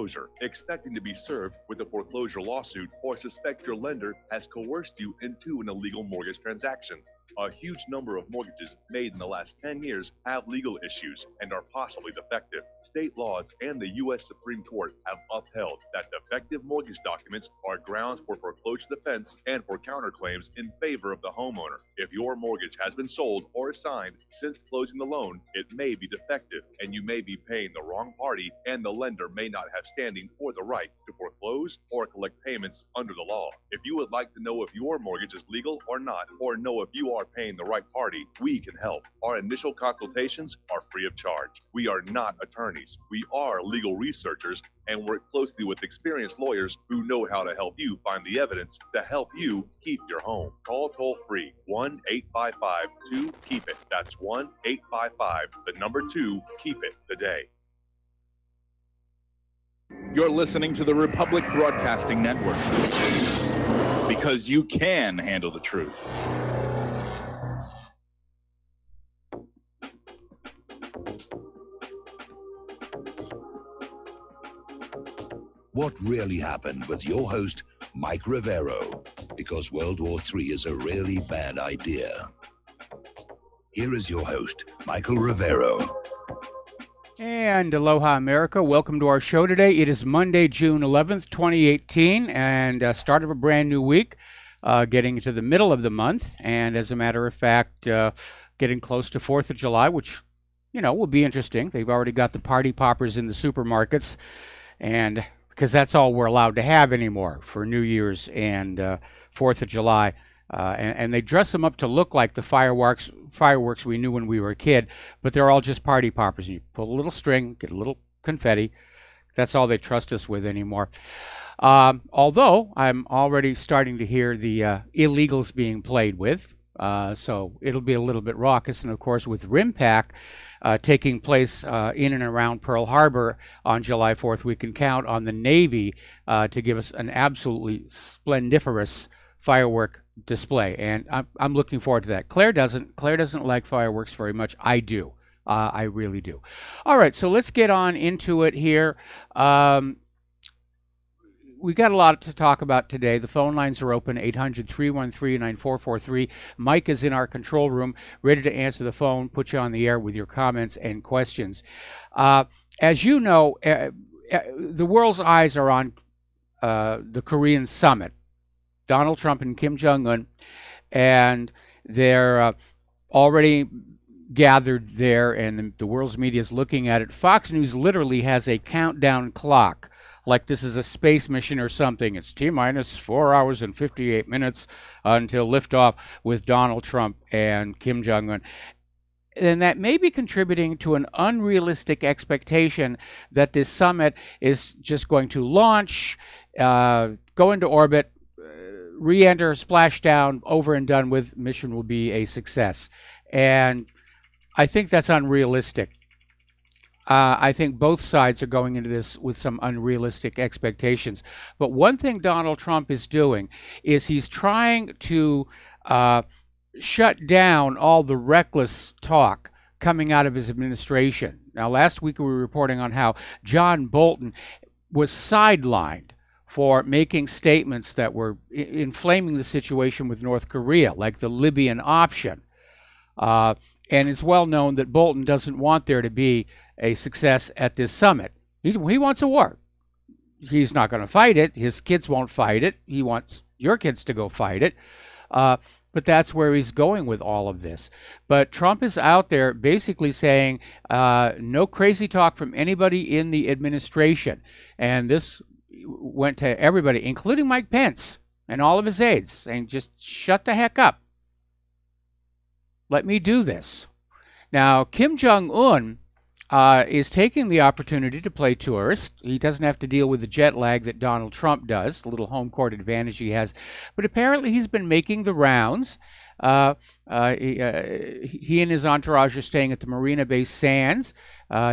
foreclosure, expecting to be served with a foreclosure lawsuit, or suspect your lender has coerced you into an illegal mortgage transaction. A huge number of mortgages made in the last 10 years have legal issues and are possibly defective. State laws and the U.S. Supreme Court have upheld that defective mortgage documents are grounds for foreclosure defense and for counterclaims in favor of the homeowner. If your mortgage has been sold or assigned since closing the loan, it may be defective and you may be paying the wrong party, and the lender may not have standing or the right to foreclose or collect payments under the law. If you would like to know if your mortgage is legal or not, or know if you are paying the right party, we can help. Our initial consultations are free of charge. We are not attorneys. We are legal researchers and work closely with experienced lawyers who know how to help you find the evidence to help you keep your home. Call toll free 1-855-2-KEEP-IT. That's 1-855-2-KEEP-IT today. You're listening to the Republic Broadcasting Network, because you can handle the truth. What really happened with your host, Mike Rivero, because World War III is a really bad idea. Here is your host, Michael Rivero. And aloha, America. Welcome to our show today. It is Monday, June 11th, 2018, and start of a brand new week, getting into the middle of the month. And as a matter of fact, getting close to 4th of July, which, you know, will be interesting. They've already got the party poppers in the supermarkets, and because that's all we're allowed to have anymore for New Year's and 4th of July. And they dress them up to look like the fireworks we knew when we were a kid, but they're all just party poppers. You pull a little string, get a little confetti. That's all they trust us with anymore. Although I'm already starting to hear the illegals being played with, so it'll be a little bit raucous. And of course, with RIMPAC taking place in and around Pearl Harbor on July 4th, we can count on the Navy to give us an absolutely splendiferous firework display, and I'm looking forward to that. Claire doesn't like fireworks very much. I do. I really do. All right, so let's get on into it here. We got a lot to talk about today. The phone lines are open, 800-313-9443. Mike is in our control room, ready to answer the phone, put you on the air with your comments and questions. As you know, the world's eyes are on the Korean summit. Donald Trump and Kim Jong-un, and they're already gathered there, and the world's media is looking at it. Fox News literally has a countdown clock, like this is a space mission or something. It's T-minus 4 hours and 58 minutes until liftoff with Donald Trump and Kim Jong-un. And that may be contributing to an unrealistic expectation that this summit is just going to launch, go into orbit, re-enter, splash down, over and done with, mission will be a success. And I think that's unrealistic. I think both sides are going into this with some unrealistic expectations. But one thing Donald Trump is doing is he's trying to shut down all the reckless talk coming out of his administration. Now, last week we were reporting on how John Bolton was sidelined for making statements that were inflaming the situation with North Korea, like the Libyan option. And it's well known that Bolton doesn't want there to be a success at this summit. He wants a war. He's not going to fight it. His kids won't fight it. He wants your kids to go fight it. But that's where he's going with all of this. But Trump is out there basically saying no crazy talk from anybody in the administration. And this went to everybody, including Mike Pence and all of his aides, saying just shut the heck up. Let me do this. Now, Kim Jong-un is taking the opportunity to play tourist. He doesn't have to deal with the jet lag that Donald Trump does, the little home court advantage he has. But apparently he's been making the rounds. He and his entourage are staying at the Marina Bay Sands.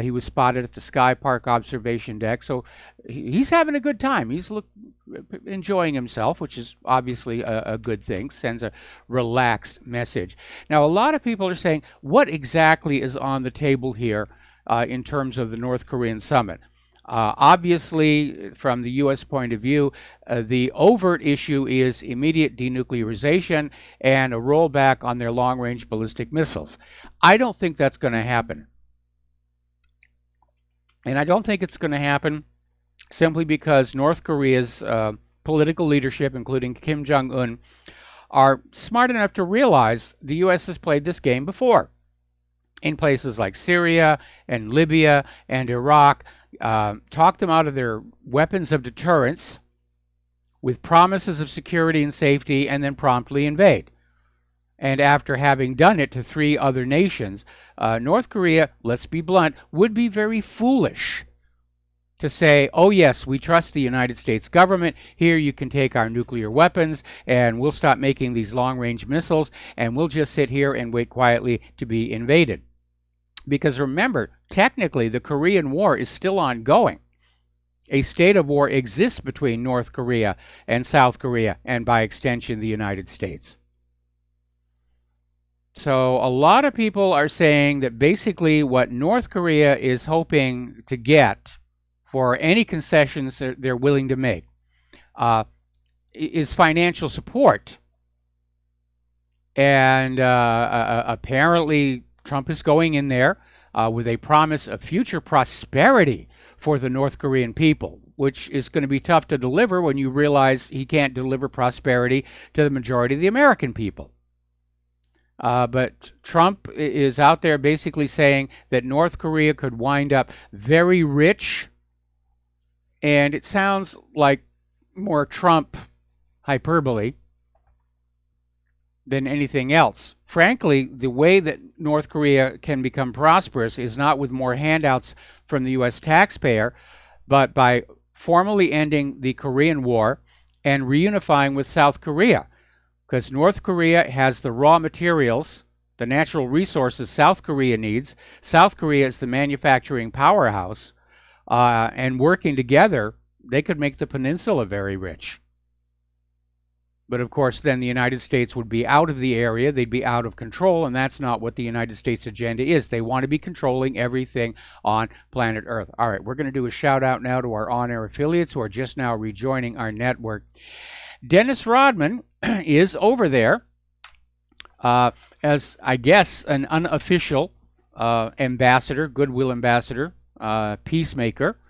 He was spotted at the Sky Park observation deck. So he's having a good time. He's enjoying himself, which is obviously a good thing, sends a relaxed message. Now, a lot of people are saying, what exactly is on the table here in terms of the North Korean summit? Obviously, from the U.S. point of view, the overt issue is immediate denuclearization and a rollback on their long-range ballistic missiles. I don't think that's going to happen. And I don't think it's going to happen simply because North Korea's political leadership, including Kim Jong-un, are smart enough to realize the U.S. has played this game before in places like Syria and Libya and Iraq. Talk them out of their weapons of deterrence with promises of security and safety, and then promptly invade. And after having done it to 3 other nations, North Korea, let's be blunt, would be very foolish to say, oh yes, we trust the United States government. Here you can take our nuclear weapons and we'll stop making these long-range missiles and we'll just sit here and wait quietly to be invaded. Because remember, technically, the Korean War is still ongoing. A state of war exists between North Korea and South Korea, and by extension, the United States. So a lot of people are saying that basically what North Korea is hoping to get for any concessions that they're willing to make is financial support. And apparently Trump is going in there with a promise of future prosperity for the North Korean people, which is going to be tough to deliver when you realize he can't deliver prosperity to the majority of the American people. But Trump is out there basically saying that North Korea could wind up very rich, and it sounds like more Trump hyperbole than anything else. Frankly, the way that North Korea can become prosperous is not with more handouts from the U.S. taxpayer, but by formally ending the Korean War and reunifying with South Korea. Because North Korea has the raw materials, the natural resources South Korea needs. South Korea is the manufacturing powerhouse, and working together, they could make the peninsula very rich. But of course, then the United States would be out of the area. They'd be out of control, and that's not what the United States agenda is. They want to be controlling everything on planet Earth. All right, we're going to do a shout out now to our on-air affiliates who are just now rejoining our network. Dennis Rodman is over there as, I guess, an unofficial ambassador, goodwill ambassador, peacemaker.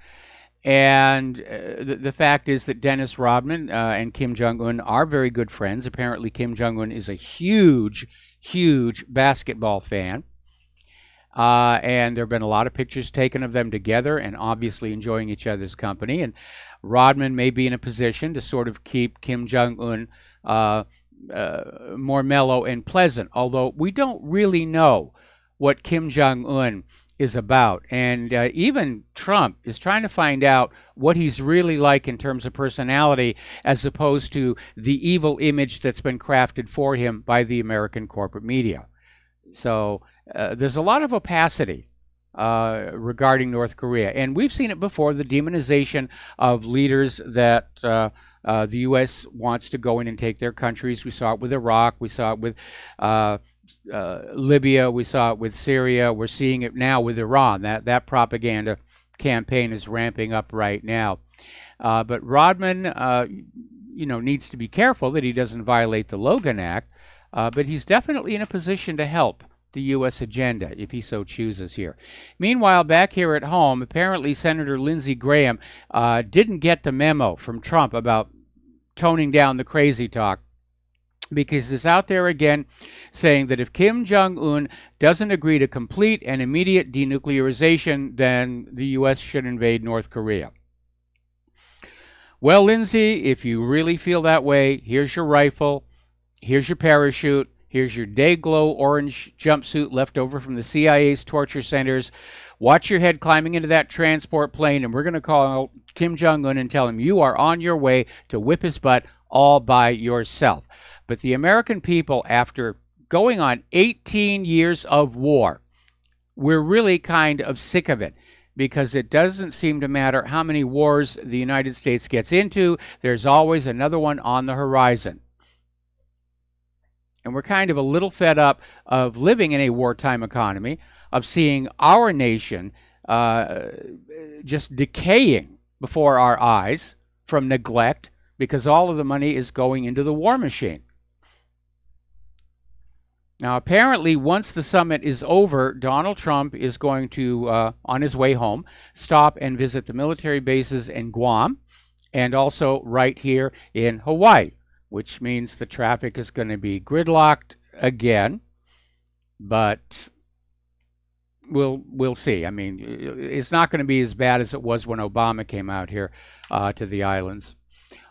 And the fact is that Dennis Rodman and Kim Jong-un are very good friends. Apparently, Kim Jong-un is a huge, huge basketball fan. And there have been a lot of pictures taken of them together and obviously enjoying each other's company. And Rodman may be in a position to sort of keep Kim Jong-un more mellow and pleasant, although we don't really know what Kim Jong-un is about. And even Trump is trying to find out what he's really like in terms of personality, as opposed to the evil image that's been crafted for him by the American corporate media. So there's a lot of opacity regarding North Korea. And we've seen it before, the demonization of leaders that the U.S. wants to go in and take their countries. We saw it with Iraq. We saw it with Libya. We saw it with Syria. We're seeing it now with Iran. That propaganda campaign is ramping up right now. But Rodman, needs to be careful that he doesn't violate the Logan Act. But he's definitely in a position to help the U.S. agenda if he so chooses here. Meanwhile, back here at home, apparently Senator Lindsey Graham didn't get the memo from Trump about toning down the crazy talk, because he's out there again saying that if Kim Jong-un doesn't agree to complete and immediate denuclearization, then the U.S. should invade North Korea. Well, Lindsey, if you really feel that way, here's your rifle, here's your parachute, here's your day-glow orange jumpsuit left over from the CIA's torture centers. Watch your head climbing into that transport plane, and we're going to call Kim Jong-un and tell him you are on your way to whip his butt all by yourself. But the American people, after going on 18 years of war, we're really kind of sick of it, because it doesn't seem to matter how many wars the United States gets into, there's always another one on the horizon. And we're kind of a little fed up of living in a wartime economy, of seeing our nation just decaying before our eyes from neglect, because all of the money is going into the war machine. Now, apparently, once the summit is over, Donald Trump is going to, on his way home, stop and visit the military bases in Guam and also right here in Hawaii, which means the traffic is going to be gridlocked again. But we'll see. I mean, it's not going to be as bad as it was when Obama came out here to the islands.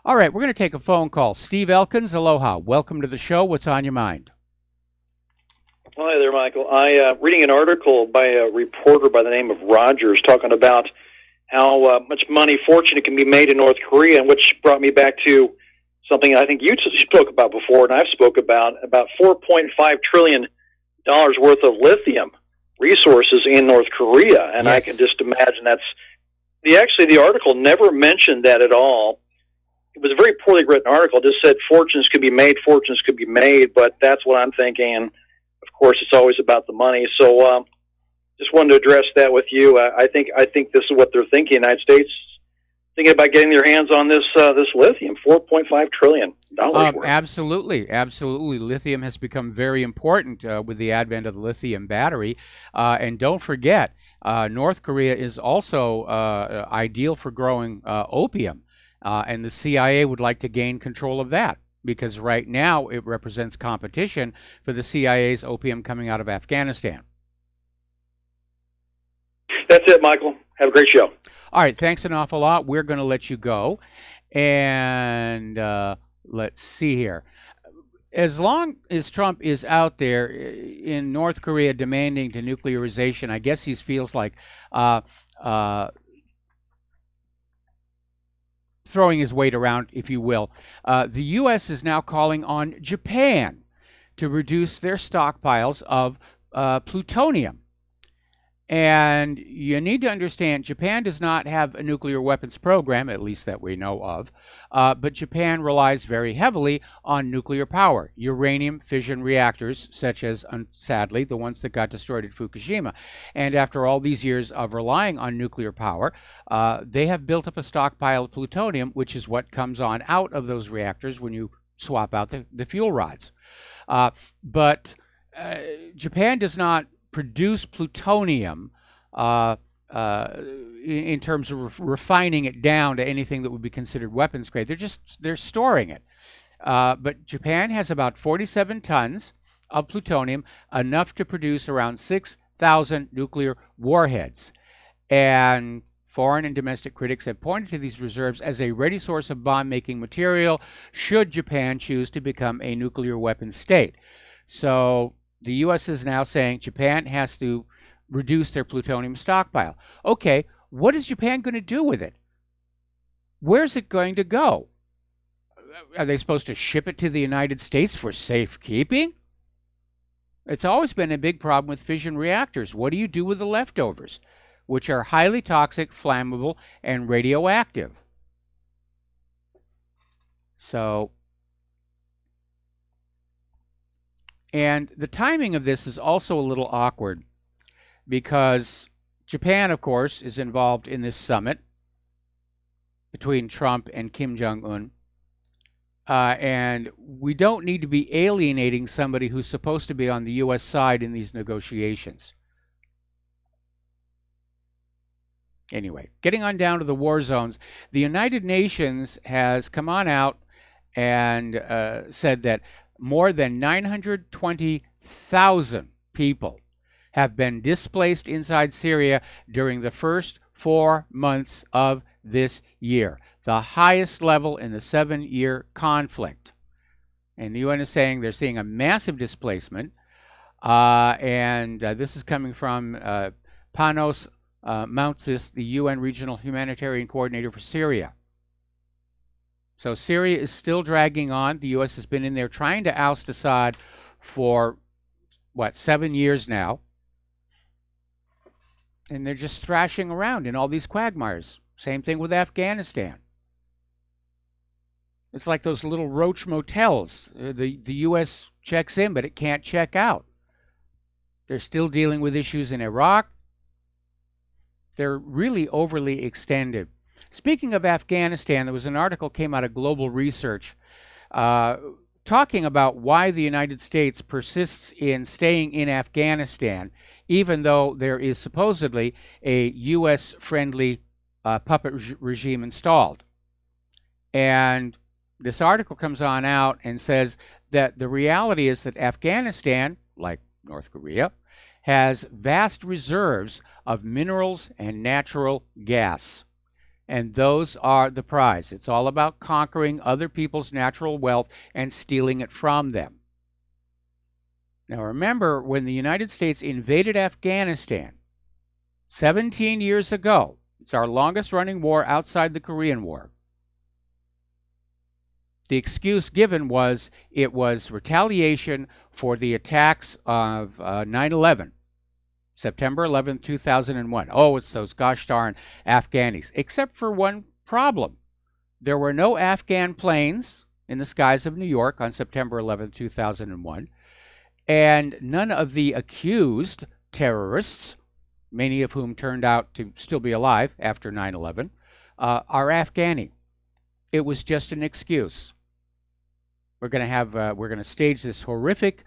All right, we're going to take a phone call. Steve Elkins, aloha. Welcome to the show. What's on your mind? Hi there, Michael. Reading an article by a reporter by the name of Rogers talking about how much money, fortune can be made in North Korea, and which brought me back to something I think you spoke about before, and I've spoke about $4.5 trillion worth of lithium resources in North Korea, and yes. I can just imagine the article never mentioned that at all. It was a very poorly written article. It just said fortunes could be made, but that's what I'm thinking. And of course, it's always about the money. So, just wanted to address that with you. I think this is what they're thinking. The United States thinking about getting their hands on this lithium, $4.5 trillion worth. Absolutely. Lithium has become very important with the advent of the lithium battery. And don't forget, North Korea is also ideal for growing opium. And the CIA would like to gain control of that, because right now it represents competition for the CIA's opium coming out of Afghanistan. That's it, Michael. Have a great show. All right, thanks an awful lot. We're going to let you go. And let's see here. As long as Trump is out there in North Korea demanding denuclearization, I guess he feels like throwing his weight around, if you will. The U.S. is now calling on Japan to reduce their stockpiles of plutonium. And you need to understand, Japan does not have a nuclear weapons program, at least that we know of, but Japan relies very heavily on nuclear power, uranium fission reactors, such as, sadly, the ones that got destroyed at Fukushima. And after all these years of relying on nuclear power, they have built up a stockpile of plutonium, which is what comes on out of those reactors when you swap out the fuel rods. But Japan does not produce plutonium in terms of refining it down to anything that would be considered weapons grade. They're storing it. But Japan has about 47 tons of plutonium, enough to produce around 6,000 nuclear warheads. And foreign and domestic critics have pointed to these reserves as a ready source of bomb-making material should Japan choose to become a nuclear weapons state. So the U.S. is now saying Japan has to reduce their plutonium stockpile. Okay, what is Japan going to do with it? Where's it going to go? Are they supposed to ship it to the United States for safekeeping? It's always been a big problem with fission reactors. What do you do with the leftovers, which are highly toxic, flammable, and radioactive? So, and the timing of this is also a little awkward because Japan, of course, is involved in this summit between Trump and Kim Jong-un. And we don't need to be alienating somebody who's supposed to be on the U.S. side in these negotiations. Anyway, getting on down to the war zones, the United Nations has come on out and said that more than 920,000 people have been displaced inside Syria during the first 4 months of this year, the highest level in the 7-year conflict. And the UN is saying they're seeing a massive displacement, and this is coming from Panos Mountsis, the UN Regional Humanitarian Coordinator for Syria. So Syria is still dragging on. The U.S. has been in there trying to oust Assad for, 7 years now. And they're just thrashing around in all these quagmires. Same thing with Afghanistan. It's like those little roach motels. The U.S. checks in, but it can't check out. They're still dealing with issues in Iraq. They're really overly extended. Speaking of Afghanistan, there was an article came out of Global Research talking about why the United States persists in staying in Afghanistan, even though there is supposedly a U.S.-friendly puppet regime installed. And this article comes on out and says that the reality is that Afghanistan, like North Korea, has vast reserves of minerals and natural gas. And those are the prize. It's all about conquering other people's natural wealth and stealing it from them. Now remember, when the United States invaded Afghanistan 17 years ago, it's our longest running war outside the Korean War, the excuse given was it was retaliation for the attacks of 9/11. September 11, 2001. Oh, it's those gosh darn Afghanis. Except for one problem. There were no Afghan planes in the skies of New York on September 11, 2001. And none of the accused terrorists, many of whom turned out to still be alive after 9/11, are Afghani. It was just an excuse. We're going to stage this horrific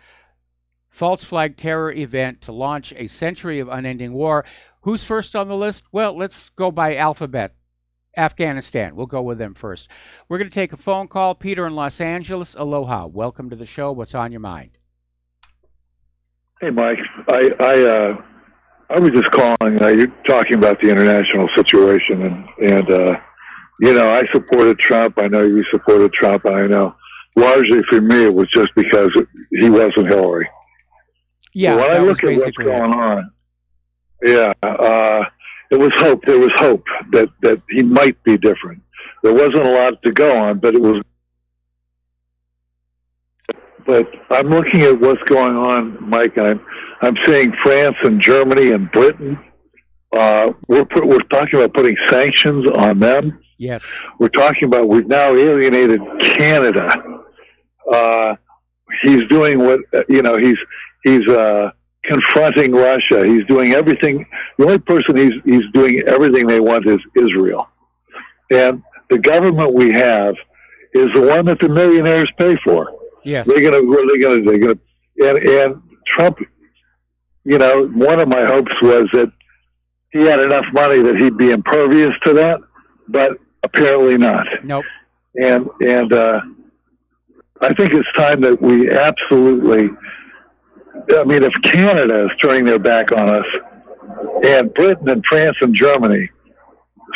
false flag terror event to launch a century of unending war. Who's first on the list? Well, let's go by alphabet. Afghanistan. We'll go with them first. We're going to take a phone call. Peter in Los Angeles. Aloha. Welcome to the show. What's on your mind? Hey, Mike. I was just calling. You're talking about the international situation, and I supported Trump. I know you supported Trump. I know largely for me it was just because he wasn't Hillary. Yeah, when I look at what's going on, it was hope. There was hope that he might be different. There wasn't a lot to go on, but it was. But I'm looking at what's going on, Mike, and I'm seeing France and Germany and Britain. We're talking about putting sanctions on them. Yes. We're talking about we've now alienated Canada. He's doing what He's confronting Russia. He's doing everything. The only person he's doing everything they want is Israel. And the government we have is the one that the millionaires pay for. Yes. They're gonna, and Trump, one of my hopes was that he had enough money that he'd be impervious to that, but apparently not. Nope. And I think it's time that we absolutely. I mean, if Canada is turning their back on us, and Britain and France and Germany,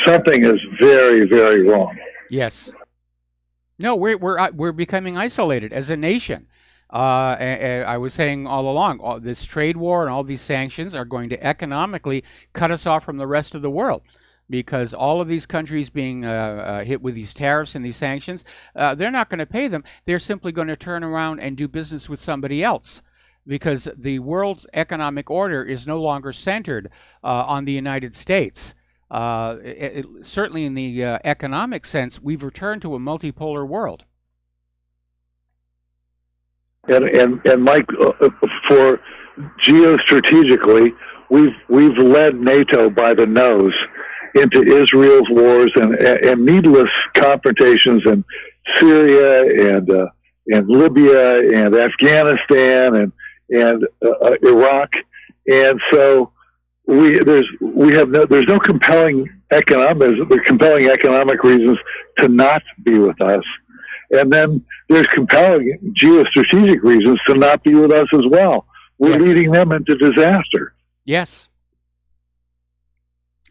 something is very, very wrong. Yes. No, we're becoming isolated as a nation. I was saying all along, this trade war and all these sanctions are going to economically cut us off from the rest of the world, because all of these countries being hit with these tariffs and these sanctions, they're not going to pay them. They're simply going to turn around and do business with somebody else, because the world's economic order is no longer centered on the United States. Certainly in the economic sense, we've returned to a multipolar world. And Mike, for geostrategically, we've led NATO by the nose into Israel's wars and needless confrontations in Syria and Libya and Afghanistan and Iraq, and so there's no compelling economic reasons to not be with us, and then there's compelling geostrategic reasons to not be with us as well. We're leading them into disaster. Yes.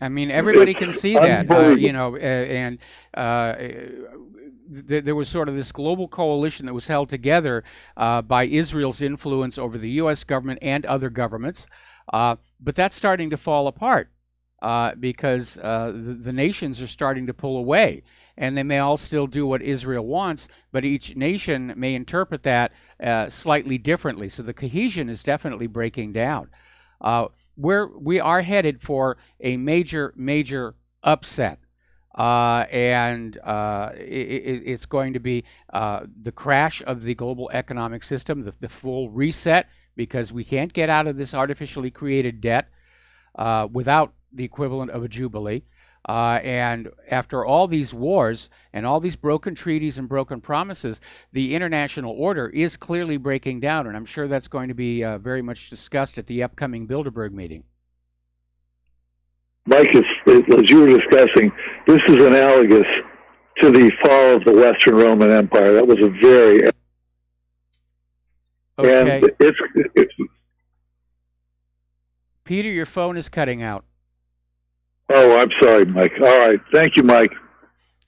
I mean, everybody can see that, there was sort of this global coalition that was held together by Israel's influence over the U.S. government and other governments, but that's starting to fall apart because the nations are starting to pull away, and they may all still do what Israel wants, but each nation may interpret that slightly differently. So the cohesion is definitely breaking down. We are headed for a major upset. It's going to be the crash of the global economic system, the full reset, because we can't get out of this artificially created debt without the equivalent of a jubilee. And after all these wars and all these broken treaties and broken promises, the international order is clearly breaking down, and I'm sure that's going to be very much discussed at the upcoming Bilderberg meeting. Mike, as you were discussing, this is analogous to the fall of the Western Roman Empire. That was a very... Okay. And it's Peter, your phone is cutting out. Oh, I'm sorry, Mike. All right. Thank you, Mike.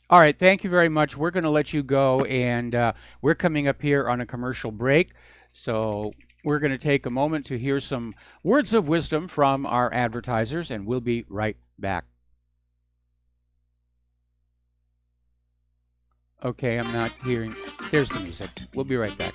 All right. Thank you very much. We're going to let you go, and we're coming up here on a commercial break. So we're going to take a moment to hear some words of wisdom from our advertisers, and we'll be right back. Okay, I'm not hearing. There's the music. We'll be right back.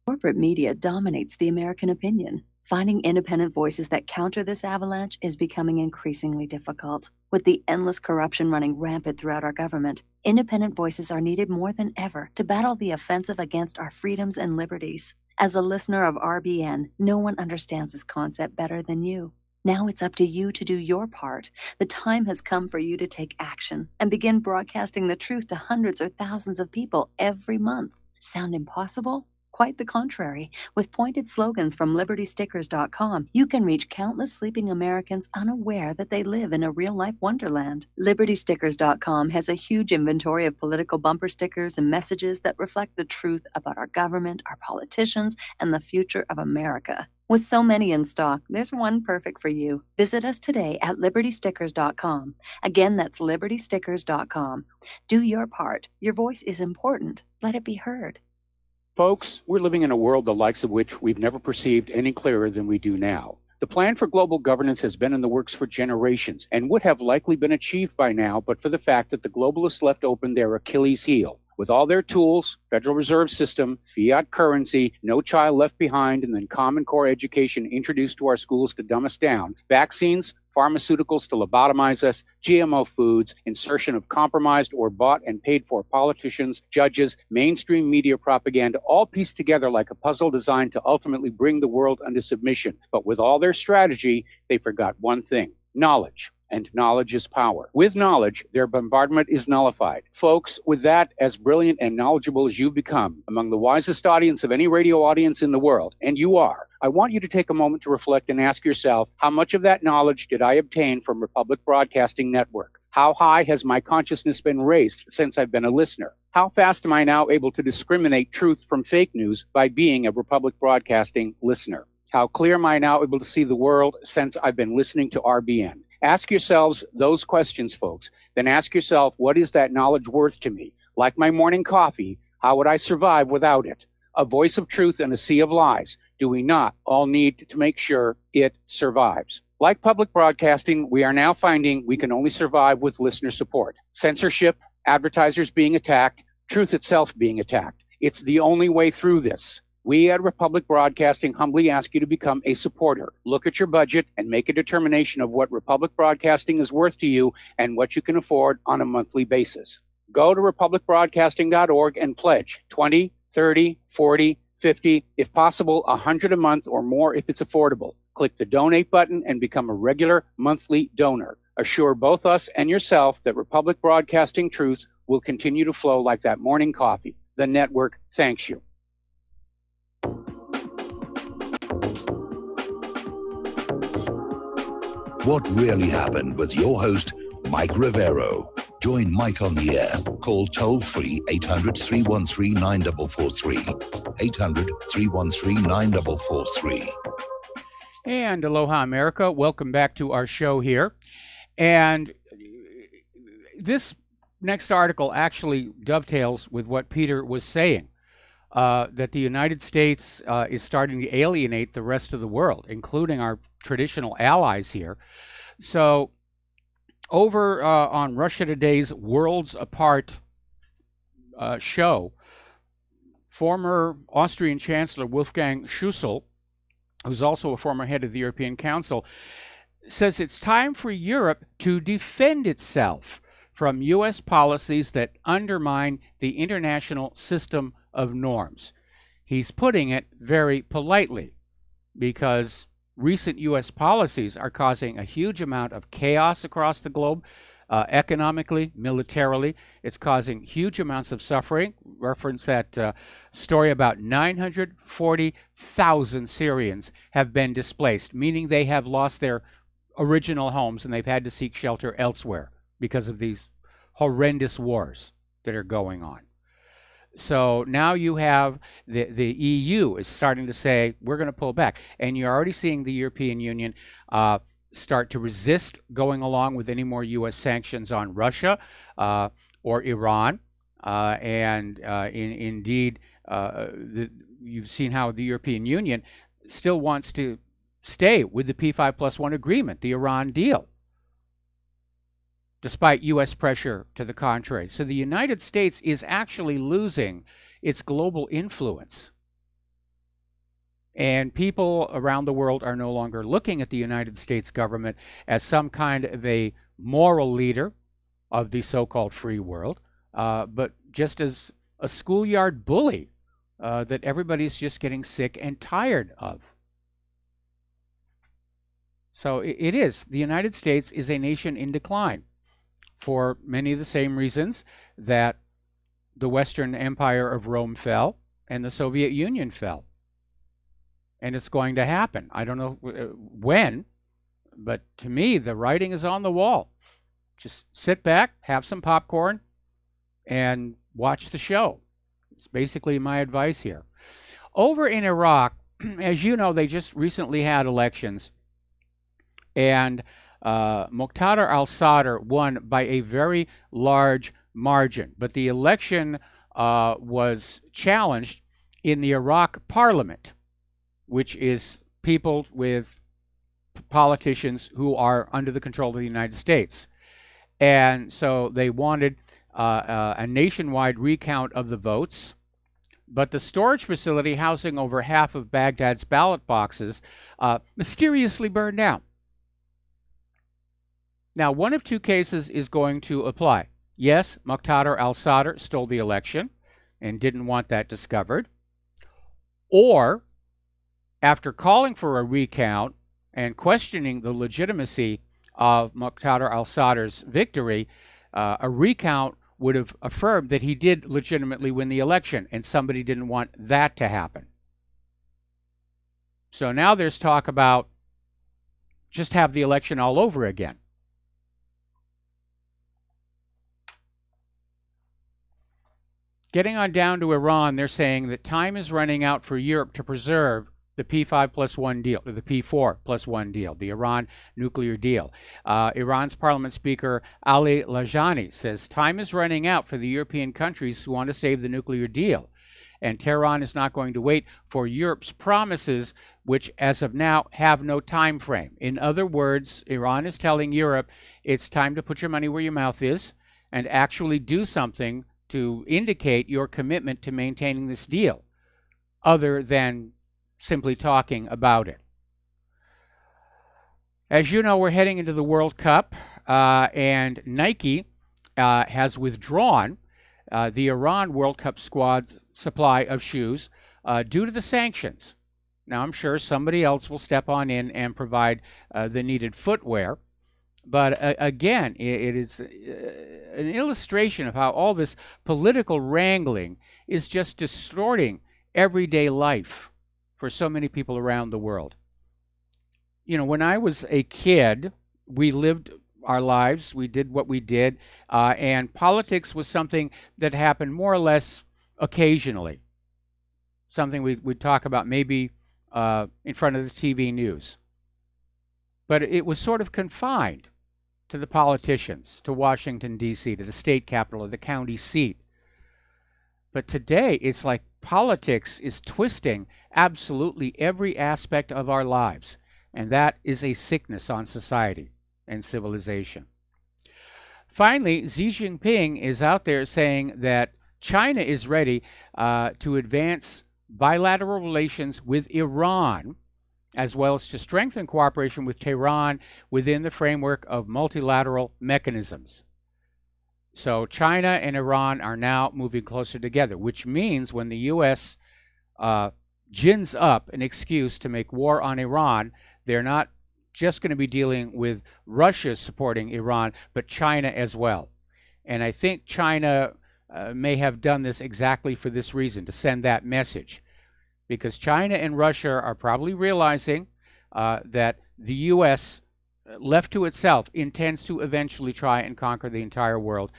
Corporate media dominates the American opinion. Finding independent voices that counter this avalanche is becoming increasingly difficult. With the endless corruption running rampant throughout our government, independent voices are needed more than ever to battle the offensive against our freedoms and liberties. As a listener of RBN, no one understands this concept better than you. Now it's up to you to do your part. The time has come for you to take action and begin broadcasting the truth to hundreds or thousands of people every month. Sound impossible? Quite the contrary. With pointed slogans from LibertyStickers.com, you can reach countless sleeping Americans unaware that they live in a real-life wonderland. LibertyStickers.com has a huge inventory of political bumper stickers and messages that reflect the truth about our government, our politicians, and the future of America. With so many in stock, there's one perfect for you. Visit us today at LibertyStickers.com. Again, that's LibertyStickers.com. Do your part. Your voice is important. Let it be heard. Folks, we're living in a world the likes of which we've never perceived any clearer than we do now. The plan for global governance has been in the works for generations and would have likely been achieved by now, but for the fact that the globalists left open their Achilles heel. With all their tools, Federal Reserve System, fiat currency, no child left behind, and then Common Core education introduced to our schools to dumb us down, vaccines, pharmaceuticals to lobotomize us, GMO foods, insertion of compromised or bought and paid for politicians, judges, mainstream media propaganda, all pieced together like a puzzle designed to ultimately bring the world under submission. But with all their strategy, they forgot one thing: knowledge. And knowledge is power. With knowledge, their bombardment is nullified. Folks, with that, as brilliant and knowledgeable as you've become, among the wisest audience of any radio audience in the world, and you are, I want you to take a moment to reflect and ask yourself, how much of that knowledge did I obtain from Republic Broadcasting Network? How high has my consciousness been raised since I've been a listener? How fast am I now able to discriminate truth from fake news by being a Republic Broadcasting listener? How clear am I now able to see the world since I've been listening to RBN? Ask yourselves those questions, folks. Then ask yourself, what is that knowledge worth to me? Like my morning coffee, how would I survive without it? A voice of truth in a sea of lies. Do we not all need to make sure it survives? Like public broadcasting, we are now finding we can only survive with listener support. Censorship, advertisers being attacked, truth itself being attacked. It's the only way through this. We at Republic Broadcasting humbly ask you to become a supporter. Look at your budget and make a determination of what Republic Broadcasting is worth to you and what you can afford on a monthly basis. Go to republicbroadcasting.org and pledge 20, 30, 40, 50, if possible, 100 a month or more if it's affordable. Click the donate button and become a regular monthly donor. Assure both us and yourself that Republic Broadcasting truth will continue to flow like that morning coffee. The network thanks you. What Really Happened with your host, Mike Rivero. Join Mike on the air. Call toll-free 800-313-9443. 800-313-9443. And aloha, America. Welcome back to our show here. And this next article actually dovetails with what Peter was saying, that the United States is starting to alienate the rest of the world, including our traditional allies here. So over on Russia Today's Worlds Apart show, former Austrian Chancellor Wolfgang Schüssel who's also a former head of the European Council, says it's time for Europe to defend itself from U.S. policies that undermine the international system of norms. He's putting it very politely because recent U.S. policies are causing a huge amount of chaos across the globe, economically, militarily. It's causing huge amounts of suffering. Reference that story about 940,000 Syrians have been displaced, meaning they have lost their original homes and they've had to seek shelter elsewhere because of these horrendous wars that are going on. So now you have the EU is starting to say, we're going to pull back. And you're already seeing the European Union start to resist going along with any more U.S. sanctions on Russia or Iran. Indeed, you've seen how the European Union still wants to stay with the P5+1 agreement, the Iran deal, despite U.S. pressure to the contrary. So the United States is actually losing its global influence. And people around the world are no longer looking at the United States government as some kind of a moral leader of the so-called free world, but just as a schoolyard bully that everybody's just getting sick and tired of. So it is. The United States is a nation in decline for many of the same reasons that the Western Empire of Rome fell and the Soviet Union fell. And it's going to happen. I don't know when, but to me, the writing is on the wall. Just sit back, have some popcorn, and watch the show. It's basically my advice here. Over in Iraq, as you know, they just recently had elections, and Muqtada al-Sadr won by a very large margin. But the election was challenged in the Iraq parliament, which is people with politicians who are under the control of the United States. And so they wanted a nationwide recount of the votes. But the storage facility housing over half of Baghdad's ballot boxes mysteriously burned down. Now, one of two cases is going to apply. Yes, Muqtada al-Sadr stole the election and didn't want that discovered. Or, after calling for a recount and questioning the legitimacy of Muqtada al-Sadr's victory, a recount would have affirmed that he did legitimately win the election, and somebody didn't want that to happen. So now there's talk about just have the election all over again. Getting on down to Iran, they're saying that time is running out for Europe to preserve the P5+1 deal, or the P4+1 deal, the Iran nuclear deal. Iran's Parliament Speaker Ali Lajani says time is running out for the European countries who want to save the nuclear deal. And Tehran is not going to wait for Europe's promises, which as of now have no time frame. In other words, Iran is telling Europe it's time to put your money where your mouth is and actually do something to indicate your commitment to maintaining this deal, other than simply talking about it. As you know, we're heading into the World Cup, and Nike has withdrawn the Iran World Cup squad's supply of shoes due to the sanctions. Now, I'm sure somebody else will step on in and provide the needed footwear. But again, it is an illustration of how all this political wrangling is just distorting everyday life for so many people around the world. You know, when I was a kid, we lived our lives, we did what we did, and politics was something that happened more or less occasionally. Something we'd talk about maybe in front of the TV news. But it was sort of confined to the politicians, to Washington, D.C., to the state capital or the county seat. But today, it's like politics is twisting absolutely every aspect of our lives. And that is a sickness on society and civilization. Finally, Xi Jinping is out there saying that China is ready to advance bilateral relations with Iran as well as to strengthen cooperation with Tehran within the framework of multilateral mechanisms. So China and Iran are now moving closer together, which means when the U.S. gins up an excuse to make war on Iran, they're not just going to be dealing with Russia supporting Iran, but China as well. And I think China may have done this exactly for this reason, to send that message. Because China and Russia are probably realizing that the U.S., left to itself, intends to eventually try and conquer the entire world,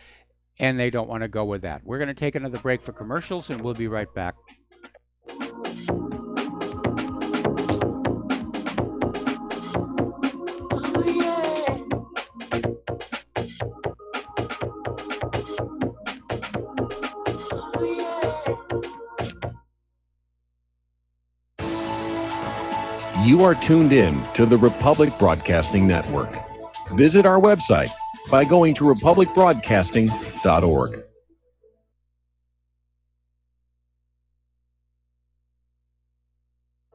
and they don't want to go with that. We're going to take another break for commercials, and we'll be right back. You are tuned in to the Republic Broadcasting Network. Visit our website by going to republicbroadcasting.org.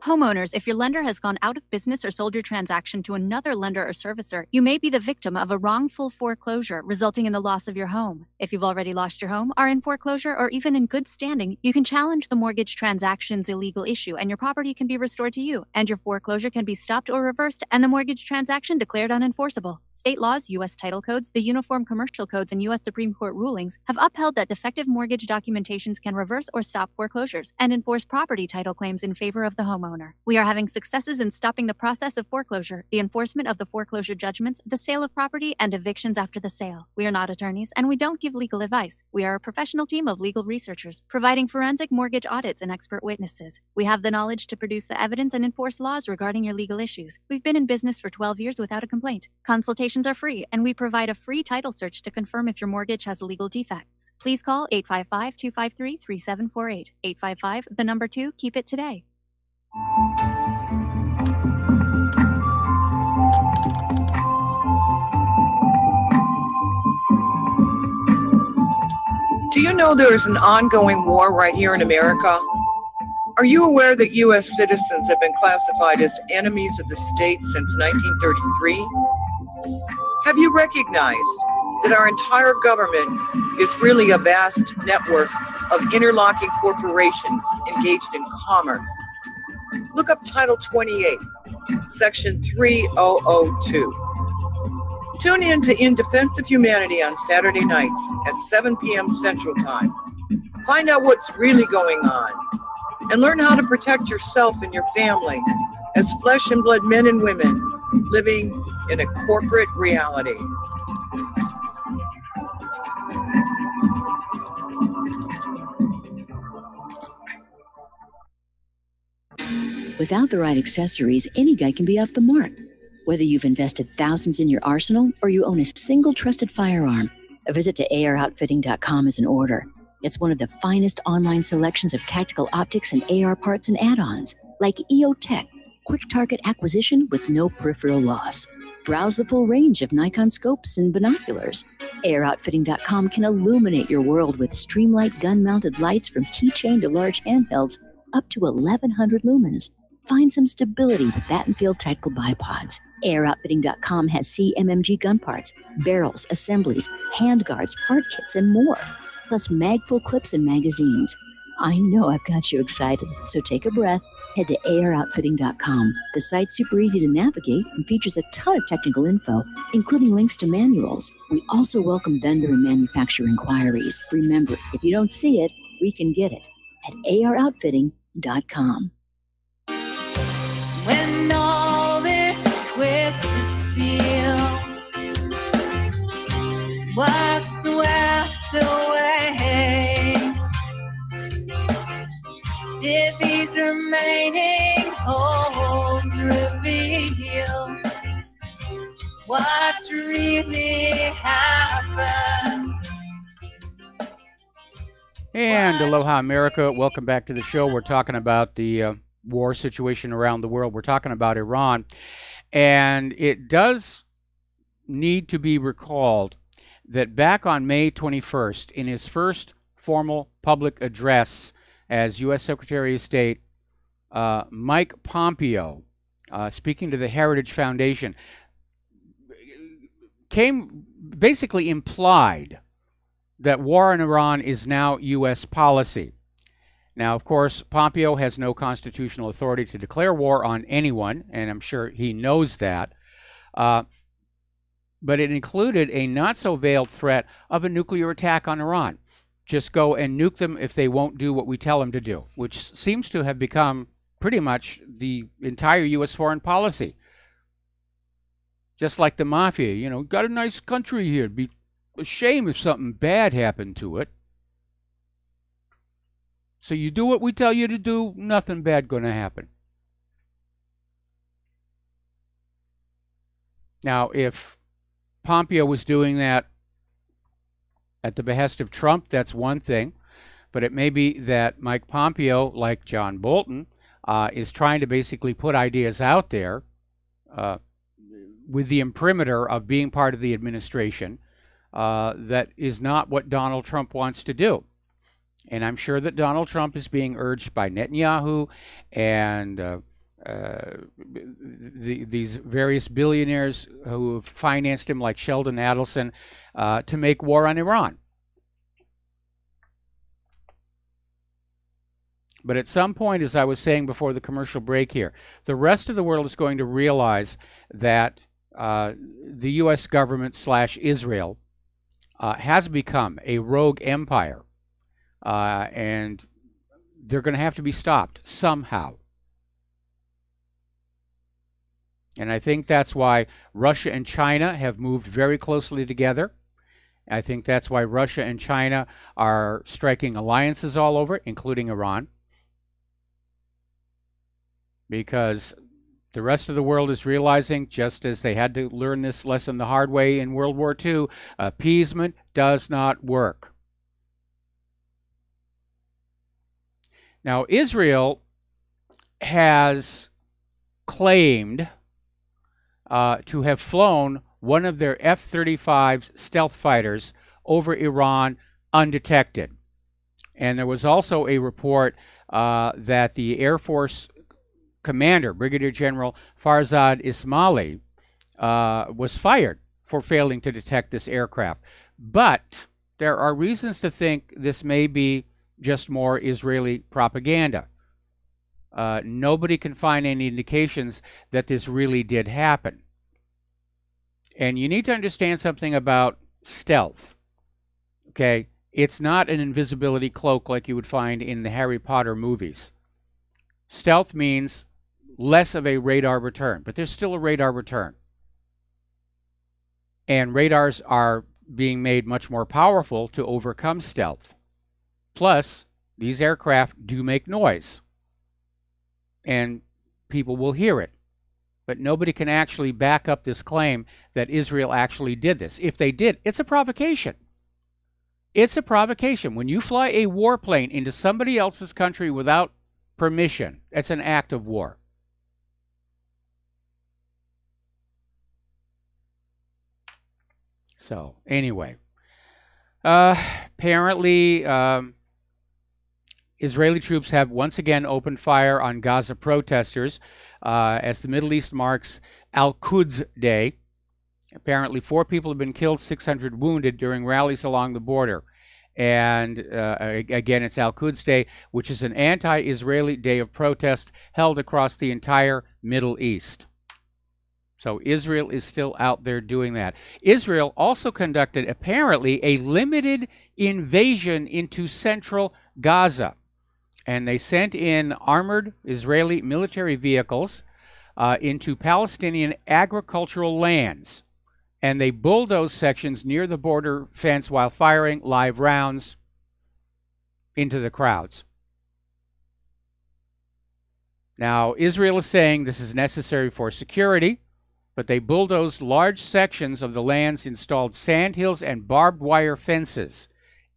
Homeowners, if your lender has gone out of business or sold your transaction to another lender or servicer, you may be the victim of a wrongful foreclosure resulting in the loss of your home. If you've already lost your home, are in foreclosure, or even in good standing, you can challenge the mortgage transaction's illegal issue and your property can be restored to you, and your foreclosure can be stopped or reversed and the mortgage transaction declared unenforceable. State laws, U.S. title codes, the Uniform Commercial Codes, and U.S. Supreme Court rulings have upheld that defective mortgage documentations can reverse or stop foreclosures and enforce property title claims in favor of the homeowner. We are having successes in stopping the process of foreclosure, the enforcement of the foreclosure judgments, the sale of property, and evictions after the sale. We are not attorneys, and we don't give legal advice. We are a professional team of legal researchers, providing forensic mortgage audits and expert witnesses. We have the knowledge to produce the evidence and enforce laws regarding your legal issues. We've been in business for 12 years without a complaint. Consultations are free, and we provide a free title search to confirm if your mortgage has legal defects. Please call 855-253-3748. 855, the number 2, keep it today. Do you know there is an ongoing war right here in America? Are you aware that U.S. citizens have been classified as enemies of the state since 1933? Have you recognized that our entire government is really a vast network of interlocking corporations engaged in commerce? Look up Title 28, Section 3002. Tune in to In Defense of Humanity on Saturday nights at 7 p.m. Central Time. Find out what's really going on and learn how to protect yourself and your family as flesh and blood men and women living in a corporate reality. Without the right accessories, any guy can be off the mark. Whether you've invested thousands in your arsenal or you own a single trusted firearm, a visit to AROutfitting.com is in order. It's one of the finest online selections of tactical optics and AR parts and add-ons, like EOTech, quick target acquisition with no peripheral loss. Browse the full range of Nikon scopes and binoculars. AROutfitting.com can illuminate your world with Streamlight gun-mounted lights from keychain to large handhelds up to 1,100 lumens. Find some stability with Battenfield tactical bipods. AirOutfitting.com has CMMG gun parts, barrels, assemblies, handguards, part kits, and more. Plus mag-full clips and magazines. I know I've got you excited, so take a breath. Head to AirOutfitting.com. The site's super easy to navigate and features a ton of technical info, including links to manuals. We also welcome vendor and manufacturer inquiries. Remember, if you don't see it, we can get it at AirOutfitting.com. When all this twisted steel was swept away, did these remaining holes reveal what's really happened? And aloha, America. Welcome back to the show. We're talking about the war situation around the world. We're talking about Iran. And it does need to be recalled that back on May 21st, in his first formal public address as U.S. Secretary of State, Mike Pompeo speaking to the Heritage Foundation, basically implied that war in Iran is now U.S. policy. Now, of course, Pompeo has no constitutional authority to declare war on anyone, and I'm sure he knows that. But it included a not-so-veiled threat of a nuclear attack on Iran. Just go and nuke them if they won't do what we tell them to do, which seems to have become pretty much the entire U.S. foreign policy. Just like the mafia, you know, got a nice country here. It'd be a shame if something bad happened to it. So you do what we tell you to do, nothing bad going to happen. Now, if Pompeo was doing that at the behest of Trump, that's one thing. But it may be that Mike Pompeo, like John Bolton, is trying to basically put ideas out there with the imprimatur of being part of the administration that is not what Donald Trump wants to do. And I'm sure that Donald Trump is being urged by Netanyahu and these various billionaires who have financed him, like Sheldon Adelson, to make war on Iran. But at some point, as I was saying before the commercial break here, the rest of the world is going to realize that the U.S. government / Israel has become a rogue empire. And they're going to have to be stopped somehow. And I think that's why Russia and China have moved very closely together. I think that's why Russia and China are striking alliances all over, including Iran. Because the rest of the world is realizing, just as they had to learn this lesson the hard way in World War II, appeasement does not work. Now, Israel has claimed to have flown one of their F-35 stealth fighters over Iran undetected. And there was also a report that the Air Force commander, Brigadier General Farzad Ismaili, was fired for failing to detect this aircraft. But there are reasons to think this may be just more Israeli propaganda. Nobody can find any indications that this really did happen. And you need to understand something about stealth. Okay? It's not an invisibility cloak like you would find in the Harry Potter movies. Stealth means less of a radar return, but there's still a radar return. And radars are being made much more powerful to overcome stealth. Plus, these aircraft do make noise. And people will hear it. But nobody can actually back up this claim that Israel actually did this. If they did, it's a provocation. It's a provocation. When you fly a warplane into somebody else's country without permission, it's an act of war. So, anyway. Apparently, Israeli troops have once again opened fire on Gaza protesters as the Middle East marks Al-Quds Day. Apparently, 4 people have been killed, 600 wounded during rallies along the border. And again, it's Al-Quds Day, which is an anti-Israeli day of protest held across the entire Middle East. So Israel is still out there doing that. Israel also conducted, apparently, a limited invasion into central Gaza. And they sent in armored Israeli military vehicles into Palestinian agricultural lands. And they bulldozed sections near the border fence while firing live rounds into the crowds. Now, Israel is saying this is necessary for security, but they bulldozed large sections of the lands, installed sandhills and barbed wire fences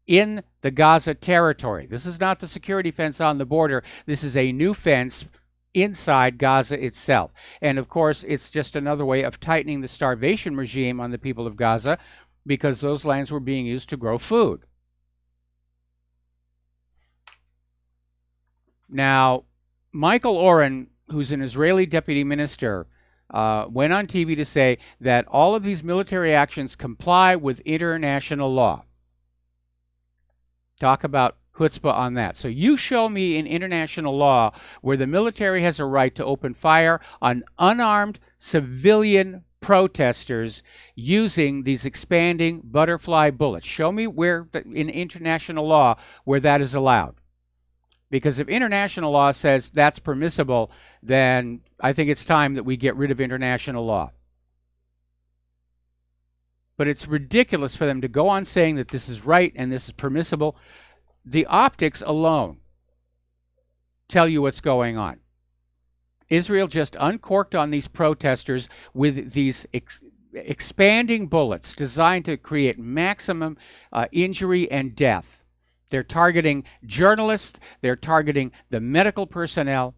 in the Gaza territory. This is not the security fence on the border. This is a new fence inside Gaza itself. And of course, it's just another way of tightening the starvation regime on the people of Gaza, because those lands were being used to grow food. Now, Michael Oren, who's an Israeli deputy minister, went on TV to say that all of these military actions comply with international law. Talk about chutzpah on that. So you show me in international law where the military has a right to open fire on unarmed civilian protesters using these expanding butterfly bullets. Show me where in international law where that is allowed. Because if international law says that's permissible, then I think it's time that we get rid of international law. But it's ridiculous for them to go on saying that this is right and this is permissible. The optics alone tell you what's going on. Israel just uncorked on these protesters with these expanding bullets designed to create maximum injury and death. They're targeting journalists. They're targeting the medical personnel.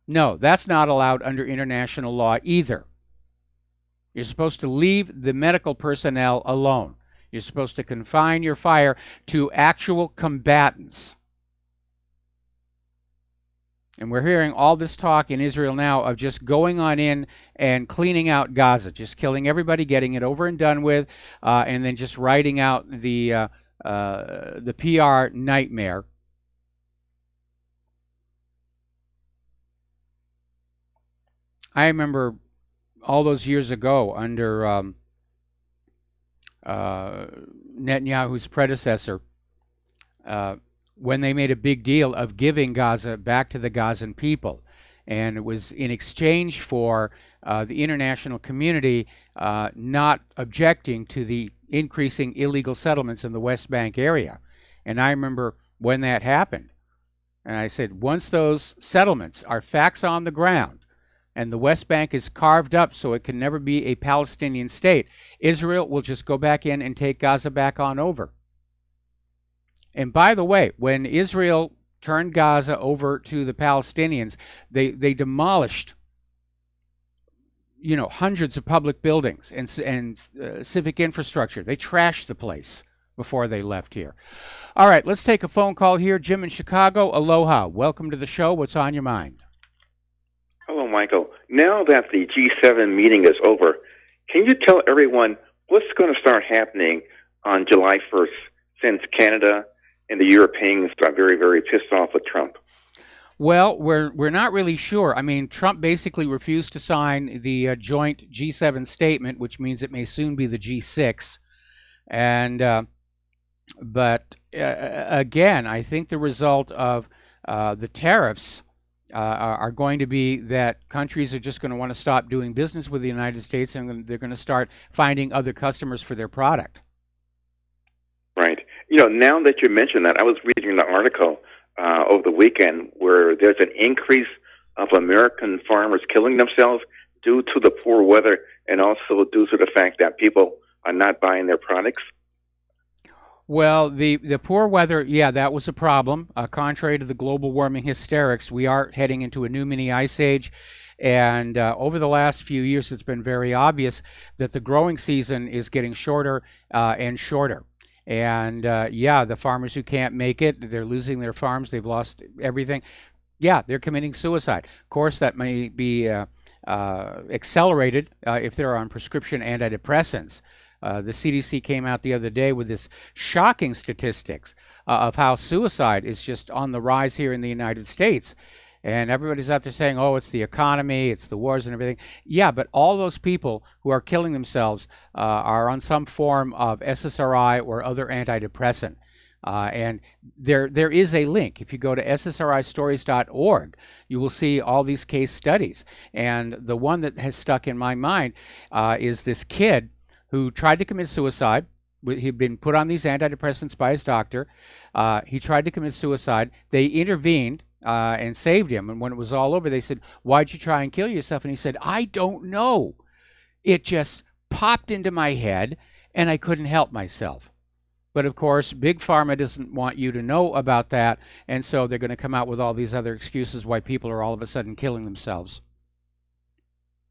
No, that's not allowed under international law either. You're supposed to leave the medical personnel alone. You're supposed to confine your fire to actual combatants. And we're hearing all this talk in Israel now of just going on in and cleaning out Gaza, just killing everybody, getting it over and done with, and then just writing out the PR nightmare. I remember all those years ago under Netanyahu's predecessor, when they made a big deal of giving Gaza back to the Gazan people. And it was in exchange for the international community not objecting to the increasing illegal settlements in the West Bank area. And I remember when that happened. And I said, once those settlements are facts on the ground and the West Bank is carved up so it can never be a Palestinian state, Israel will just go back in and take Gaza back on over. And by the way, when Israel turned Gaza over to the Palestinians, they demolished, hundreds of public buildings and civic infrastructure. They trashed the place before they left here. All right, let's take a phone call here. Jim in Chicago, aloha. Welcome to the show. What's on your mind? Hello, Michael. Now that the G7 meeting is over, can you tell everyone what's going to start happening on July 1st, since Canada and the Europeans are very, very pissed off with Trump? Well, we're not really sure. I mean, Trump basically refused to sign the joint G7 statement, which means it may soon be the G6. And but again, I think the result of the tariffs are going to be that countries are just going to want to stop doing business with the United States, and they're going to start finding other customers for their product. Right. Now that you mention that, I was reading an article over the weekend where there's an increase of American farmers killing themselves due to the poor weather and also due to the fact that people are not buying their products. Well, the poor weather, yeah, that was a problem. Contrary to the global warming hysterics, we are heading into a new mini ice age. And over the last few years, it's been very obvious that the growing season is getting shorter and shorter. And yeah, the farmers who can't make it, they're losing their farms. They've lost everything. Yeah, they're committing suicide. Of course, that may be accelerated if they're on prescription antidepressants. The CDC came out the other day with this shocking statistics of how suicide is just on the rise here in the United States. And everybody's out there saying, oh, it's the economy, it's the wars and everything. Yeah, but all those people who are killing themselves are on some form of SSRI or other antidepressant. And there is a link. If you go to ssristories.org, you will see all these case studies. And the one that has stuck in my mind is this kid who tried to commit suicide. He'd been put on these antidepressants by his doctor. He tried to commit suicide. They intervened and saved him. And when it was all over, they said, why'd you try and kill yourself? And he said, I don't know. It just popped into my head, and I couldn't help myself. But of course, Big Pharma doesn't want you to know about that, and so they're going to come out with all these other excuses why people are all of a sudden killing themselves.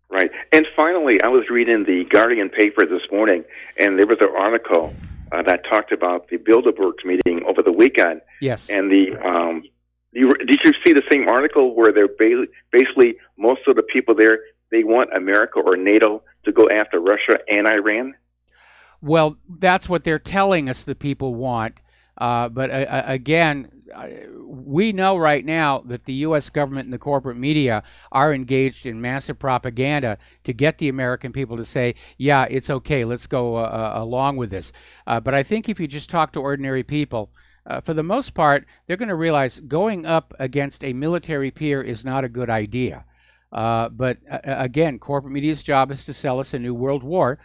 Right. And finally, I was reading the Guardian paper this morning, and there was an article that talked about the Bilderberg meeting over the weekend. Yes. And the Did you see the same article where they're basically most of the people there, they want America or NATO to go after Russia and Iran? Well, that's what they're telling us the people want. But again, we know right now that the U.S. government and the corporate media are engaged in massive propaganda to get the American people to say, yeah, it's okay, let's go along with this. But I think if you just talk to ordinary people, for the most part, they're going to realize going up against a military peer is not a good idea. But again, corporate media's job is to sell us a new world war.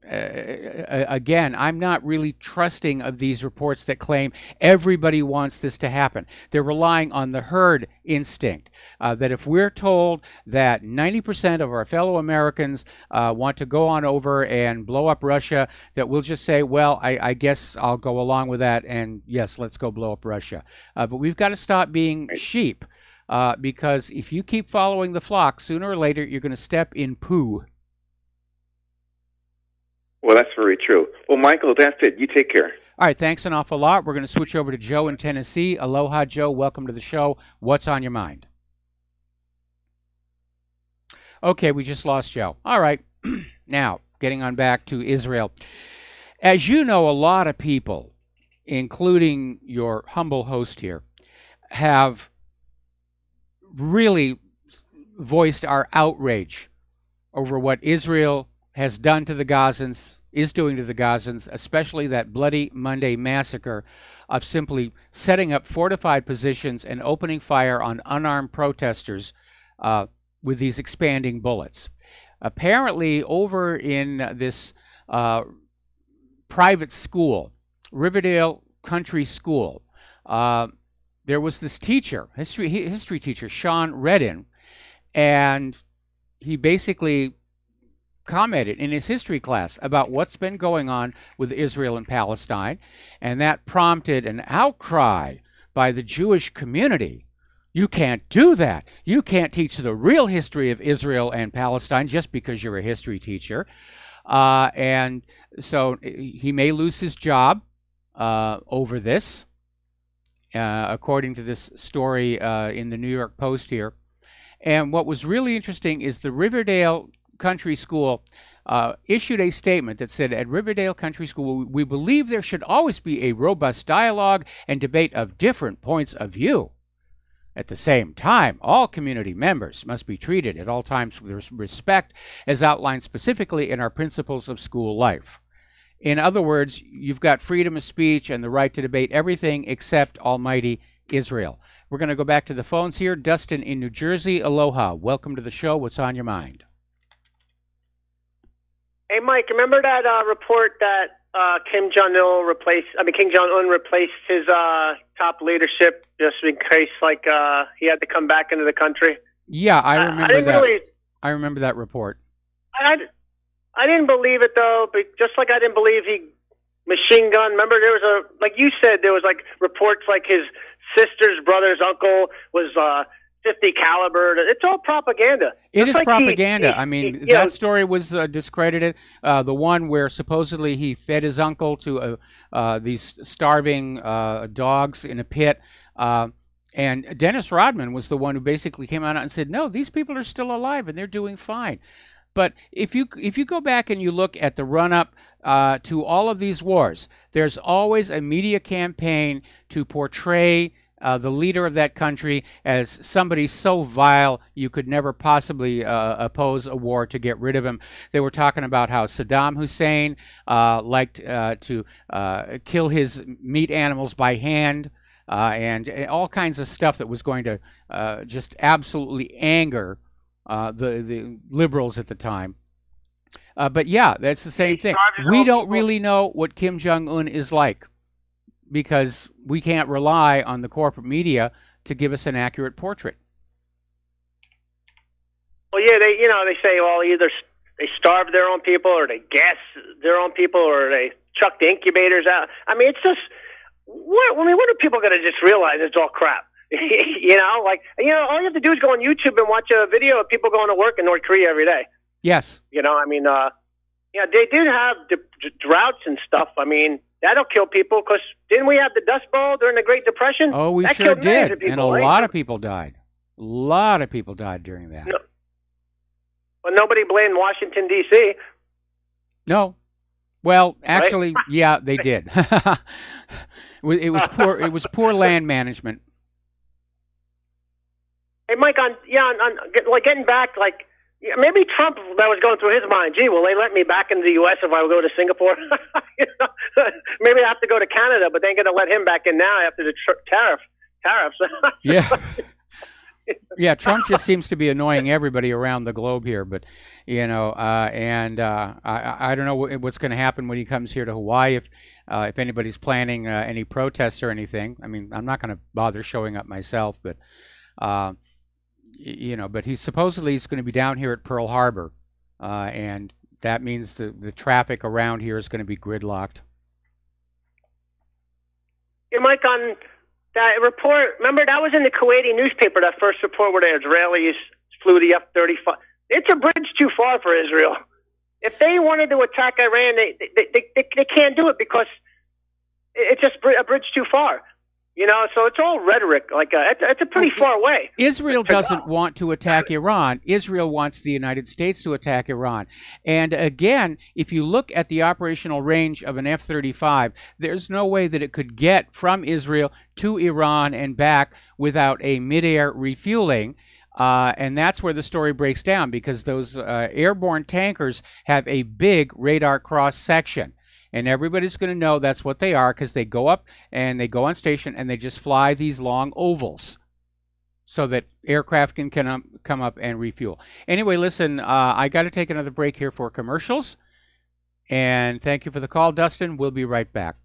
Again, I'm not really trusting of these reports that claim everybody wants this to happen. They're relying on the herd instinct, that if we're told that 90% of our fellow Americans want to go on over and blow up Russia, that we'll just say, well, I guess I'll go along with that, and yes, let's go blow up Russia. But we've got to stop being sheep, because if you keep following the flock, sooner or later you're going to step in poo. Well, that's very true. Well, Michael, that's it. You take care. All right, thanks an awful lot. We're going to switch over to Joe in Tennessee. Aloha, Joe. Welcome to the show. What's on your mind? Okay, we just lost Joe. All right. Now, getting on back to Israel. As you know, a lot of people, including your humble host here, have really voiced our outrage over what Israel has done to the Gazans, is doing to the Gazans, especially that Bloody Monday massacre of simply setting up fortified positions and opening fire on unarmed protesters with these expanding bullets. Apparently, over in this private school, Riverdale Country School, there was this teacher, history teacher, Sean Redden, and he basically commented in his history class about what's been going on with Israel and Palestine, and that prompted an outcry by the Jewish community. You can't do that. You can't teach the real history of Israel and Palestine just because you're a history teacher. And so he may lose his job over this, according to this story in the New York Post here. And what was really interesting is the Riverdale Country School issued a statement that said, at Riverdale Country School, we believe there should always be a robust dialogue and debate of different points of view. At the same time, all community members must be treated at all times with respect as outlined specifically in our principles of school life. In other words, you've got freedom of speech and the right to debate everything except Almighty Israel. We're going to go back to the phones here. Dustin in New Jersey, aloha. Welcome to the show. What's on your mind? Hey, Mike, remember that report that Kim Jong-un replaced his top leadership just in case, he had to come back into the country? Yeah, I remember that. I remember that report. I didn't believe it, though, but just like I didn't believe he machine gun. Remember, there was like you said, there was reports like his sister's brother's uncle was 50 caliber. It's all propaganda. It is propaganda. That story was discredited. The one where supposedly he fed his uncle to these starving dogs in a pit. And Dennis Rodman was the one who basically came out and said, no, these people are still alive and they're doing fine. But if you go back and you look at the run-up to all of these wars, there's always a media campaign to portray the leader of that country as somebody so vile you could never possibly oppose a war to get rid of him. They were talking about how Saddam Hussein liked to kill his meat animals by hand and all kinds of stuff that was going to just absolutely anger the liberals at the time. But yeah, that's the same thing. We don't really know what Kim Jong-un is like, because we can't rely on the corporate media to give us an accurate portrait. Well, yeah, they say, well, either they starve their own people, or they gas their own people, or they chuck the incubators out. It's just what are people going to just realize? It's all crap. All you have to do is go on YouTube and watch a video of people going to work in North Korea every day. Yes. They did have droughts and stuff. That'll kill people because didn't we have the Dust Bowl during the Great Depression? Oh, we that sure killed millions did. of people, And a right? lot of people died. A lot of people died during that. No. Well, nobody blamed Washington, D.C. No. Well, actually, yeah, they did. It was poor. It was poor land management. Hey, Mike, getting back, maybe Trump, that was going through his mind. Gee, will they let me back into the U.S. if I go to Singapore? Maybe I have to go to Canada, but they ain't going to let him back in now after the tariffs. Yeah. Yeah, Trump just seems to be annoying everybody around the globe here, but I don't know what's going to happen when he comes here to Hawaii if anybody's planning any protests or anything. I mean, I'm not going to bother showing up myself, but but he's supposedly going to be down here at Pearl Harbor, and that means the traffic around here is going to be gridlocked. Hey, Mike, on that report, remember that was in the Kuwaiti newspaper, that first report where the Israelis flew the F-35. It's a bridge too far for Israel. If they wanted to attack Iran, they can't do it because it's just a bridge too far. So it's all rhetoric. It's a pretty far away. Israel doesn't want to attack Iran. Israel wants the United States to attack Iran. And again, if you look at the operational range of an F-35, there's no way that it could get from Israel to Iran and back without a midair refueling. And that's where the story breaks down, because those airborne tankers have a big radar cross section. And everybody's going to know that's what they are, because they go up and they go on station and they just fly these long ovals so that aircraft can come up and refuel. Anyway, listen, I got to take another break here for commercials. And thank you for the call, Dustin. We'll be right back.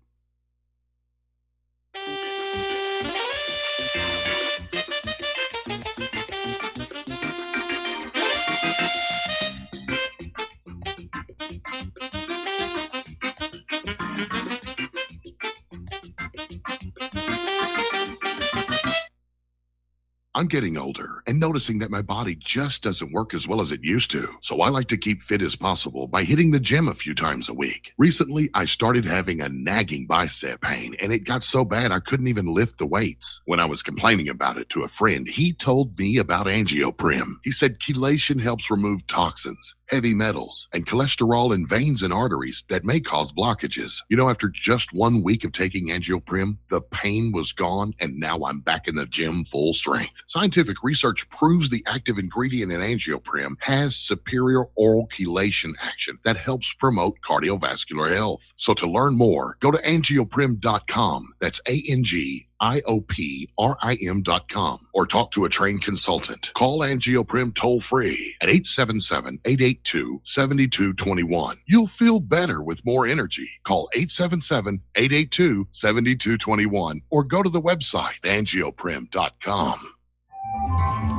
I'm getting older and noticing that my body just doesn't work as well as it used to. So I like to keep fit as possible by hitting the gym a few times a week. Recently, I started having a nagging bicep pain, and it got so bad I couldn't even lift the weights. When I was complaining about it to a friend, he told me about Angioprim. He said chelation helps remove toxins, heavy metals, and cholesterol in veins and arteries that may cause blockages. After just 1 week of taking Angioprim, the pain was gone, and now I'm back in the gym full strength. Scientific research proves the active ingredient in Angioprim has superior oral chelation action that helps promote cardiovascular health. So to learn more, go to angioprim.com. That's ANGIOPRIM.com, or talk to a trained consultant. Call Angioprim toll free at 877-882-7221. You'll feel better with more energy. Call 877-882-7221 or go to the website angioprim.com.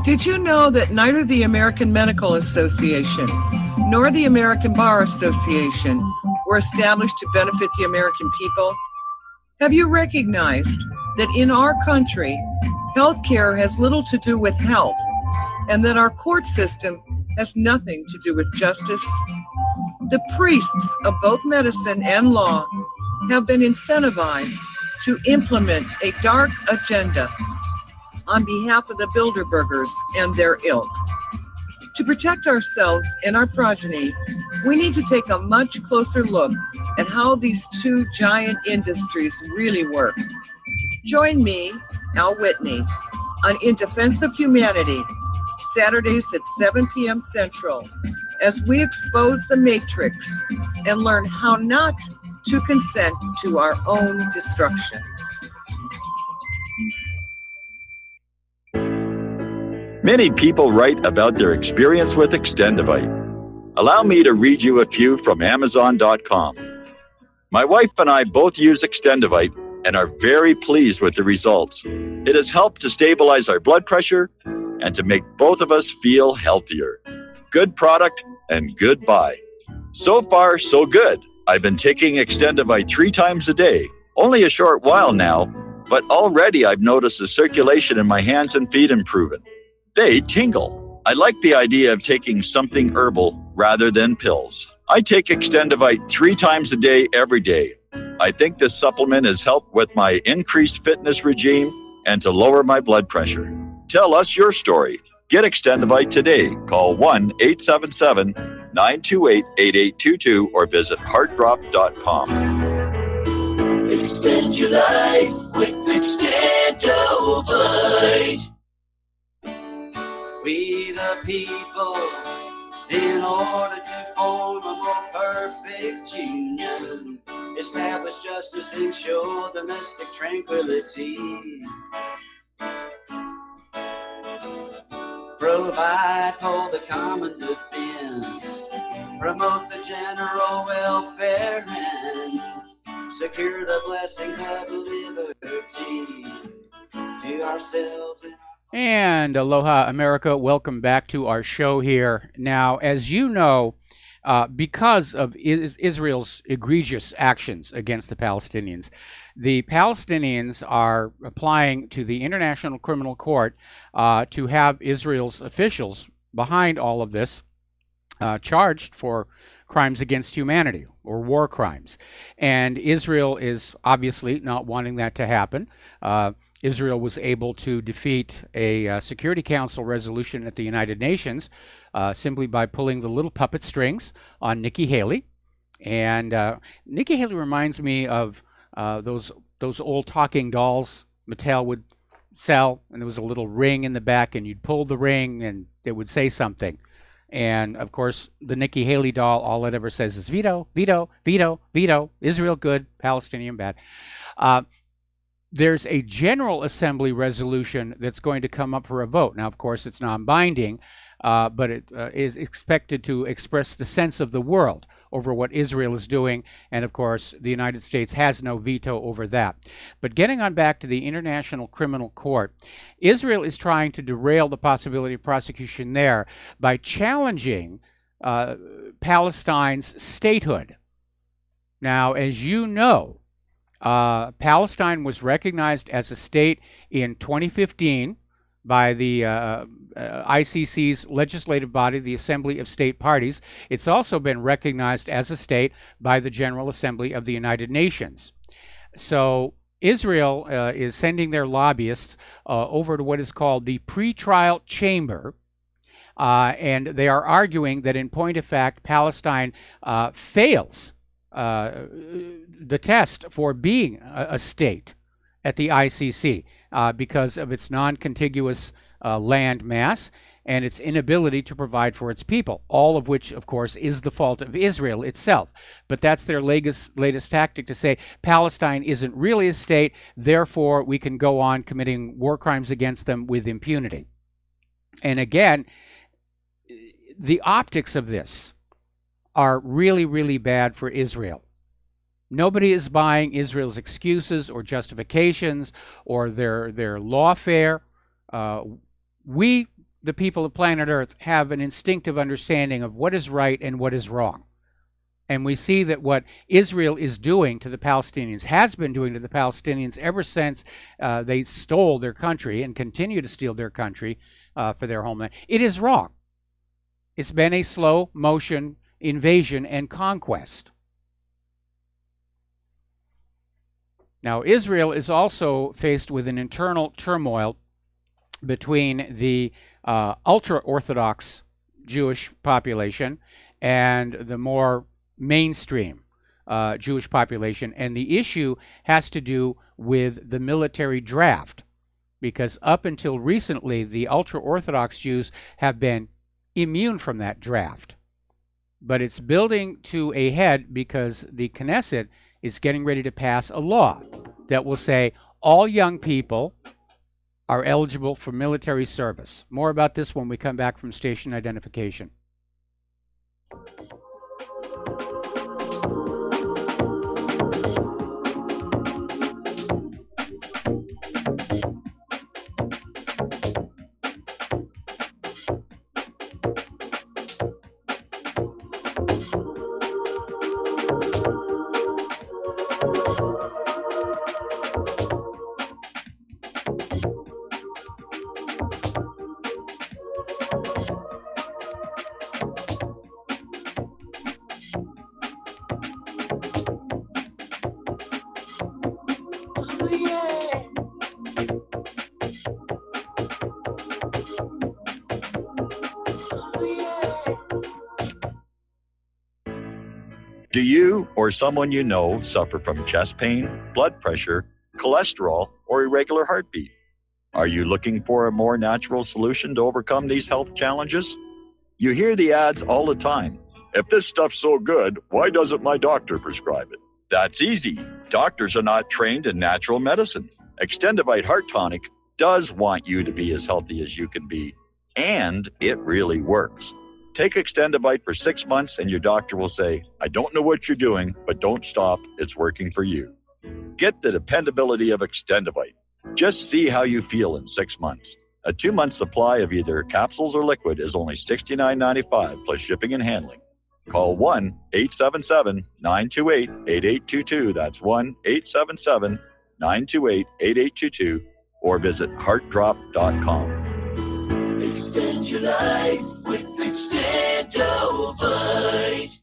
Did you know that neither the American Medical Association nor the American Bar Association were established to benefit the American people? Have you recognized that in our country, healthcare has little to do with health, and that our court system has nothing to do with justice? The priests of both medicine and law have been incentivized to implement a dark agenda on behalf of the Bilderbergers and their ilk. To protect ourselves and our progeny, we need to take a much closer look at how these two giant industries really work. Join me, Al Whitney, on In Defense of Humanity, Saturdays at 7 p.m. Central, as we expose the matrix and learn how not to consent to our own destruction. Many people write about their experience with Extendivite. Allow me to read you a few from Amazon.com. My wife and I both use Extendivite and are very pleased with the results. It has helped to stabilize our blood pressure and to make both of us feel healthier. Good product and good buy. So far, so good. I've been taking Extendivite 3 times a day, only a short while now, but already I've noticed the circulation in my hands and feet improving. They tingle. I like the idea of taking something herbal rather than pills. I take Extendivite 3 times a day, every day. I think this supplement has helped with my increased fitness regime and to lower my blood pressure. Tell us your story. Get Extendivite today. Call 1-877-928-8822 or visit heartdrop.com. Extend your life with Extendivite. We the people, in order to form a more perfect union, establish justice, ensure domestic tranquility, provide for the common defense, promote the general welfare, and secure the blessings of liberty to ourselves and aloha, America. Welcome back to our show here. Now, as you know, because of Israel's egregious actions against the Palestinians are applying to the International Criminal Court to have Israel's officials behind all of this charged for crimes against humanity or war crimes. And Israel is obviously not wanting that to happen. Israel was able to defeat a Security Council resolution at the United Nations simply by pulling the little puppet strings on Nikki Haley. And Nikki Haley reminds me of those old talking dolls Mattel would sell, and there was a little ring in the back, and you'd pull the ring and it would say something. And, of course, the Nikki Haley doll, all it ever says is veto, veto, veto, veto, Israel good, Palestinian bad. There's a General Assembly resolution that's going to come up for a vote. Now, of course, it's non-binding, but it is expected to express the sense of the world over what Israel is doing. And, of course, the United States has no veto over that. But getting on back to the International Criminal Court, Israel is trying to derail the possibility of prosecution there by challenging Palestine's statehood. Now, as you know, Palestine was recognized as a state in 2015 by the ICC's legislative body, the Assembly of State Parties. It's also been recognized as a state by the General Assembly of the United Nations. So Israel is sending their lobbyists over to what is called the pretrial chamber, and they are arguing that in point of fact, Palestine fails the test for being a state at the ICC because of its non-contiguous land mass and its inability to provide for its people, all of which, of course, is the fault of Israel itself. But that's their latest tactic to say Palestine isn't really a state, therefore we can go on committing war crimes against them with impunity. And again, the optics of this are really, really bad for Israel. Nobody is buying Israel's excuses or justifications or their lawfare. We, the people of planet Earth, have an instinctive understanding of what is right and what is wrong. And we see that what Israel is doing to the Palestinians, has been doing to the Palestinians ever since they stole their country and continue to steal their country for their homeland. It is wrong. It's been a slow motion invasion and conquest. Now, Israel is also faced with an internal turmoil between the ultra-Orthodox Jewish population and the more mainstream Jewish population. And the issue has to do with the military draft, because up until recently, the ultra-Orthodox Jews have been immune from that draft. But it's building to a head because the Knesset is getting ready to pass a law that will say all young people are eligible for military service. More about this when we come back from station identification. Do you or someone you know suffer from chest pain, blood pressure, cholesterol, or irregular heartbeat? Are you looking for a more natural solution to overcome these health challenges? You hear the ads all the time. If this stuff's so good, why doesn't my doctor prescribe it? That's easy. Doctors are not trained in natural medicine. Extendivite Heart Tonic does want you to be as healthy as you can be, and it really works. Take Extendivite for 6 months and your doctor will say, I don't know what you're doing, but don't stop. It's working for you. Get the dependability of Extendivite. Just see how you feel in 6 months. A 2-month supply of either capsules or liquid is only $69.95 plus shipping and handling. Call 1-877-928-8822. That's 1-877-928-8822 or visit heartdrop.com. Extend your life with Extendovite.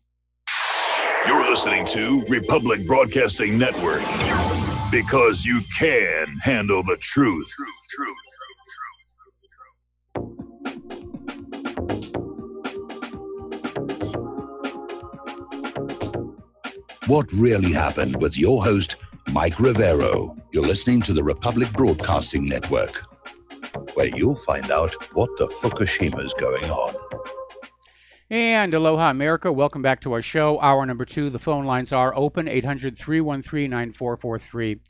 You're listening to Republic Broadcasting Network because you can handle the truth. What really happened with your host, Mike Rivero. You're listening to the Republic Broadcasting Network, where you'll find out what the Fukushima's going on. And aloha, America. Welcome back to our show. Hour number 2. The phone lines are open, 800-313-9443.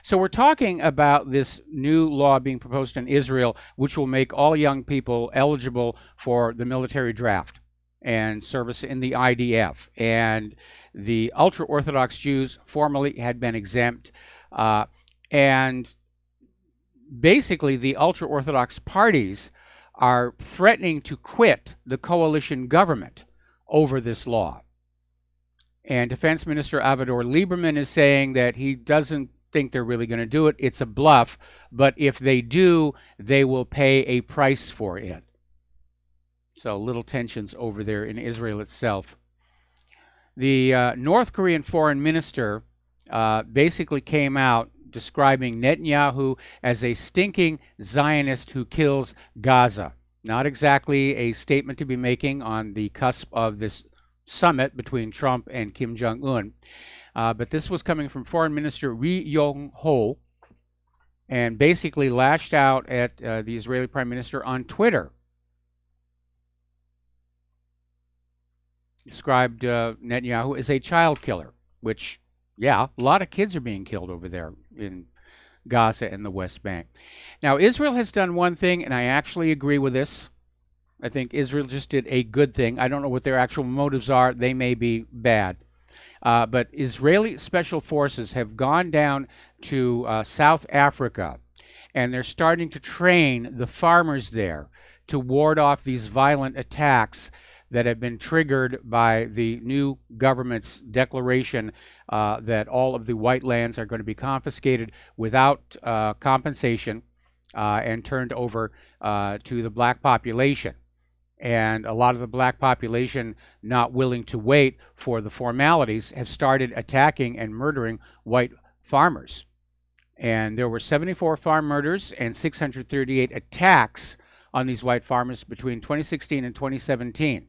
So we're talking about this new law being proposed in Israel, which will make all young people eligible for the military draft and service in the IDF. And the ultra-Orthodox Jews formerly had been exempt. And basically, the ultra-Orthodox parties are threatening to quit the coalition government over this law. And Defense Minister Avigdor Lieberman is saying that he doesn't think they're really going to do it. It's a bluff, but if they do, they will pay a price for it. So little tensions over there in Israel itself. The North Korean foreign minister basically came out describing Netanyahu as a stinking Zionist who kills Gaza. Not exactly a statement to be making on the cusp of this summit between Trump and Kim Jong-un. But this was coming from Foreign Minister Ri Yong Ho, and basically lashed out at the Israeli Prime Minister on Twitter. Described Netanyahu as a child killer, which, yeah, a lot of kids are being killed over there in Gaza and the West Bank. Now, Israel has done one thing, and I actually agree with this. I think Israel just did a good thing. I don't know what their actual motives are. They may be bad. But Israeli special forces have gone down to South Africa, and they're starting to train the farmers there to ward off these violent attacks that have been triggered by the new government's declaration that all of the white lands are going to be confiscated without compensation and turned over to the black population. And a lot of the black population, not willing to wait for the formalities, have started attacking and murdering white farmers. And there were 74 farm murders and 638 attacks on these white farmers between 2016 and 2017.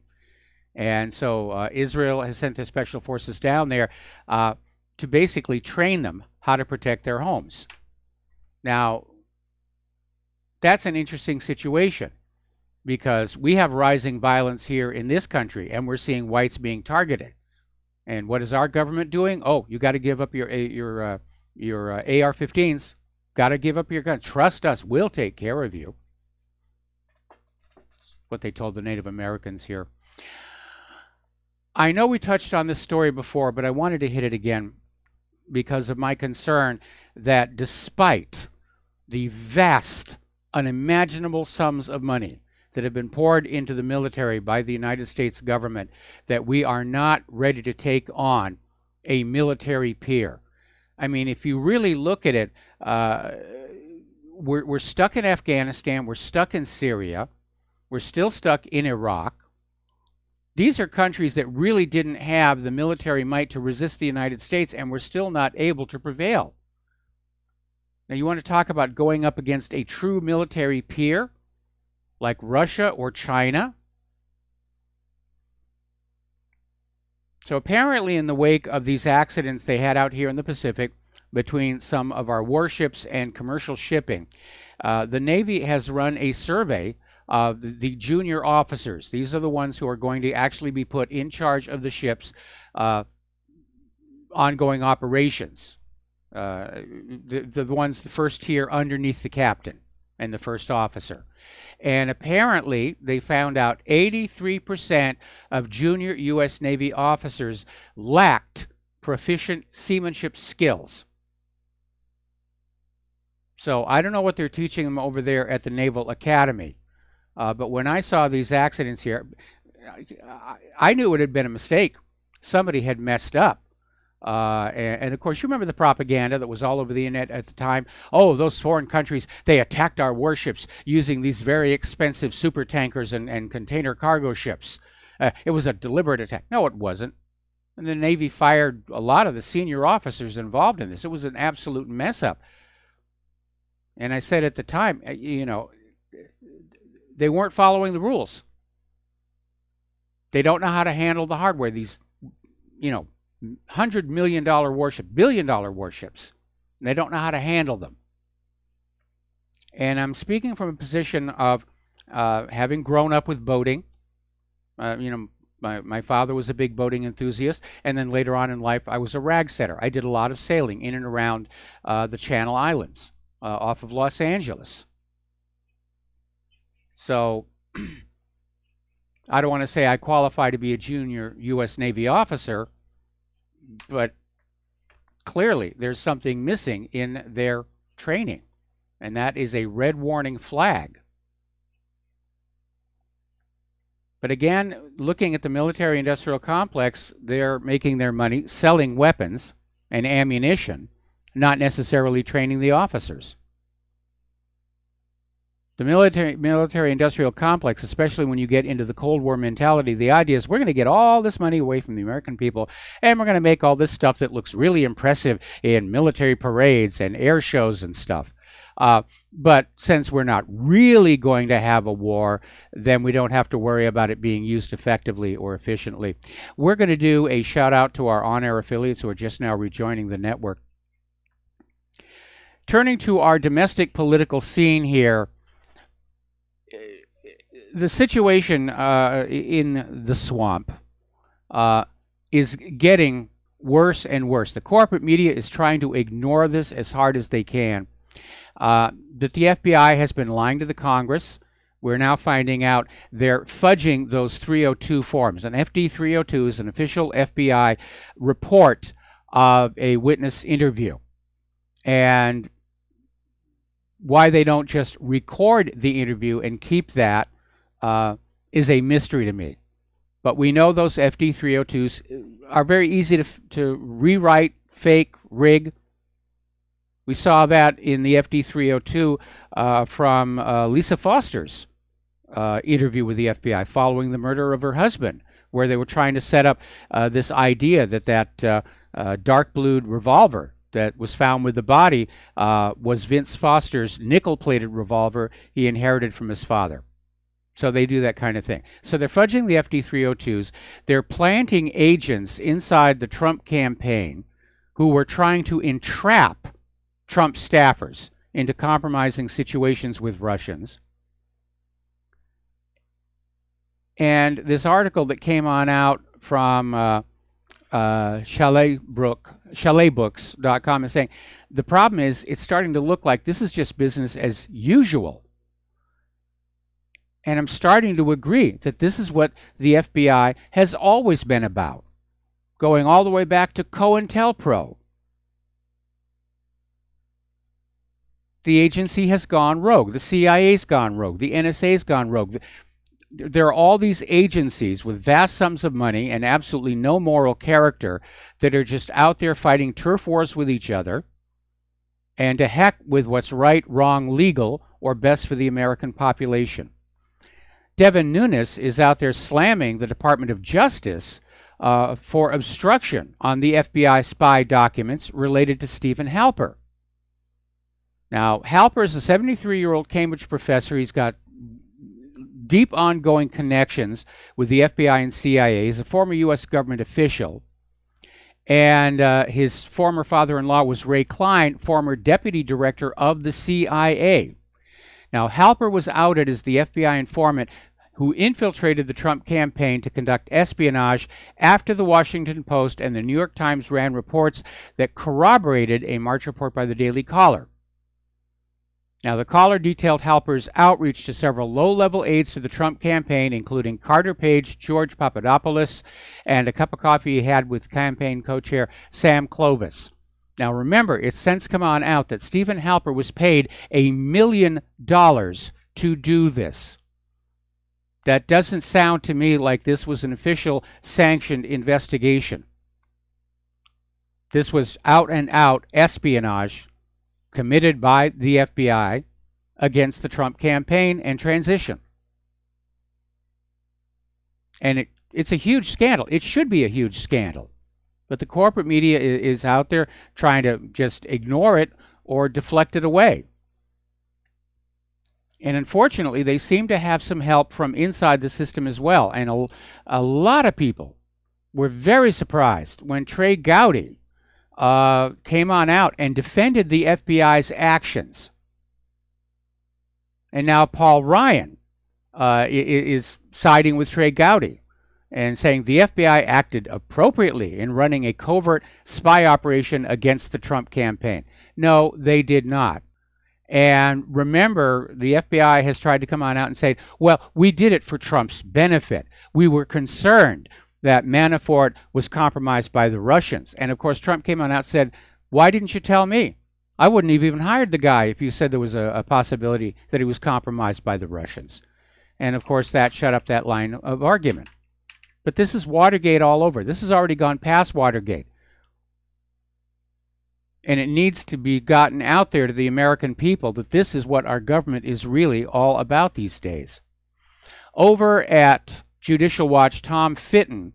And so Israel has sent their special forces down there to basically train them how to protect their homes. Now, that's an interesting situation because we have rising violence here in this country, and we're seeing whites being targeted. And what is our government doing? Oh, you got to give up your AR-15s. Got to give up your gun. Trust us, we'll take care of you. What they told the Native Americans here. I know we touched on this story before, but I wanted to hit it again because of my concern that despite the vast, unimaginable sums of money that have been poured into the military by the United States government, that we are not ready to take on a military peer. I mean, if you really look at it, we're stuck in Afghanistan, we're stuck in Syria, we're still stuck in Iraq. These are countries that really didn't have the military might to resist the United States, and we're still not able to prevail. Now, you want to talk about going up against a true military peer like Russia or China? So apparently in the wake of these accidents they had out here in the Pacific between some of our warships and commercial shipping, the Navy has run a survey of the junior officers. These are the ones who are going to actually be put in charge of the ship's ongoing operations. The ones, the first tier underneath the captain and the first officer. And apparently they found out 83% of junior U.S. Navy officers lacked proficient seamanship skills. So I don't know what they're teaching them over there at the Naval Academy. But when I saw these accidents here, I knew it had been a mistake. Somebody had messed up. And of course, you remember the propaganda that was all over the internet at the time. Oh, those foreign countries, they attacked our warships using these very expensive super tankers and container cargo ships. It was a deliberate attack. No, it wasn't. And the Navy fired a lot of the senior officers involved in this. It was an absolute mess up. And I said at the time, you know, they weren't following the rules. They don't know how to handle the hardware. These, you know, $100 million warship, billion-dollar warships. They don't know how to handle them. And I'm speaking from a position of having grown up with boating. You know, my father was a big boating enthusiast, and then later on in life, I was a rag setter. I did a lot of sailing in and around the Channel Islands off of Los Angeles. So I don't want to say I qualify to be a junior U.S. Navy officer, but clearly there's something missing in their training, and that is a red warning flag. But again, looking at the military-industrial complex, they're making their money selling weapons and ammunition, not necessarily training the officers. The military-industrial complex, especially when you get into the Cold War mentality, the idea is we're going to get all this money away from the American people, and we're going to make all this stuff that looks really impressive in military parades and air shows and stuff. But since we're not really going to have a war, then we don't have to worry about it being used effectively or efficiently. We're going to do a shout-out to our on-air affiliates who are just now rejoining the network. Turning to our domestic political scene here, the situation in the swamp is getting worse and worse. The corporate media is trying to ignore this as hard as they can. That the FBI has been lying to the Congress. We're now finding out they're fudging those 302 forms. An FD 302 is an official FBI report of a witness interview. And why they don't just record the interview and keep that is a mystery to me. But we know those FD 302s are very easy to rewrite, fake, rig. We saw that in the FD 302 from Lisa Foster's interview with the FBI following the murder of her husband, where they were trying to set up this idea that dark-blued revolver that was found with the body was Vince Foster's nickel-plated revolver he inherited from his father. So they do that kind of thing. So they're fudging the FD 302s. They're planting agents inside the Trump campaign who were trying to entrap Trump staffers into compromising situations with Russians. And this article that came on out from chaletbooks.com is saying the problem is it's starting to look like this is just business as usual. And I'm starting to agree that this is what the FBI has always been about, going all the way back to COINTELPRO. The agency has gone rogue. The CIA's gone rogue. The NSA's gone rogue. There are all these agencies with vast sums of money and absolutely no moral character that are just out there fighting turf wars with each other, and to heck with what's right, wrong, legal, or best for the American population. Devin Nunes is out there slamming the Department of Justice for obstruction on the FBI spy documents related to Stephen Halper. Now, Halper is a 73-year-old Cambridge professor. He's got deep ongoing connections with the FBI and CIA. He's a former U.S. government official. And his former father-in-law was Ray Klein, former deputy director of the CIA. Now, Halper was outed as the FBI informant who infiltrated the Trump campaign to conduct espionage after the Washington Post and the New York Times ran reports that corroborated a March report by the Daily Caller. Now, the Caller detailed Halper's outreach to several low-level aides to the Trump campaign, including Carter Page, George Papadopoulos, and a cup of coffee he had with campaign co-chair Sam Clovis. Now, remember, it's since come on out that Stephen Halper was paid $1 million to do this. That doesn't sound to me like this was an official sanctioned investigation. This was out-and-out espionage committed by the FBI against the Trump campaign and transition. And it's a huge scandal. It should be a huge scandal. But the corporate media is out there trying to just ignore it or deflect it away. And unfortunately, they seem to have some help from inside the system as well. And a lot of people were very surprised when Trey Gowdy came on out and defended the FBI's actions. And now Paul Ryan is siding with Trey Gowdy and saying the FBI acted appropriately in running a covert spy operation against the Trump campaign. No, they did not. And remember, the FBI has tried to come on out and say, well, we did it for Trump's benefit. We were concerned that Manafort was compromised by the Russians. And of course, Trump came on out and said, why didn't you tell me? I wouldn't have even hired the guy if you said there was a possibility that he was compromised by the Russians. And of course, that shut up that line of argument. But this is Watergate all over. This has already gone past Watergate. And it needs to be gotten out there to the American people that this is what our government is really all about these days. Over at Judicial Watch, Tom Fitton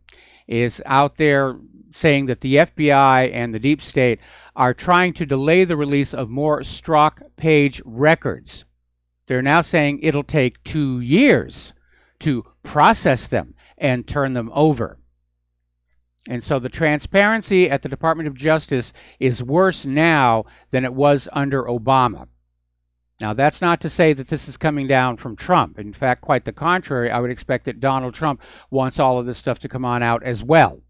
is out there saying that the FBI and the deep state are trying to delay the release of more Strzok Page records. They're now saying it'll take 2 years to process them and turn them over. And so the transparency at the Department of Justice is worse now than it was under Obama. Now, that's not to say that this is coming down from Trump. In fact, quite the contrary. I would expect that Donald Trump wants all of this stuff to come on out as well.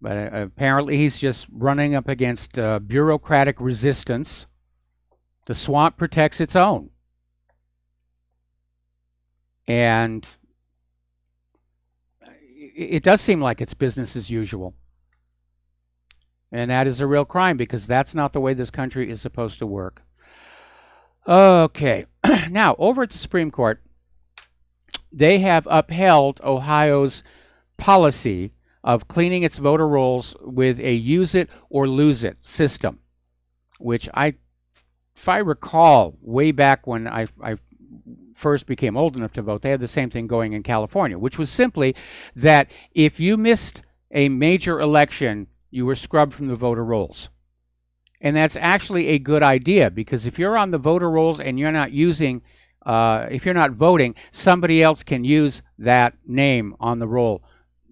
But apparently he's just running up against bureaucratic resistance. The swamp protects its own. And it does seem like it's business as usual. And that is a real crime because that's not the way this country is supposed to work. Okay. Now, over at the Supreme Court, they have upheld Ohio's policy of cleaning its voter rolls with a use it or lose it system, which if I recall way back when I first became old enough to vote, they had the same thing going in California, which was simply that if you missed a major election, you were scrubbed from the voter rolls. And that's actually a good idea because if you're on the voter rolls and you're not using, if you're not voting, somebody else can use that name on the roll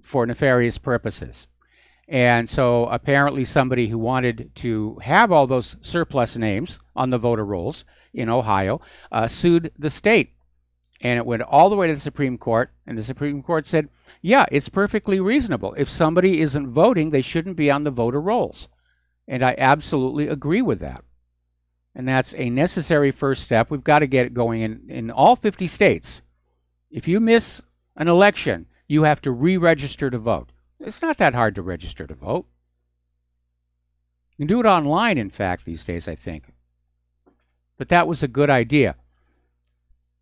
for nefarious purposes. And so apparently somebody who wanted to have all those surplus names on the voter rolls in Ohio sued the state. And it went all the way to the Supreme Court, and the Supreme Court said, yeah, it's perfectly reasonable. If somebody isn't voting, they shouldn't be on the voter rolls. And I absolutely agree with that. And that's a necessary first step. We've got to get it going in all 50 states. If you miss an election, you have to re-register to vote. It's not that hard to register to vote. You can do it online, in fact, these days, I think. But that was a good idea.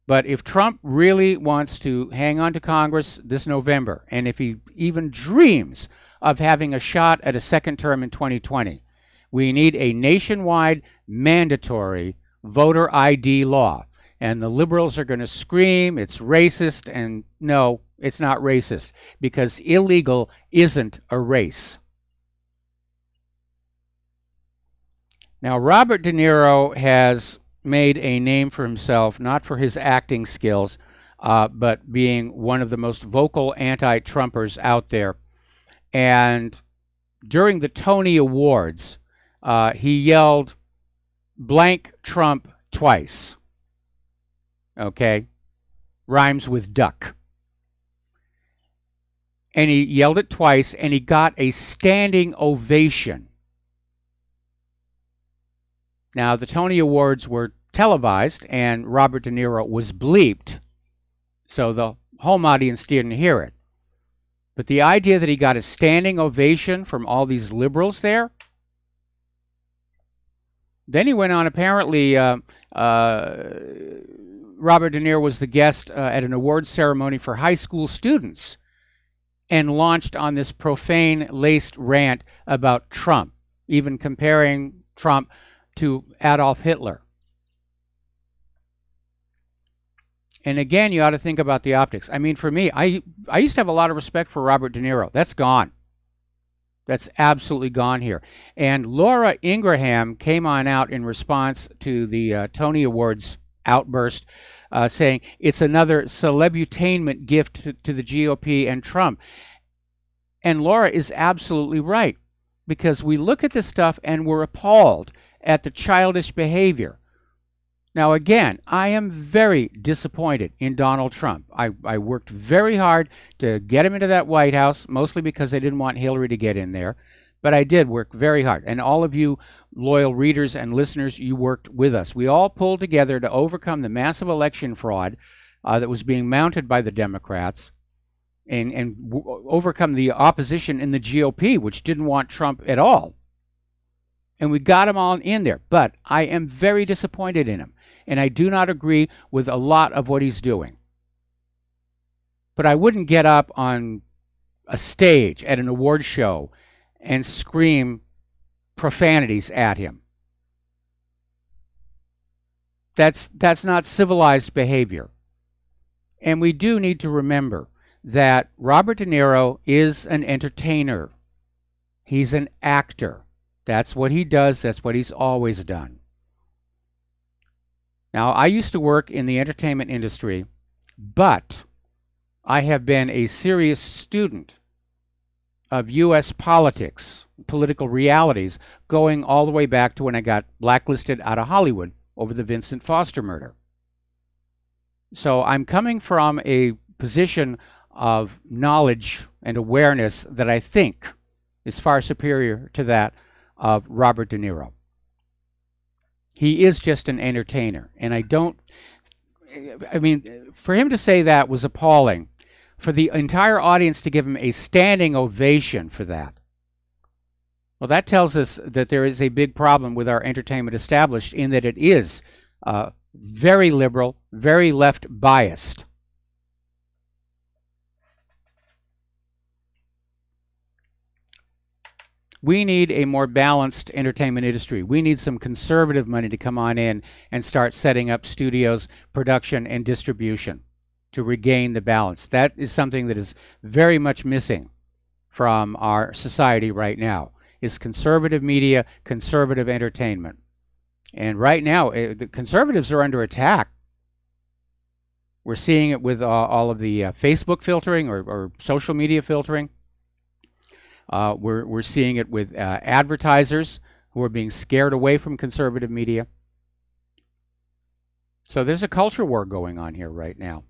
But if Trump really wants to hang on to Congress this November, and if he even dreams of having a shot at a second term in 2020, we need a nationwide mandatory voter ID law. And the liberals are going to scream it's racist, and no, it's not racist, because illegal isn't a race. Now, Robert De Niro has made a name for himself, not for his acting skills, but being one of the most vocal anti-Trumpers out there. And during the Tony Awards, he yelled blank Trump twice. Okay? Rhymes with duck. And he yelled it twice, and he got a standing ovation. Now, the Tony Awards were televised, and Robert De Niro was bleeped, so the home audience didn't hear it. But the idea that he got a standing ovation from all these liberals there. Then he went on, apparently, Robert De Niro was the guest at an awards ceremony for high school students and launched on this profane-laced rant about Trump, even comparing Trump to Adolf Hitler. And again, you ought to think about the optics. I mean, for me, I used to have a lot of respect for Robert De Niro. That's gone. That's absolutely gone here. And Laura Ingraham came on out in response to the Tony Awards outburst, saying it's another celebutainment gift to the GOP and Trump. And Laura is absolutely right, because we look at this stuff and we're appalled at the childish behavior. Now, again, I am very disappointed in Donald Trump. I worked very hard to get him into that White House, mostly because I didn't want Hillary to get in there. But I did work very hard. And all of you loyal readers and listeners, you worked with us. We all pulled together to overcome the massive election fraud that was being mounted by the Democrats and overcome the opposition in the GOP, which didn't want Trump at all. And we got him all in there. But I am very disappointed in him. And I do not agree with a lot of what he's doing. But I wouldn't get up on a stage at an award show and scream profanities at him. That's not civilized behavior. And we do need to remember that Robert De Niro is an entertainer. He's an actor. That's what he does. That's what he's always done. Now, I used to work in the entertainment industry, but I have been a serious student of U.S. politics, political realities, going all the way back to when I got blacklisted out of Hollywood over the Vincent Foster murder. So I'm coming from a position of knowledge and awareness that I think is far superior to that of Robert De Niro. He is just an entertainer. And I mean, for him to say that was appalling. For the entire audience to give him a standing ovation for that. Well, that tells us that there is a big problem with our entertainment established in that it is very liberal, very left biased. We need a more balanced entertainment industry. We need some conservative money to come on in and start setting up studios, production, and distribution to regain the balance. That is something that is very much missing from our society right now, is conservative media, conservative entertainment. And right now, the conservatives are under attack. We're seeing it with all of the Facebook filtering or social media filtering. We're seeing it with advertisers who are being scared away from conservative media. So there's a culture war going on here right now.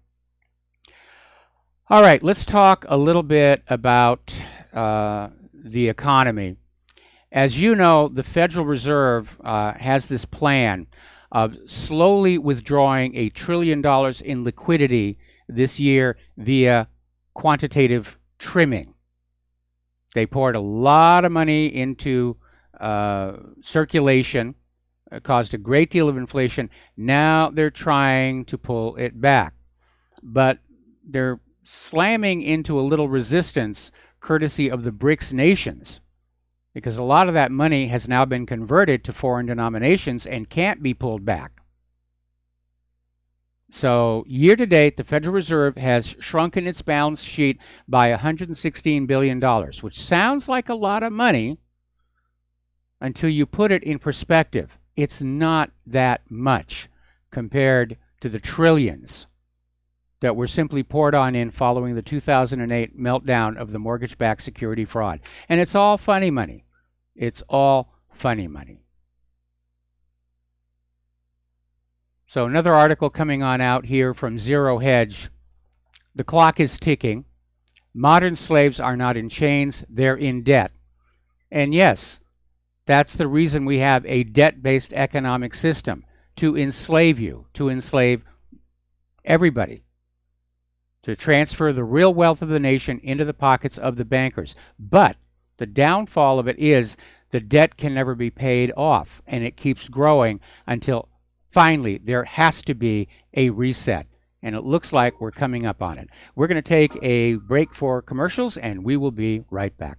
All right, let's talk a little bit about the economy. As you know, the Federal Reserve has this plan of slowly withdrawing $1 trillion in liquidity this year via quantitative trimming. They poured a lot of money into circulation, caused a great deal of inflation. Now they're trying to pull it back. But they're slamming into a little resistance courtesy of the BRICS nations, because a lot of that money has now been converted to foreign denominations and can't be pulled back. So year to date, the Federal Reserve has shrunken its balance sheet by $116 billion, which sounds like a lot of money until you put it in perspective. It's not that much compared to the trillions that were simply poured on in following the 2008 meltdown of the mortgage-backed security fraud. And it's all funny money. It's all funny money. So another article coming on out here from Zero Hedge. The clock is ticking. Modern slaves are not in chains, they're in debt. And yes, that's the reason we have a debt-based economic system, to enslave you, to enslave everybody, to transfer the real wealth of the nation into the pockets of the bankers. But the downfall of it is the debt can never be paid off, and it keeps growing until finally there has to be a reset. And it looks like we're coming up on it. We're going to take a break for commercials, and we will be right back.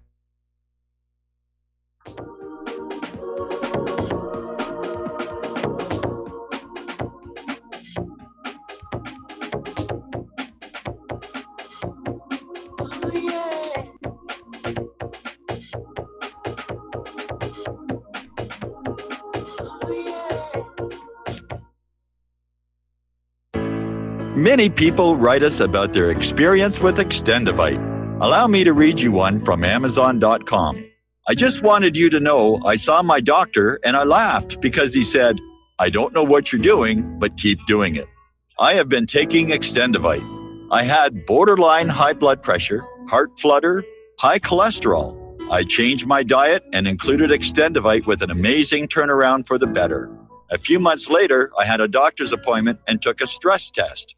Many people write us about their experience with Extendivite. Allow me to read you one from Amazon.com. I just wanted you to know I saw my doctor and I laughed because he said, "I don't know what you're doing, but keep doing it." I have been taking Extendivite. I had borderline high blood pressure, heart flutter, high cholesterol. I changed my diet and included Extendivite with an amazing turnaround for the better. A few months later, I had a doctor's appointment and took a stress test.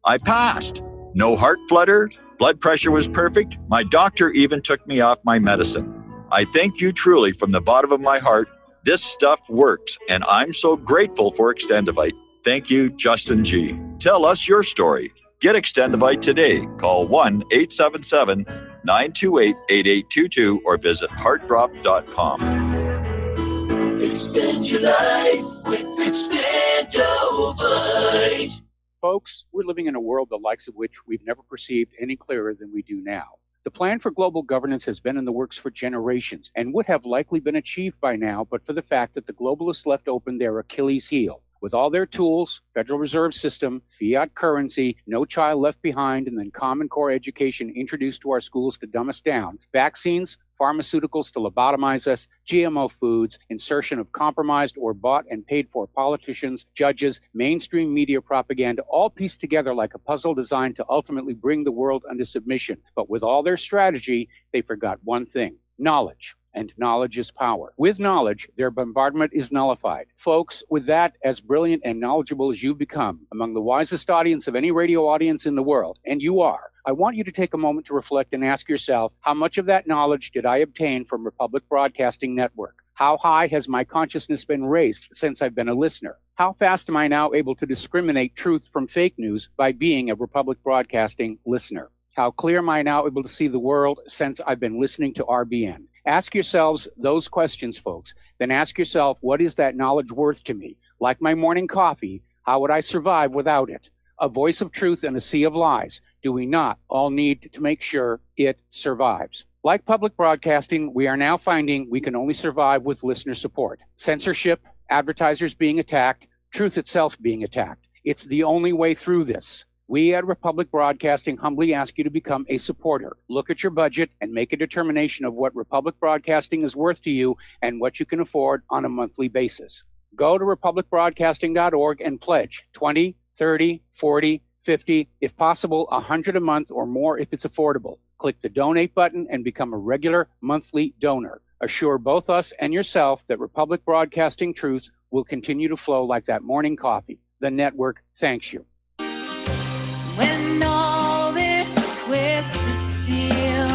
I passed. No heart flutter, blood pressure was perfect. My doctor even took me off my medicine. I thank you truly from the bottom of my heart. This stuff works, and I'm so grateful for Extendivite. Thank you, Justin G. Tell us your story. Get Extendivite today. Call 1-877-928-8822 or visit heartdrop.com. Extend your life with Extendivite. Folks, we're living in a world the likes of which we've never perceived any clearer than we do now. The plan for global governance has been in the works for generations and would have likely been achieved by now, but for the fact that the globalists left open their Achilles heel. With all their tools, Federal Reserve System, fiat currency, no child left behind, and then Common Core education introduced to our schools to dumb us down, vaccines, pharmaceuticals to lobotomize us, GMO foods, insertion of compromised or bought and paid for politicians, judges, mainstream media propaganda, all pieced together like a puzzle designed to ultimately bring the world under submission. But with all their strategy, they forgot one thing: knowledge. And knowledge is power. With knowledge, their bombardment is nullified. Folks, with that, as brilliant and knowledgeable as you've become, among the wisest audience of any radio audience in the world, and you are, I want you to take a moment to reflect and ask yourself, how much of that knowledge did I obtain from Republic Broadcasting Network? How high has my consciousness been raised since I've been a listener? How fast am I now able to discriminate truth from fake news by being a Republic Broadcasting listener? How clear am I now able to see the world since I've been listening to RBN? Ask yourselves those questions, folks. Then ask yourself, what is that knowledge worth to me? Like my morning coffee, how would I survive without it? A voice of truth in a sea of lies. Do we not all need to make sure it survives? Like public broadcasting, we are now finding we can only survive with listener support. Censorship, advertisers being attacked, truth itself being attacked. It's the only way through this. We at Republic Broadcasting humbly ask you to become a supporter. Look at your budget and make a determination of what Republic Broadcasting is worth to you and what you can afford on a monthly basis. Go to republicbroadcasting.org and pledge 20, 30, 40, 50, if possible, 100 a month or more if it's affordable. Click the donate button and become a regular monthly donor. Assure both us and yourself that Republic Broadcasting truth will continue to flow like that morning coffee. The network thanks you. When all this twisted steel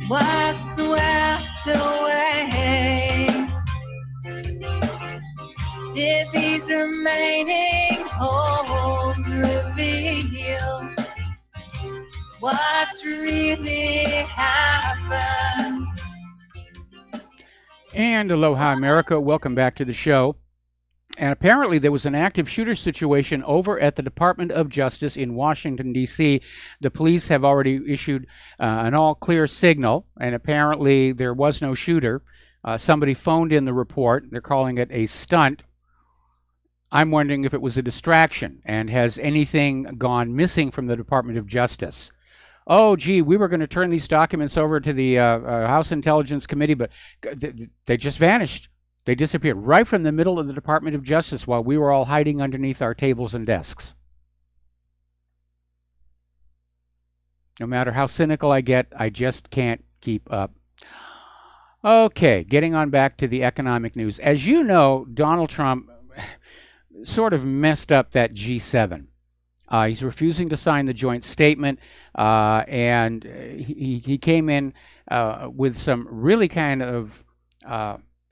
was swept away, did these remaining holes reveal what's really happened? And aloha, America. Welcome back to the show. And apparently there was an active shooter situation over at the Department of Justice in Washington, D.C. The police have already issued an all-clear signal, and apparently there was no shooter. Somebody phoned in the report. They're calling it a stunt. I'm wondering if it was a distraction, and has anything gone missing from the Department of Justice? Oh, gee, we were going to turn these documents over to the House Intelligence Committee, but they just vanished. They disappeared right from the middle of the Department of Justice while we were all hiding underneath our tables and desks. No matter how cynical I get, I just can't keep up. Okay, getting on back to the economic news. As you know, Donald Trump sort of messed up that G7. He's refusing to sign the joint statement, and he came in with some really kind of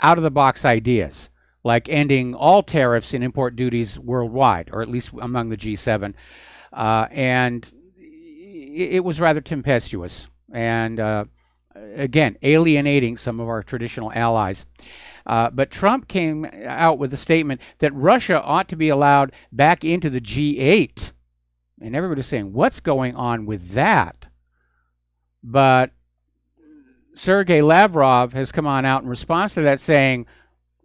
out-of-the-box ideas, like ending all tariffs and import duties worldwide, or at least among the G7. And it was rather tempestuous, and again, alienating some of our traditional allies. But Trump came out with a statement that Russia ought to be allowed back into the G8. And everybody's saying, what's going on with that? But Sergei Lavrov has come on out in response to that saying,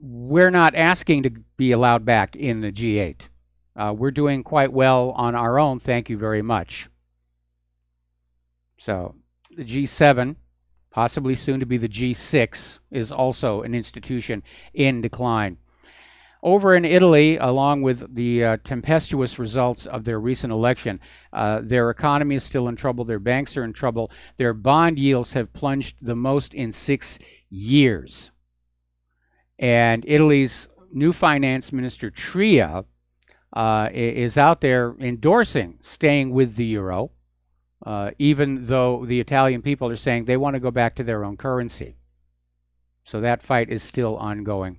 we're not asking to be allowed back in the G8. We're doing quite well on our own, thank you very much. So the G7, possibly soon to be the G6, is also an institution in decline. Over in Italy, along with the tempestuous results of their recent election, their economy is still in trouble, their banks are in trouble, their bond yields have plunged the most in 6 years. And Italy's new finance minister, Tria, is out there endorsing staying with the euro, even though the Italian people are saying they want to go back to their own currency. So that fight is still ongoing.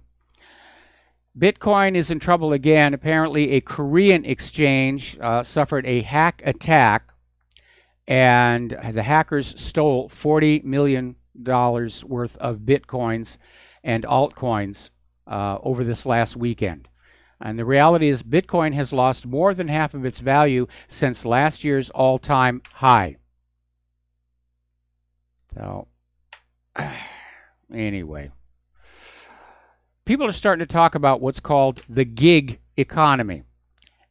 Bitcoin is in trouble again. Apparently, a Korean exchange suffered a hack attack, and the hackers stole $40 million worth of Bitcoins and altcoins over this last weekend. And the reality is Bitcoin has lost more than half of its value since last year's all-time high. So, anyway. People are starting to talk about what's called the gig economy.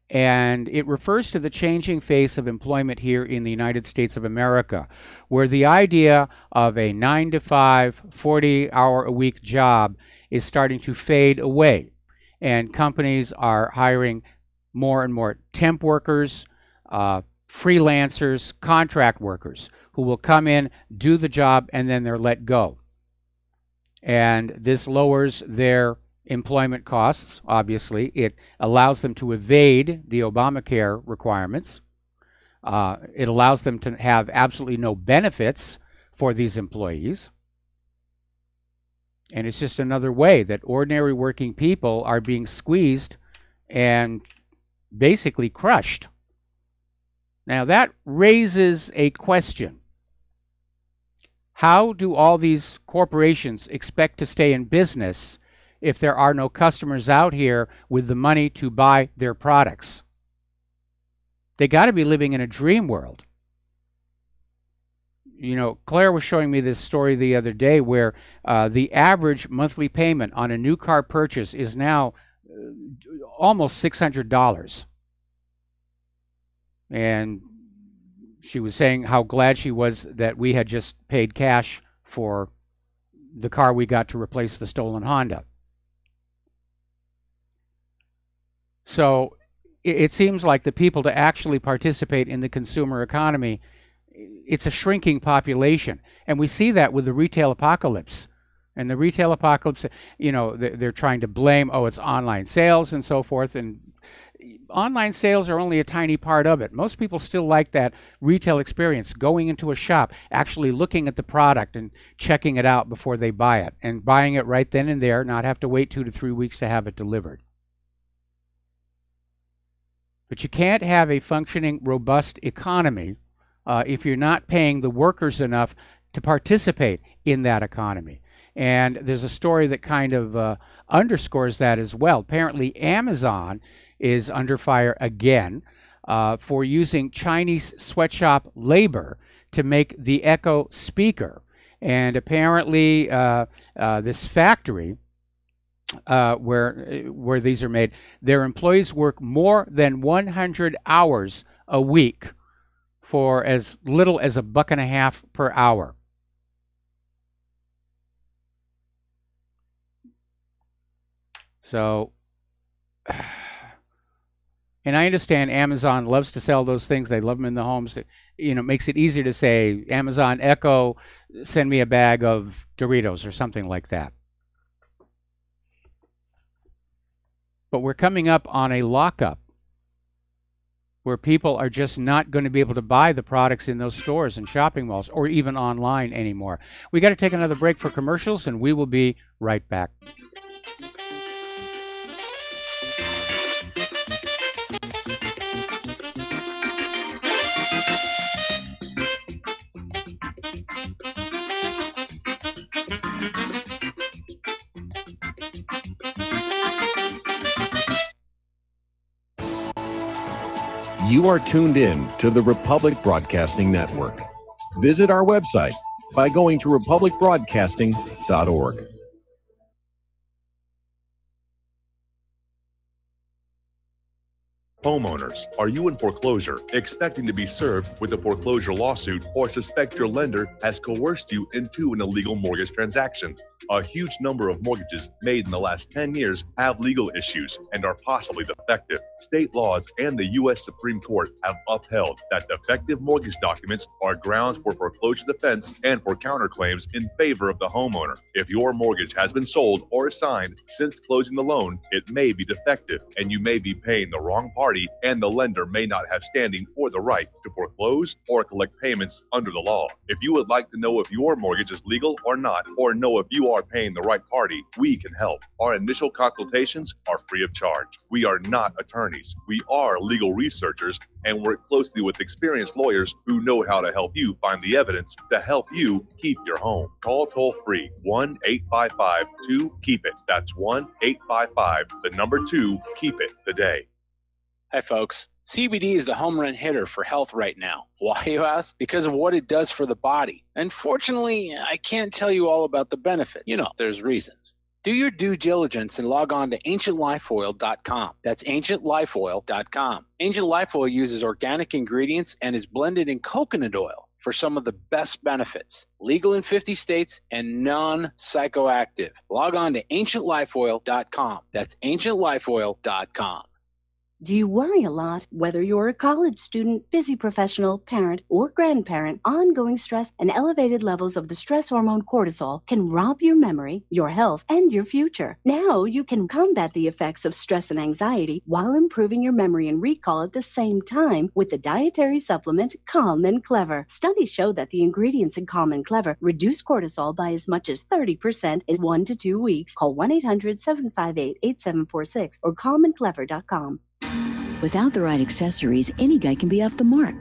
And it refers to the changing face of employment here in the United States of America, where the idea of a 9-to-5, 40-hour-a-week job is starting to fade away. And companies are hiring more and more temp workers, freelancers, contract workers, who will come in, do the job, and then they're let go. And this lowers their employment costs, obviously. It allows them to evade the Obamacare requirements. It allows them to have absolutely no benefits for these employees. And it's just another way that ordinary working people are being squeezed and basically crushed. Now that raises a question. How do all these corporations expect to stay in business if there are no customers out here with the money to buy their products? They got to be living in a dream world. You know, Claire was showing me this story the other day where the average monthly payment on a new car purchase is now almost $600. And she was saying how glad she was that we had just paid cash for the car we got to replace the stolen Honda. So it seems like the people to actually participate in the consumer economy, it's a shrinking population. And we see that with the retail apocalypse. And the retail apocalypse, you know, they're trying to blame, oh, it's online sales and so forth. And online sales are only a tiny part of it. Most people still like that retail experience, going into a shop, actually looking at the product and checking it out before they buy it, and buying it right then and there, not have to wait 2 to 3 weeks to have it delivered. But you can't have a functioning, robust economy if you're not paying the workers enough to participate in that economy. And there's a story that kind of underscores that as well. Apparently, Amazon is under fire again for using Chinese sweatshop labor to make the Echo speaker. And apparently, this factory where these are made. Their employees work more than 100 hours a week for as little as $1.50 per hour. So, and I understand Amazon loves to sell those things. They love them in the homes. You know, makes it easier to say, Amazon Echo, send me a bag of Doritos or something like that. But we're coming up on a lockup where people are just not going to be able to buy the products in those stores and shopping malls or even online anymore. We got to take another break for commercials, and we will be right back. You are tuned in to the Republic Broadcasting Network. Visit our website by going to republicbroadcasting.org. Homeowners, are you in foreclosure, expecting to be served with a foreclosure lawsuit, or suspect your lender has coerced you into an illegal mortgage transaction? A huge number of mortgages made in the last 10 years have legal issues and are possibly defective. State laws and the U.S. Supreme Court have upheld that defective mortgage documents are grounds for foreclosure defense and for counterclaims in favor of the homeowner. If your mortgage has been sold or assigned since closing the loan, it may be defective and you may be paying the wrong party, and the lender may not have standing or the right to foreclose or collect payments under the law. If you would like to know if your mortgage is legal or not, or know if you are paying the right party, we can help. Our initial consultations are free of charge. We are not attorneys. We are legal researchers and work closely with experienced lawyers who know how to help you find the evidence to help you keep your home. Call toll-free 1-855-2-KEEP-IT. That's 1-855-2-KEEP-IT today. Hi, folks. CBD is the home run hitter for health right now. Why, you ask? Because of what it does for the body. Unfortunately, I can't tell you all about the benefit. You know, there's reasons. Do your due diligence and log on to ancientlifeoil.com. That's ancientlifeoil.com. Ancient Life Oil uses organic ingredients and is blended in coconut oil for some of the best benefits. Legal in 50 states and non-psychoactive. Log on to ancientlifeoil.com. That's ancientlifeoil.com. Do you worry a lot? Whether you're a college student, busy professional, parent, or grandparent, ongoing stress and elevated levels of the stress hormone cortisol can rob your memory, your health, and your future. Now you can combat the effects of stress and anxiety while improving your memory and recall at the same time with the dietary supplement Calm and Clever. Studies show that the ingredients in Calm and Clever reduce cortisol by as much as 30% in 1 to 2 weeks. Call 1-800-758-8746 or calmandclever.com. Without the right accessories, any guy can be off the mark.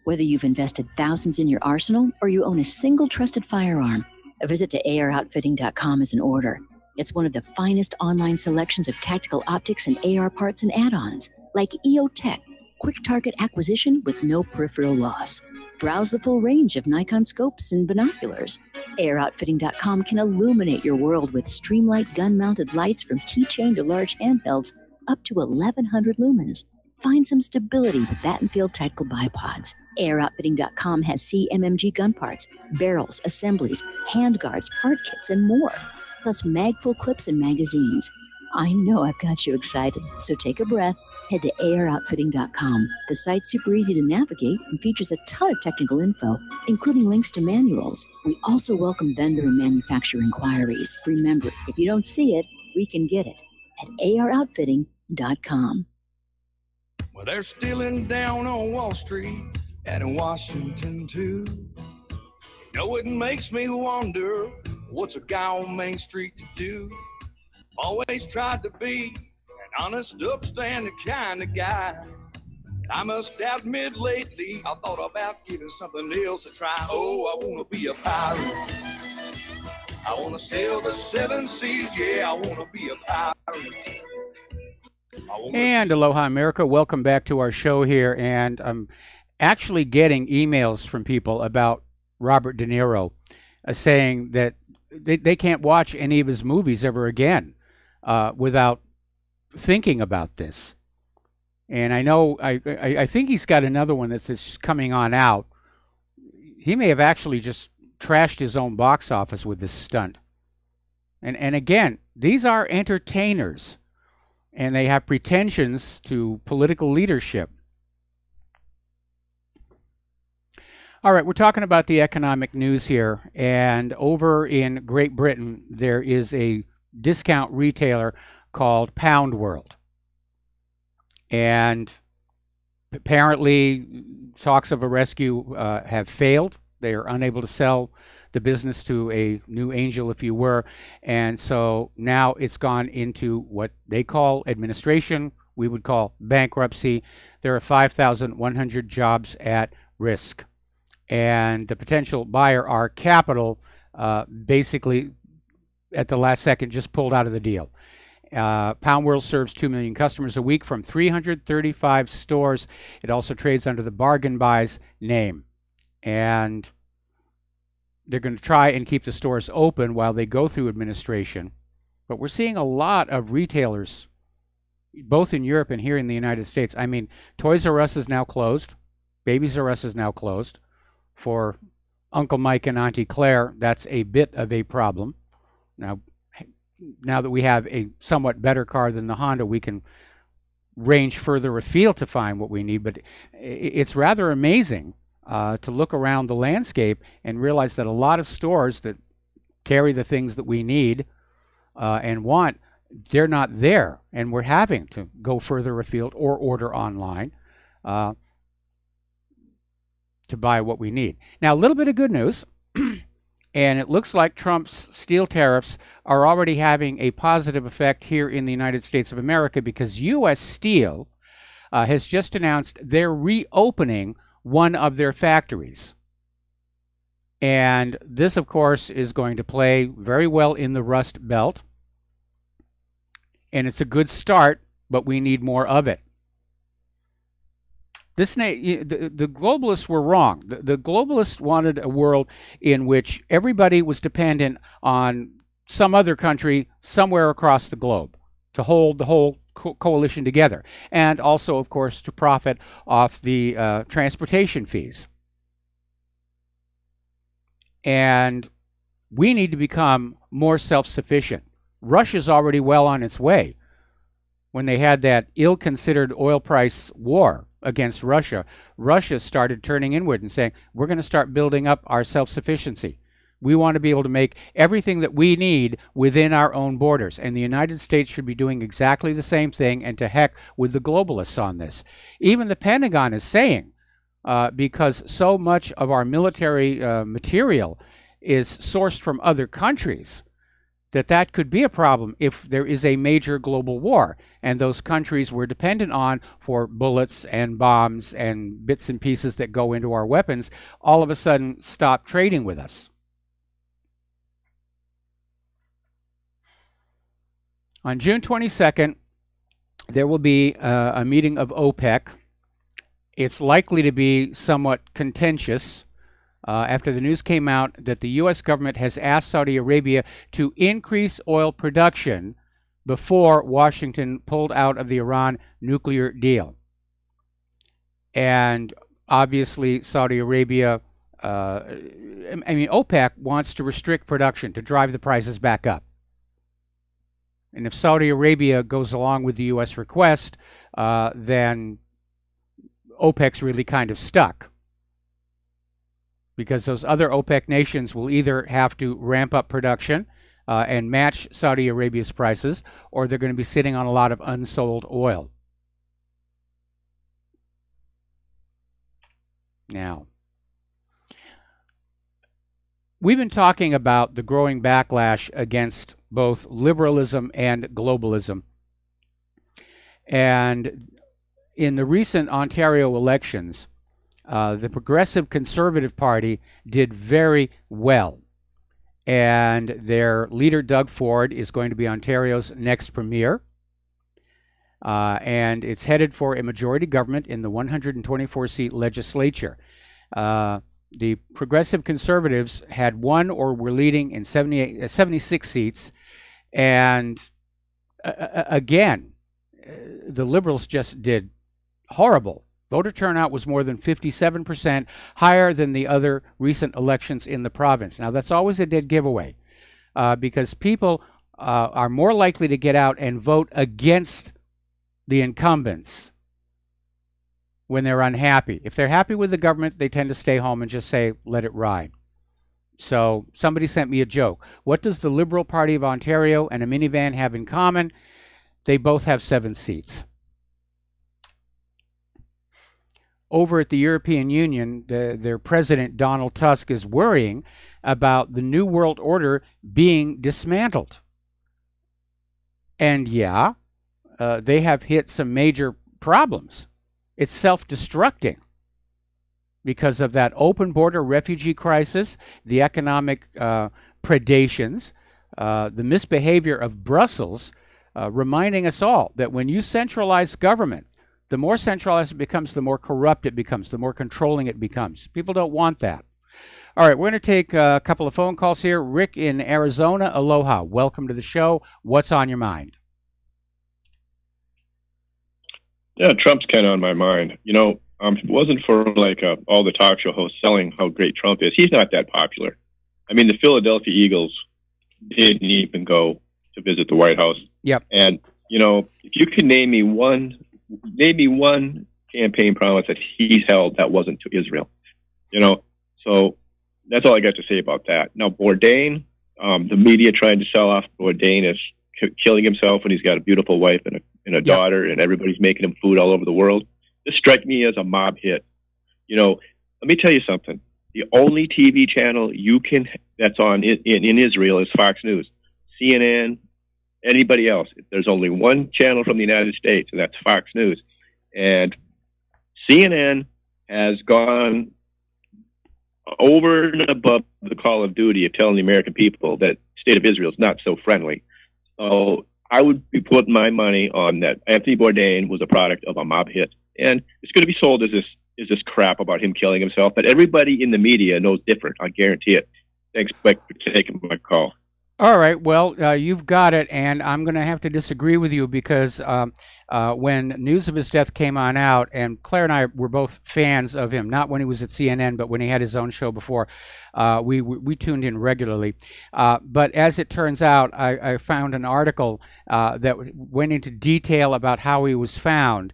Whether you've invested thousands in your arsenal or you own a single trusted firearm, a visit to AROutfitting.com is in order. It's one of the finest online selections of tactical optics and AR parts and add-ons, like EOTech, quick target acquisition with no peripheral loss. Browse the full range of Nikon scopes and binoculars. AROutfitting.com can illuminate your world with Streamlight gun-mounted lights from keychain to large handhelds, up to 1,100 lumens. Find some stability with Battenfield Tactical Bipods. AirOutfitting.com has CMMG gun parts, barrels, assemblies, handguards, part kits, and more. Plus mag-full clips and magazines. I know I've got you excited, so take a breath. Head to AirOutfitting.com. The site's super easy to navigate and features a ton of technical info, including links to manuals. We also welcome vendor and manufacturer inquiries. Remember, if you don't see it, we can get it at AROutfitting.com. Well, they're stealing down on Wall Street and in Washington too. You know, it makes me wonder, what's a guy on Main Street to do? Always tried to be an honest, upstanding kind of guy. I must admit lately, I thought about giving something else a try. Oh, I want to be a pirate. I want to sail the 7 seas, yeah, I want to be a pirate. And aloha, America. Welcome back to our show here. And I'm actually getting emails from people about Robert De Niro saying that they can't watch any of his movies ever again without thinking about this. And I know, I think he's got another one that's just coming on out. He may have actually just trashed his own box office with this stunt. And again, these are entertainers, and they have pretensions to political leadership. All right, we're talking about the economic news here, and over in Great Britain, there is a discount retailer called Pound World. And apparently, talks of a rescue have failed. They are unable to sell the business to a new angel, if you were. And so now it's gone into what they call administration. We would call bankruptcy. There are 5,100 jobs at risk. And the potential buyer, R Capital, basically at the last second just pulled out of the deal. Pound World serves 2 million customers a week from 335 stores. It also trades under the Bargain Buys name. And they're going to try and keep the stores open while they go through administration. But we're seeing a lot of retailers, both in Europe and here in the United States. I mean, Toys R Us is now closed. Babies R Us is now closed. For Uncle Mike and Auntie Claire, that's a bit of a problem. Now that we have a somewhat better car than the Honda, we can range further afield to find what we need. But it's rather amazing to look around the landscape and realize that a lot of stores that carry the things that we need and want, they're not there. And we're having to go further afield or order online to buy what we need. Now, a little bit of good news. And it looks like Trump's steel tariffs are already having a positive effect here in the United States of America, because U.S. Steel has just announced they're reopening one of their factories. And this, of course, is going to play very well in the Rust Belt. And it's a good start, but we need more of it. The globalists were wrong. The globalists wanted a world in which everybody was dependent on some other country somewhere across the globe to hold the whole coalition together, and also, of course, to profit off the transportation fees. And we need to become more self-sufficient. Russia's already well on its way. When they had that ill-considered oil price war against Russia, Russia started turning inward and saying, we're going to start building up our self-sufficiency. We want to be able to make everything that we need within our own borders. And the United States should be doing exactly the same thing, and to heck with the globalists on this. Even the Pentagon is saying, because so much of our military material is sourced from other countries, that could be a problem if there is a major global war, and those countries we're dependent on for bullets and bombs and bits and pieces that go into our weapons all of a sudden stop trading with us. On June 22nd, there will be a meeting of OPEC. It's likely to be somewhat contentious. After the news came out that the U.S. government has asked Saudi Arabia to increase oil production before Washington pulled out of the Iran nuclear deal. And obviously Saudi Arabia, OPEC wants to restrict production to drive the prices back up. And if Saudi Arabia goes along with the U.S. request, then OPEC's really kind of stuck, because those other OPEC nations will either have to ramp up production and match Saudi Arabia's prices, or they're going to be sitting on a lot of unsold oil. Now, we've been talking about the growing backlash against both liberalism and globalism. And in the recent Ontario elections, the Progressive Conservative Party did very well. And their leader, Doug Ford, is going to be Ontario's next premier. And it's headed for a majority government in the 124-seat legislature. The Progressive Conservatives had won or were leading in 76 seats. And again, the Liberals just did horrible. Voter turnout was more than 57%, higher than the other recent elections in the province. Now, that's always a dead giveaway because people are more likely to get out and vote against the incumbents when they're unhappy. If they're happy with the government, they tend to stay home and just say, let it ride. So somebody sent me a joke. What does the Liberal Party of Ontario and a minivan have in common? They both have 7 seats. Over at the European Union, their president, Donald Tusk, is worrying about the New World Order being dismantled. And yeah, they have hit some major problems. It's self-destructing because of that open border refugee crisis, the economic predations, the misbehavior of Brussels, reminding us all that when you centralize government, the more centralized it becomes, the more corrupt it becomes, the more controlling it becomes. People don't want that. All right, we're going to take a couple of phone calls here. Rick in Arizona, aloha. Welcome to the show. What's on your mind? Yeah, Trump's kind of on my mind. You know, if it wasn't for like all the talk show hosts selling how great Trump is, he's not that popular. I mean, the Philadelphia Eagles didn't even go to visit the White House. Yep. And, you know, if you could name me one campaign promise that he's held that wasn't to Israel, you know, so that's all I got to say about that. Now, Bourdain, the media trying to sell off Bourdain as killing himself when he's got a beautiful wife and a daughter, and everybody's making him food all over the world. This strike me as a mob hit. You know, let me tell you something. The only TV channel that's on in Israel is Fox News, CNN, anybody else. There's only one channel from the United States, and that's Fox News. And CNN has gone over and above the call of duty of telling the American people that the state of Israel is not so friendly. So I would be putting my money on that Anthony Bourdain was a product of a mob hit. And it's going to be sold as this crap about him killing himself. But everybody in the media knows different. I guarantee it. Thanks, Mike, for taking my call. All right. Well, you've got it, and I'm going to have to disagree with you because when news of his death came on out, and Claire and I were both fans of him, not when he was at CNN, but when he had his own show before, we tuned in regularly. But as it turns out, I found an article that went into detail about how he was found.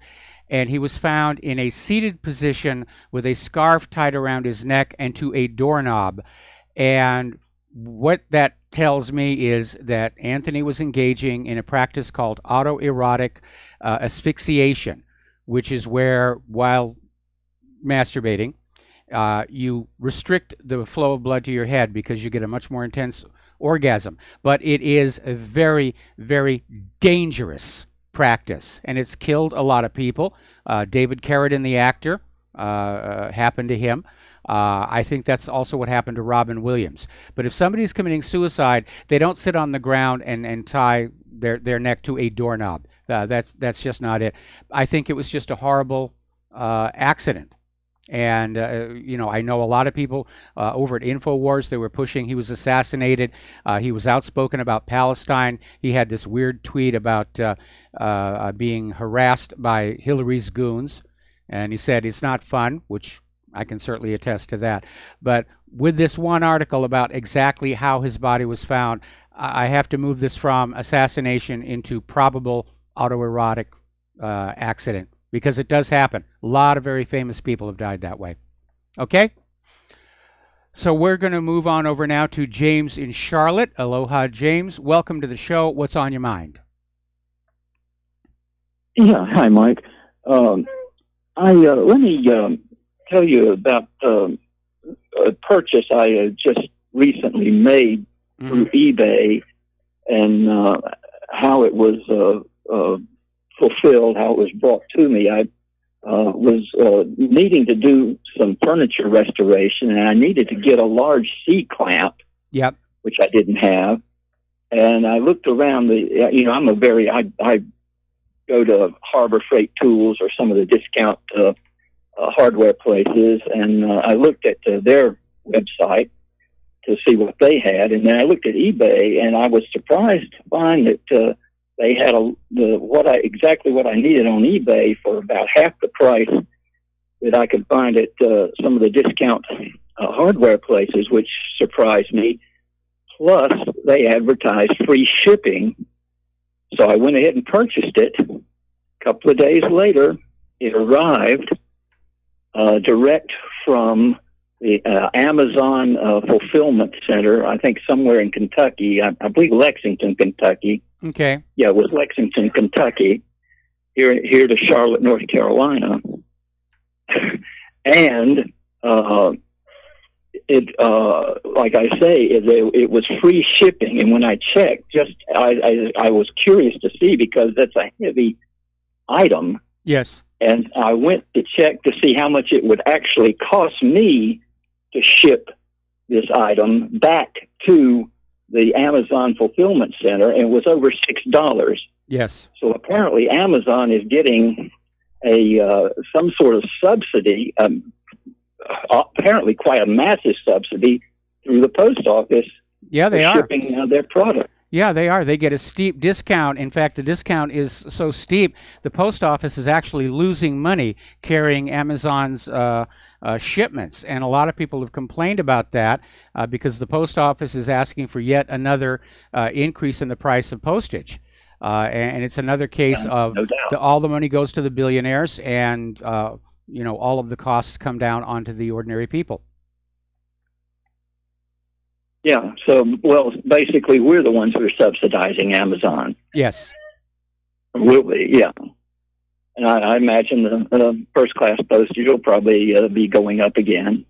And he was found in a seated position with a scarf tied around his neck and to a doorknob. And what that tells me is that Anthony was engaging in a practice called autoerotic asphyxiation, which is where, while masturbating, you restrict the flow of blood to your head because you get a much more intense orgasm. But it is a very, very dangerous practice, and it's killed a lot of people. David Carradine, the actor, happened to him. I think that's also what happened to Robin Williams. But if somebody's committing suicide, they don't sit on the ground and tie their neck to a doorknob. That's just not it. I think it was just a horrible accident. And, you know, I know a lot of people over at InfoWars, they were pushing he was assassinated. He was outspoken about Palestine. He had this weird tweet about being harassed by Hillary's goons. And he said it's not fun, which I can certainly attest to that. But with this one article about exactly how his body was found, I have to move this from assassination into probable autoerotic accident. Because it does happen. A lot of very famous people have died that way. Okay? So we're going to move on over now to James in Charlotte. Aloha, James. Welcome to the show. What's on your mind? Yeah, hi, Mike. Let me tell you about a purchase I just recently made through eBay and how it was fulfilled, how it was brought to me. I was needing to do some furniture restoration, and I needed to get a large C-clamp, which I didn't have. And I looked around I go to Harbor Freight Tools or some of the discount hardware places, and I looked at their website to see what they had, and then I looked at eBay, and I was surprised to find that they had exactly what I needed on eBay for about half the price that I could find at some of the discount hardware places, which surprised me. Plus, they advertised free shipping. So I went ahead and purchased it. A couple of days later, it arrived direct from the Amazon fulfillment center, I think somewhere in Kentucky. I believe Lexington, Kentucky. Okay. Yeah, it was Lexington, Kentucky, here to Charlotte, North Carolina. And like I say, it was free shipping. And when I checked, I was curious to see, because that's a heavy item. Yes. And I went to check to see how much it would actually cost me to ship this item back to the Amazon fulfillment center, and it was over $6. Yes. So apparently Amazon is getting some sort of subsidy, apparently quite a massive subsidy through the post office. Yeah, they are shipping their product. Yeah, they are. They get a steep discount. In fact, the discount is so steep, the post office is actually losing money carrying Amazon's shipments. And a lot of people have complained about that because the post office is asking for yet another increase in the price of postage. And it's another case of all the money goes to the billionaires, and all of the costs come down onto the ordinary people. Yeah, so, well, basically, we're the ones who are subsidizing Amazon. Yes. Will be, yeah. And I imagine the first-class postage will probably be going up again.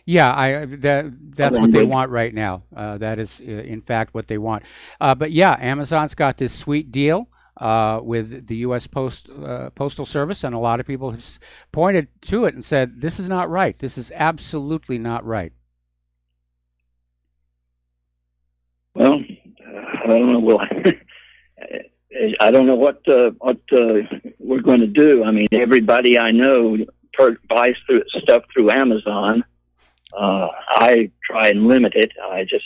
Yeah, that's what they want right now. That is, in fact, what they want. But, yeah, Amazon's got this sweet deal with the U.S. Postal Service, and a lot of people have pointed to it and said, this is not right. This is absolutely not right. Well, I don't know. Well, I don't know what we're going to do. I mean, everybody I know buys stuff through Amazon. I try and limit it. I just,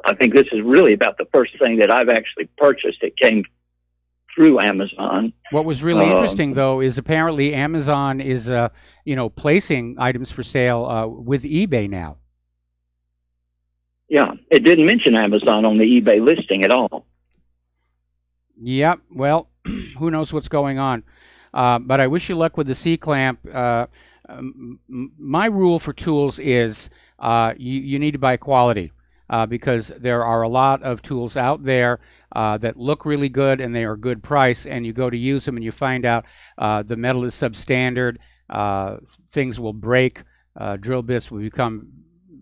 I think this is really about the first thing that I've actually purchased. It came through Amazon. What was really interesting, though, is apparently Amazon is, placing items for sale with eBay now. Yeah, it didn't mention Amazon on the eBay listing at all. Yep. Well, who knows what's going on? But I wish you luck with the C-clamp. My rule for tools is you need to buy quality because there are a lot of tools out there that look really good and they are good price, and you go to use them and you find out the metal is substandard, things will break, drill bits will become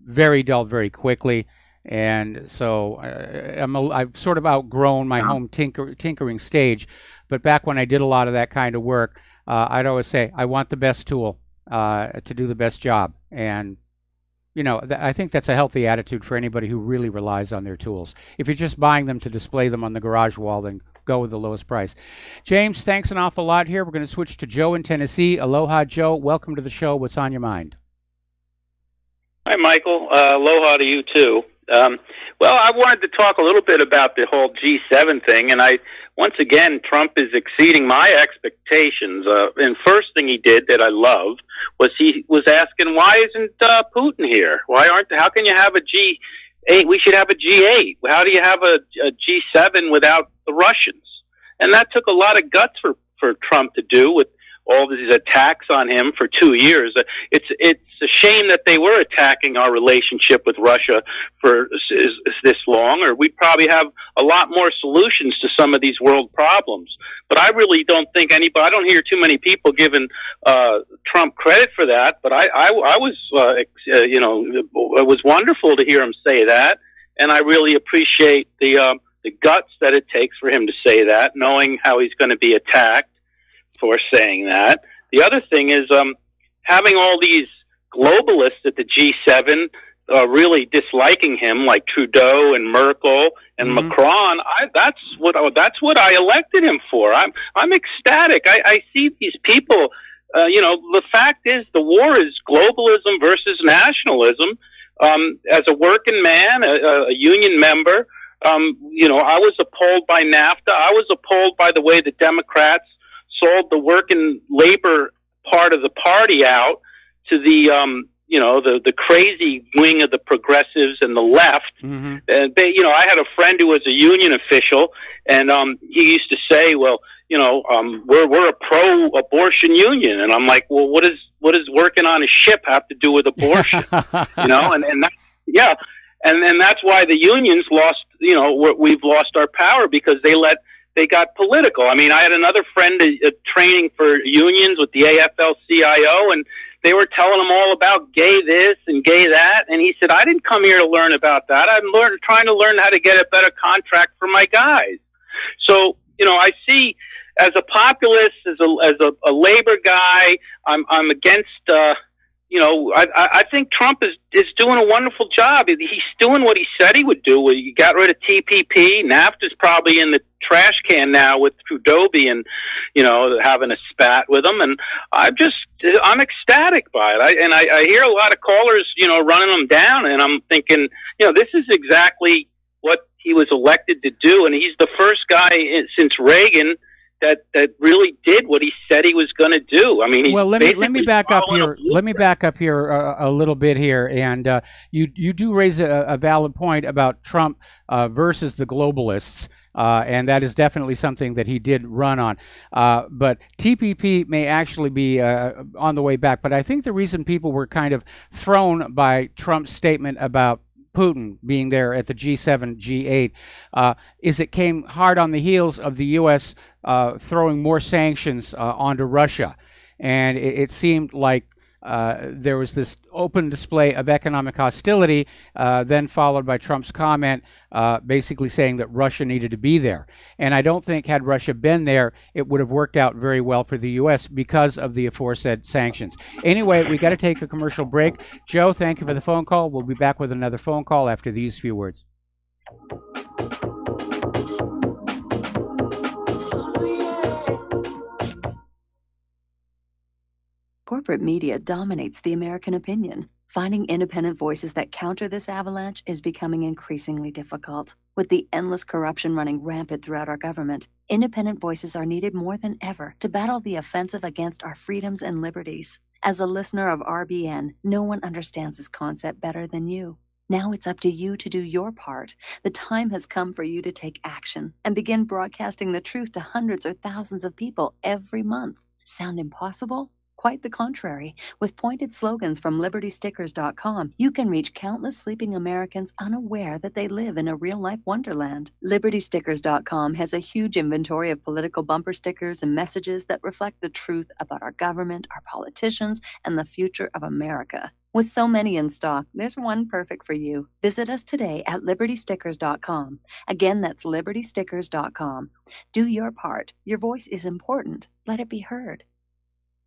very dull very quickly. And so I've sort of outgrown my home tinkering stage. But back when I did a lot of that kind of work, I'd always say, I want the best tool to do the best job. And, I think that's a healthy attitude for anybody who really relies on their tools. If you're just buying them to display them on the garage wall, then go with the lowest price. James, thanks an awful lot here. We're going to switch to Joe in Tennessee. Aloha, Joe. Welcome to the show. What's on your mind? Hi, Michael. Aloha to you, too. Well, I wanted to talk a little bit about the whole G7 thing, and once again, Trump is exceeding my expectations. And first thing he did that I loved was he was asking, why isn't Putin here? How can you have a G8? We should have a G8. How do you have a G7 without the Russians? And that took a lot of guts for Trump to do with all these attacks on him for 2 years. It's a shame that they were attacking our relationship with Russia for this long, or we'd probably have a lot more solutions to some of these world problems. But I really don't think I don't hear too many people giving Trump credit for that. But I was, it was wonderful to hear him say that, and I really appreciate the guts that it takes for him to say that, knowing how he's going to be attacked for saying that. The other thing is having all these globalists at the G7 really disliking him, like Trudeau and Merkel and Macron. That's what I elected him for. I'm ecstatic. I see these people. The fact is, the war is globalism versus nationalism. As a working man, a union member, I was appalled by NAFTA. I was appalled by the way the Democrats sold the working labor part of the party out to the crazy wing of the progressives and the left. Mm-hmm. And I had a friend who was a union official, and he used to say, "Well, we're a pro-abortion union," and I'm like, "Well, what does working on a ship have to do with abortion?" And that's why the unions lost. We've lost our power because they got political. I mean, I had another friend training for unions with the AFL-CIO, and they were telling him all about gay this and gay that. And he said, I didn't come here to learn about that. I'm trying to learn how to get a better contract for my guys. So, I see as a populist, as a labor guy, I'm against, I think Trump is doing a wonderful job. He's doing what he said he would do. He got rid of TPP. NAFTA's probably in the trash can now with Trudeau being, having a spat with him. And I'm ecstatic by it. I hear a lot of callers, running them down. And I'm thinking, this is exactly what he was elected to do. And he's the first guy since Reagan that really did what he said he was going to do. I mean, well, let me back up here. Let me back up here a little bit here, and you do raise a valid point about Trump versus the globalists, and that is definitely something that he did run on. But TPP may actually be on the way back. But I think the reason people were kind of thrown by Trump's statement about Putin being there at the G7, G8, is it came hard on the heels of the U.S. Throwing more sanctions onto Russia. And it seemed like there was this open display of economic hostility, then followed by Trump's comment basically saying that Russia needed to be there. And I don't think had Russia been there, it would have worked out very well for the U.S. because of the aforesaid sanctions. Anyway, we got to take a commercial break. Joe, thank you for the phone call. We'll be back with another phone call after these few words. Corporate media dominates the American opinion. Finding independent voices that counter this avalanche is becoming increasingly difficult. With the endless corruption running rampant throughout our government, independent voices are needed more than ever to battle the offensive against our freedoms and liberties. As a listener of RBN, no one understands this concept better than you. Now it's up to you to do your part. The time has come for you to take action and begin broadcasting the truth to hundreds or thousands of people every month. Sound impossible? Quite the contrary. With pointed slogans from LibertyStickers.com, you can reach countless sleeping Americans unaware that they live in a real-life wonderland. LibertyStickers.com has a huge inventory of political bumper stickers and messages that reflect the truth about our government, our politicians, and the future of America. With so many in stock, there's one perfect for you. Visit us today at LibertyStickers.com. Again, that's LibertyStickers.com. Do your part. Your voice is important. Let it be heard.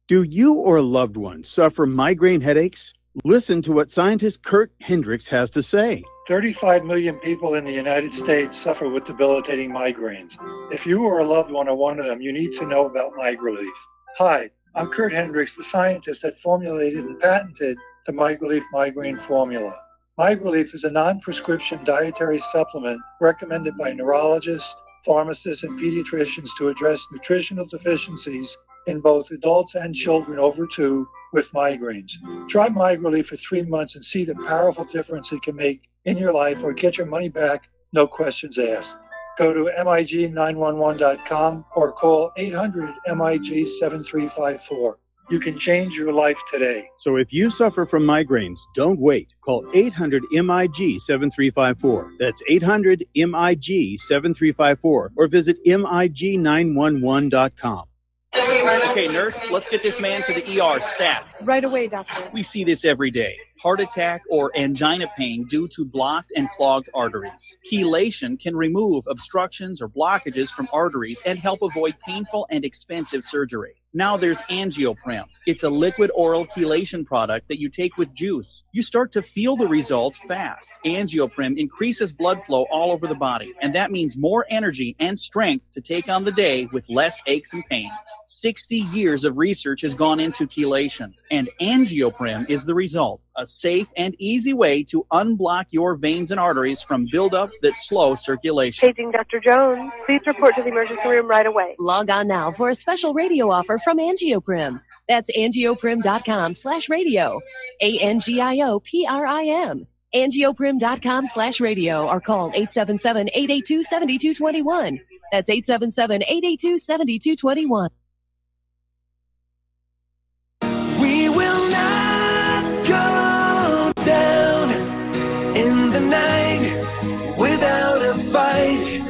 Do you or a loved one suffer migraine headaches? Listen to what scientist Kurt Hendricks has to say. 35 million people in the United States suffer with debilitating migraines. If you or a loved one are one of them, you need to know about MigraLief. Hi, I'm Kurt Hendricks, the scientist that formulated and patented the MigraLief migraine formula. MigraLief is a non-prescription dietary supplement recommended by neurologists, pharmacists, and pediatricians to address nutritional deficiencies in both adults and children over 2 with migraines. Try MigraLief for 3 months and see the powerful difference it can make in your life, or get your money back, no questions asked. Go to MIG911.com or call 800-MIG-7354. You can change your life today. So if you suffer from migraines, don't wait. Call 800-MIG-7354. That's 800-MIG-7354, or visit MIG911.com. Okay, nurse, let's get this man to the ER stat. Right away, doctor. We see this every day. Heart attack or angina pain due to blocked and clogged arteries. Chelation can remove obstructions or blockages from arteries and help avoid painful and expensive surgery. Now there's Angioprem. It's a liquid oral chelation product that you take with juice. You start to feel the results fast. Angioprem increases blood flow all over the body, and that means more energy and strength to take on the day with less aches and pains. 60 years of research has gone into chelation, and Angioprem is the result. A safe, and easy way to unblock your veins and arteries from buildup that slow circulation. Paging Dr. Jones. Please report to the emergency room right away. Log on now for a special radio offer from Angioprim. That's angioprim.com/radio. ANGIOPRIM. Angioprim.com/radio or call 877-882-7221. That's 877-882-7221. We will not go down in the night without a fight.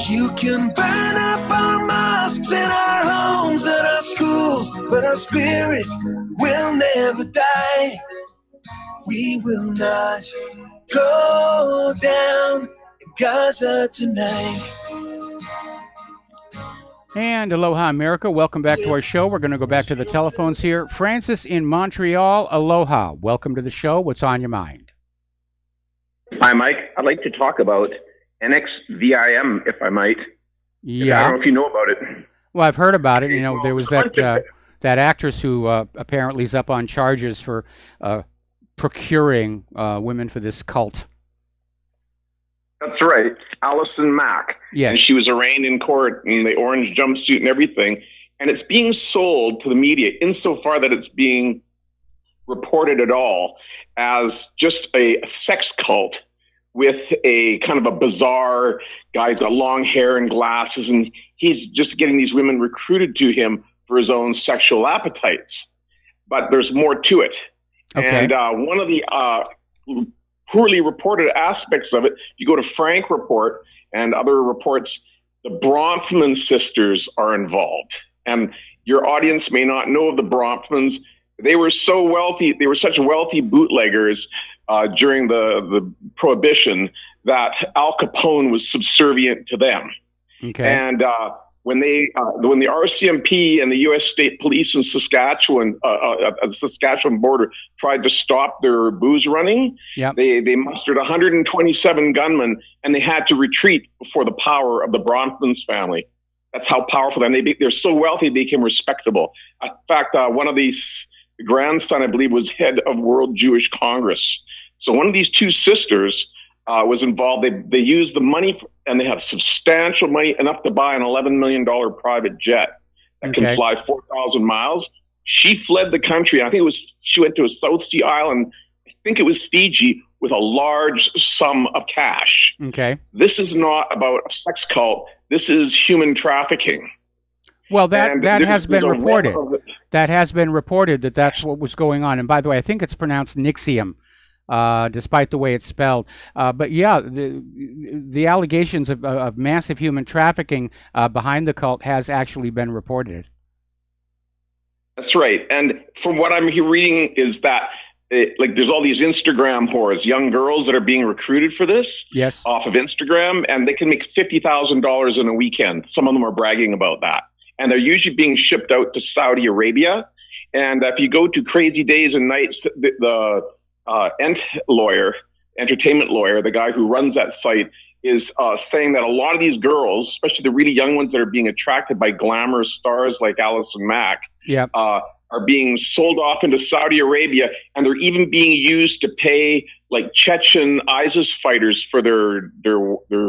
You can burn up our mosques and our homes and our schools, but our spirit will never die. We will not go down in Gaza tonight. And aloha, America. Welcome back to our show. We're going to go back to the telephones here. Francis in Montreal, aloha. Welcome to the show. What's on your mind? Hi, Mike. I'd like to talk about NXVIM, if I might. Yeah. I don't know if you know about it. Well, I've heard about it. You know, there was that that actress who apparently is up on charges for procuring women for this cult. That's right. Allison Mack. Yes. And she was arraigned in court in the orange jumpsuit and everything. And it's being sold to the media insofar that it's being reported at all as just a sex cult with a kind of a bizarre guy who's got long hair and glasses, and he's just getting these women recruited to him for his own sexual appetites. But there's more to it. Okay. And one of the poorly reported aspects of it, you go to Frank Report and other reports, the Bronfman sisters are involved. And your audience may not know of the Bronfmans. They were so wealthy, they were such wealthy bootleggers during the Prohibition that Al Capone was subservient to them. Okay. And when the RCMP and the U.S. State Police in Saskatchewan, at the Saskatchewan border, tried to stop their booze running, they mustered 127 gunmen, and they had to retreat before the power of the Bronfman's family. That's how powerful they are. They're so wealthy, they became respectable. In fact, one of these grandson, I believe, was head of World Jewish Congress. So one of these two sisters was involved. They used the money, and they have substantial money, enough to buy an $11 million private jet that can fly 4,000 miles. She fled the country. I think she went to a South Sea island. I think it was Fiji, with a large sum of cash. Okay. This is not about a sex cult. This is human trafficking. Well, that has been reported. That has been reported that that's what was going on. And by the way, I think it's pronounced Nixium, despite the way it's spelled. But yeah, the allegations of massive human trafficking behind the cult has actually been reported. That's right. And from what I'm reading is that there's all these Instagram whores, young girls that are being recruited for this off of Instagram, and they can make $50,000 in a weekend. Some of them are bragging about that. And they're usually being shipped out to Saudi Arabia. And if you go to Crazy Days and Nights, the entertainment lawyer, the guy who runs that site, is saying that a lot of these girls, especially the really young ones that are being attracted by glamorous stars like Allison Mack, are being sold off into Saudi Arabia, and they're even being used to pay like Chechen ISIS fighters for their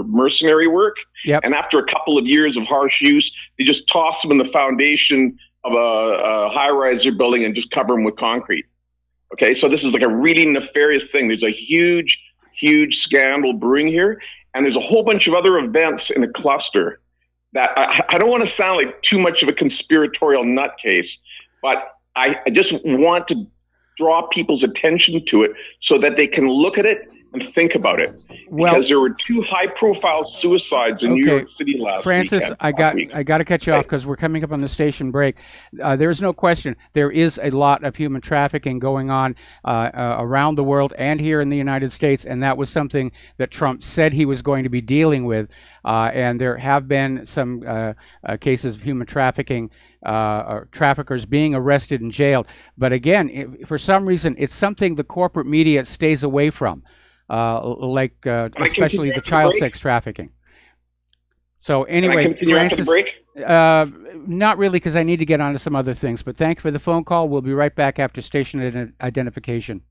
mercenary work. And after a couple of years of harsh use, they just toss them in the foundation of a high-rise they're building and just cover them with concrete. Okay, so this is like a really nefarious thing. There's a huge, huge scandal brewing here, and there's a whole bunch of other events in a cluster that I don't want to sound like too much of a conspiratorial nutcase, but I just want to draw people's attention to it so that they can look at it and think about it. Because there were two high-profile suicides in New York City last Francis, weekend. I got to cut you off because we're coming up on the station break. There's no question there is a lot of human trafficking going on around the world and here in the United States, and that was something that Trump said he was going to be dealing with. And there have been some cases of human trafficking, or traffickers being arrested and jailed. But again, for some reason, it's something the corporate media stays away from. Especially the child sex trafficking. So anyway, Francis, not really, because I need to get on to some other things, but thank you for the phone call. We'll be right back after station identification.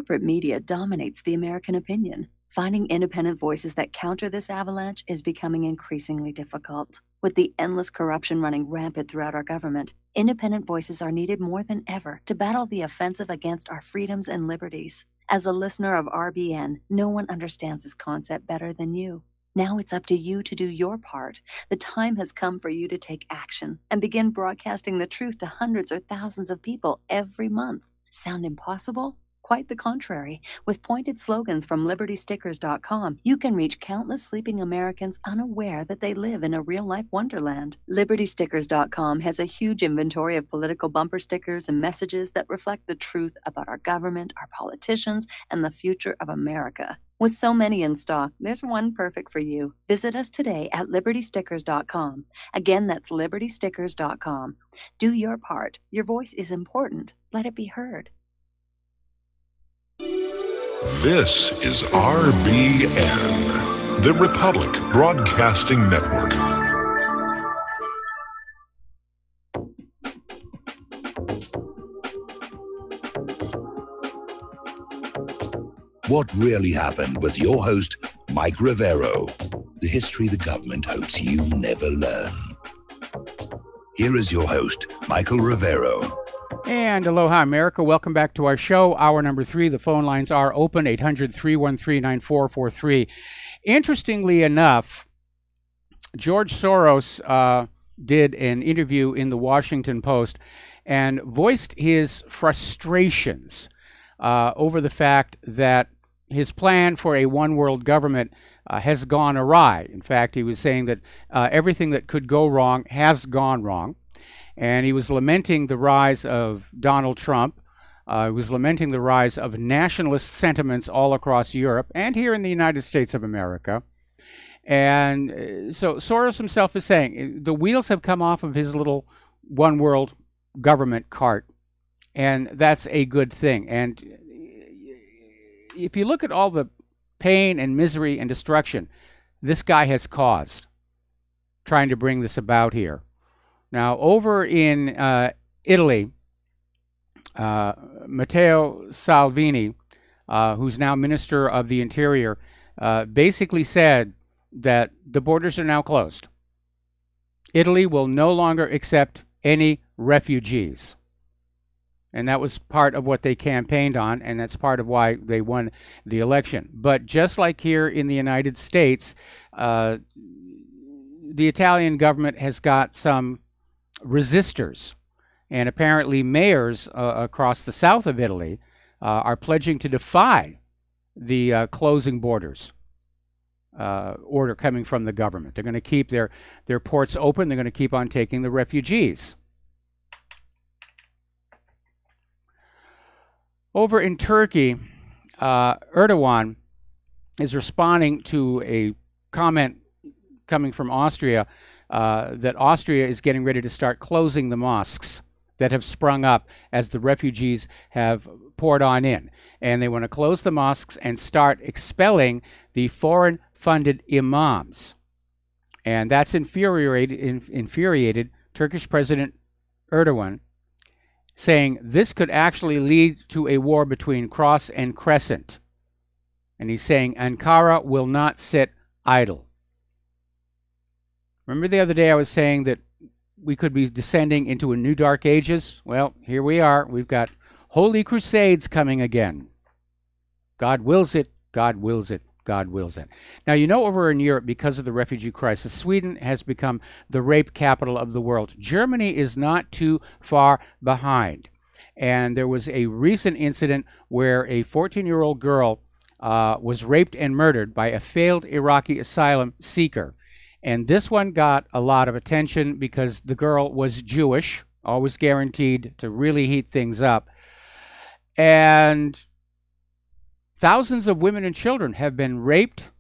corporate media dominates the American opinion. Finding independent voices that counter this avalanche is becoming increasingly difficult. With the endless corruption running rampant throughout our government, independent voices are needed more than ever to battle the offensive against our freedoms and liberties. As a listener of RBN, no one understands this concept better than you. Now it's up to you to do your part. The time has come for you to take action and begin broadcasting the truth to hundreds or thousands of people every month. Sound impossible? Quite the contrary. With pointed slogans from LibertyStickers.com, you can reach countless sleeping Americans unaware that they live in a real-life wonderland. LibertyStickers.com has a huge inventory of political bumper stickers and messages that reflect the truth about our government, our politicians, and the future of America. With so many in stock, there's one perfect for you. Visit us today at LibertyStickers.com. Again, that's LibertyStickers.com. Do your part. Your voice is important. Let it be heard. This is RBN, the Republic Broadcasting Network. What really happened with your host, Mike Rivero, the history the government hopes you never learn. Here is your host, Michael Rivero. And aloha, America. Welcome back to our show. Hour number 3. The phone lines are open, 800-313-9443. Interestingly enough, George Soros did an interview in the Washington Post and voiced his frustrations over the fact that his plan for a one-world government has gone awry. In fact, he was saying that everything that could go wrong has gone wrong. And he was lamenting the rise of Donald Trump. He was lamenting the rise of nationalist sentiments all across Europe and here in the United States of America. And so Soros himself is saying the wheels have come off of his little one world government cart. And that's a good thing. And if you look at all the pain and misery and destruction this guy has caused trying to bring this about here. Now, over in Italy, Matteo Salvini, who's now Minister of the Interior, basically said that the borders are now closed. Italy will no longer accept any refugees. And that was part of what they campaigned on, and that's part of why they won the election. But just like here in the United States, the Italian government has got some resistors. And apparently mayors across the south of Italy are pledging to defy the closing borders order coming from the government. They're going to keep their ports open. They're going to keep on taking the refugees. Over in Turkey, Erdogan is responding to a comment coming from Austria that Austria is getting ready to start closing the mosques that have sprung up as the refugees have poured on in. And they want to close the mosques and start expelling the foreign-funded imams. And that's infuriated Turkish President Erdogan, saying this could actually lead to a war between Cross and Crescent. And he's saying Ankara will not sit idle. Remember the other day I was saying that we could be descending into a new dark ages? Well, here we are. We've got holy crusades coming again. God wills it. God wills it. God wills it. Now, you know, over in Europe, because of the refugee crisis, Sweden has become the rape capital of the world. Germany is not too far behind. And there was a recent incident where a 14-year-old girl was raped and murdered by a failed Iraqi asylum seeker. And this one got a lot of attention because the girl was Jewish, always guaranteed to really heat things up. And thousands of women and children have been raped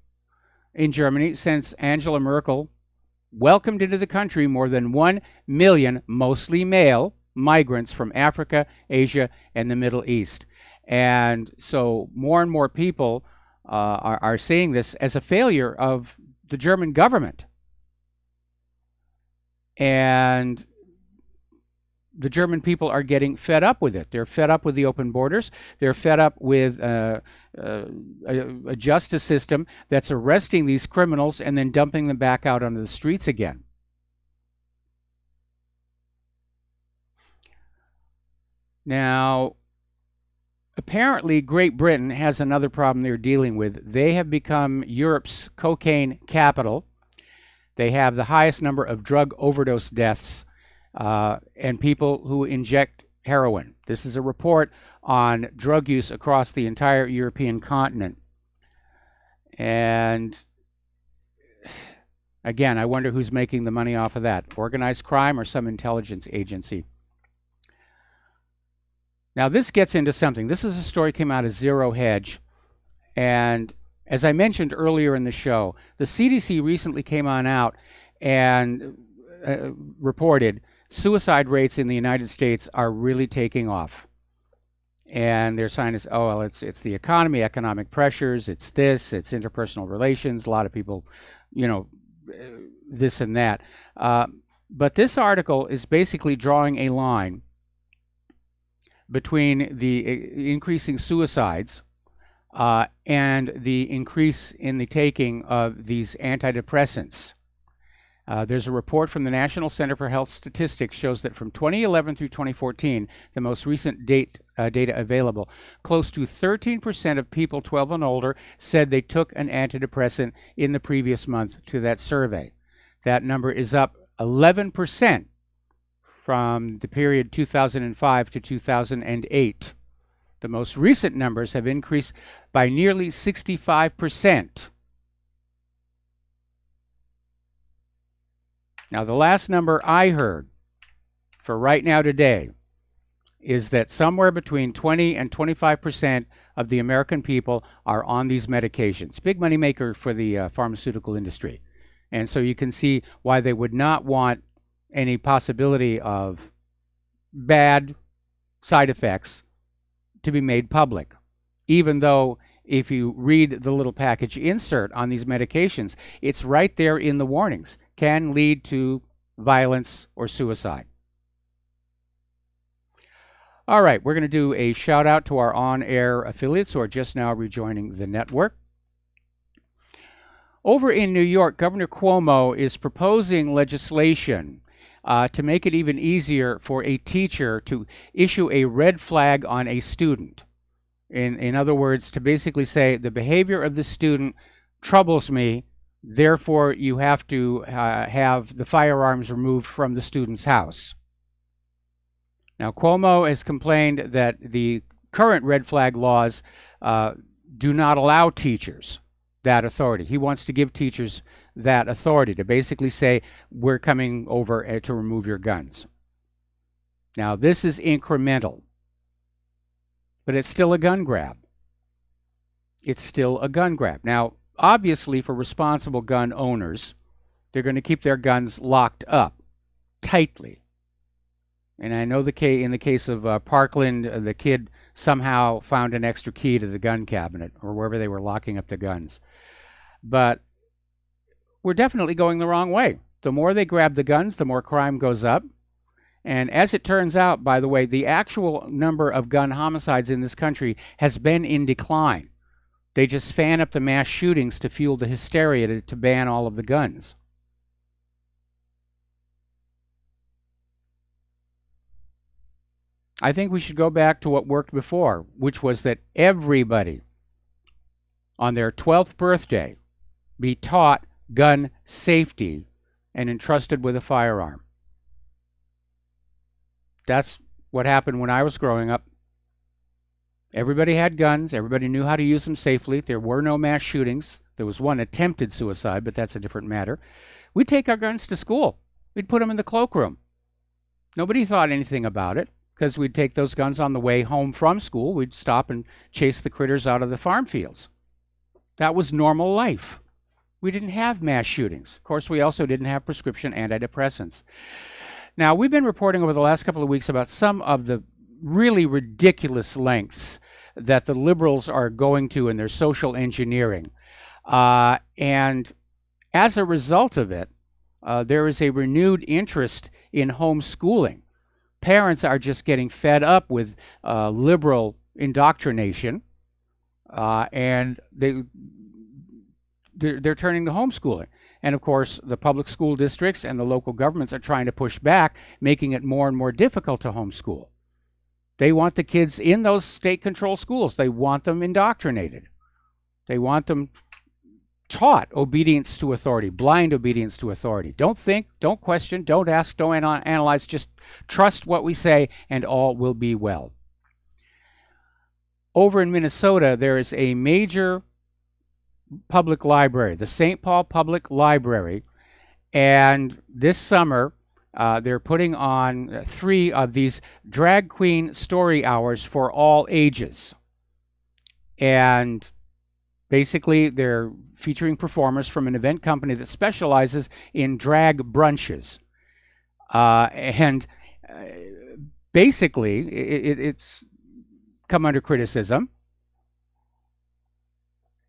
in Germany since Angela Merkel welcomed into the country more than 1 million, mostly male, migrants from Africa, Asia, and the Middle East. And so more and more people are seeing this as a failure of the German government. And the German people are getting fed up with it. They're fed up with the open borders. They're fed up with a justice system that's arresting these criminals and then dumping them back out onto the streets again. Now, apparently Great Britain has another problem they're dealing with. They have become Europe's cocaine capital. They have the highest number of drug overdose deaths and people who inject heroin. This is a report on drug use across the entire European continent. And again, I wonder who's making the money off of that. Organized crime or some intelligence agency? Now, this gets into something. This is a story came out of Zero Hedge. And as I mentioned earlier in the show, the CDC recently came on out and reported suicide rates in the United States are really taking off. And their sign is, oh, well, it's the economy, economic pressures, it's this, it's interpersonal relations, a lot of people, you know, this and that. But this article is basically drawing a line between the increasing suicides and the increase in the taking of these antidepressants. There's a report from the National Center for Health Statistics shows that from 2011 through 2014, the most recent data available, close to 13% of people 12 and older said they took an antidepressant in the previous month to that survey. That number is up 11% from the period 2005 to 2008. The most recent numbers have increased by nearly 65%. Now, the last number I heard for right now today is that somewhere between 20 and 25% of the American people are on these medications. Big money maker for the pharmaceutical industry. And so you can see why they would not want any possibility of bad side effects to be made public, even though if you read the little package insert on these medications, it's right there in the warnings. Can lead to violence or suicide. All right, we're going to do a shout out to our on-air affiliates who are just now rejoining the network. Over in New York, Governor Cuomo is proposing legislation to make it even easier for a teacher to issue a red flag on a student. In other words, to basically say the behavior of the student troubles me, therefore you have to have the firearms removed from the student's house. Now, Cuomo has complained that the current red flag laws do not allow teachers that authority. He wants to give teachers that authority to basically say, we're coming over to remove your guns. Now, this is incremental, but it's still a gun grab. It's still a gun grab. Now, obviously, for responsible gun owners, they're going to keep their guns locked up tightly. And I know in the case of Parkland, the kid somehow found an extra key to the gun cabinet or wherever they were locking up the guns. But we're definitely going the wrong way. The more they grab the guns, the more crime goes up. And as it turns out, by the way, the actual number of gun homicides in this country has been in decline. They just fan up the mass shootings to fuel the hysteria to ban all of the guns. I think we should go back to what worked before, which was that everybody on their 12th birthday be taught gun safety and entrusted with a firearm. That's what happened when I was growing up. Everybody had guns. Everybody knew how to use them safely. There were no mass shootings. There was one attempted suicide, but that's a different matter. We'd take our guns to school. We'd put them in the cloakroom. Nobody thought anything about it because we'd take those guns on the way home from school. We'd stop and chase the critters out of the farm fields. That was normal life. We didn't have mass shootings. Of course, we also didn't have prescription antidepressants. Now, we've been reporting over the last couple of weeks about some of the really ridiculous lengths that the liberals are going to in their social engineering. And as a result of it, there is a renewed interest in homeschooling. parents are just getting fed up with liberal indoctrination, and they're turning to homeschooling. And of course, the public school districts and the local governments are trying to push back, making it more and more difficult to homeschool. They want the kids in those state-controlled schools. They want them indoctrinated. They want them taught obedience to authority, blind obedience to authority. Don't think, don't question, don't ask, don't analyze. Just trust what we say, and all will be well. Over in Minnesota, there is a major public library, the St. Paul Public Library, and this summer they're putting on 3 of these drag queen story hours for all ages. And basically they're featuring performers from an event company that specializes in drag brunches. Basically it's come under criticism.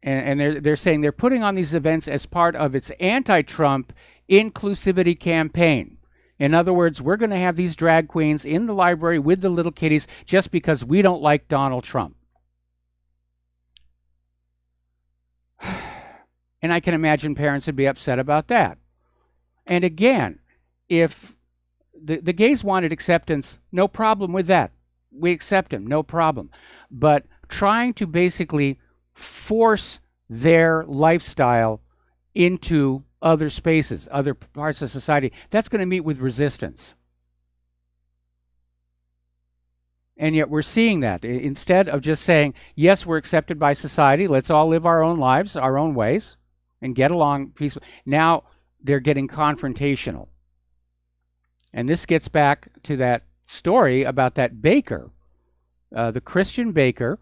And they're saying they're putting on these events as part of its anti-Trump inclusivity campaign. In other words, we're going to have these drag queens in the library with the little kiddies just because we don't like Donald Trump. And I can imagine parents would be upset about that. And again, if the gays wanted acceptance, no problem with that. We accept them, no problem. But trying to basically force their lifestyle into other spaces, other parts of society, that's going to meet with resistance. And yet we're seeing that. Instead of just saying, yes, we're accepted by society, let's all live our own lives, our own ways, and get along peacefully. Now they're getting confrontational. And this gets back to that story about that baker, the Christian baker,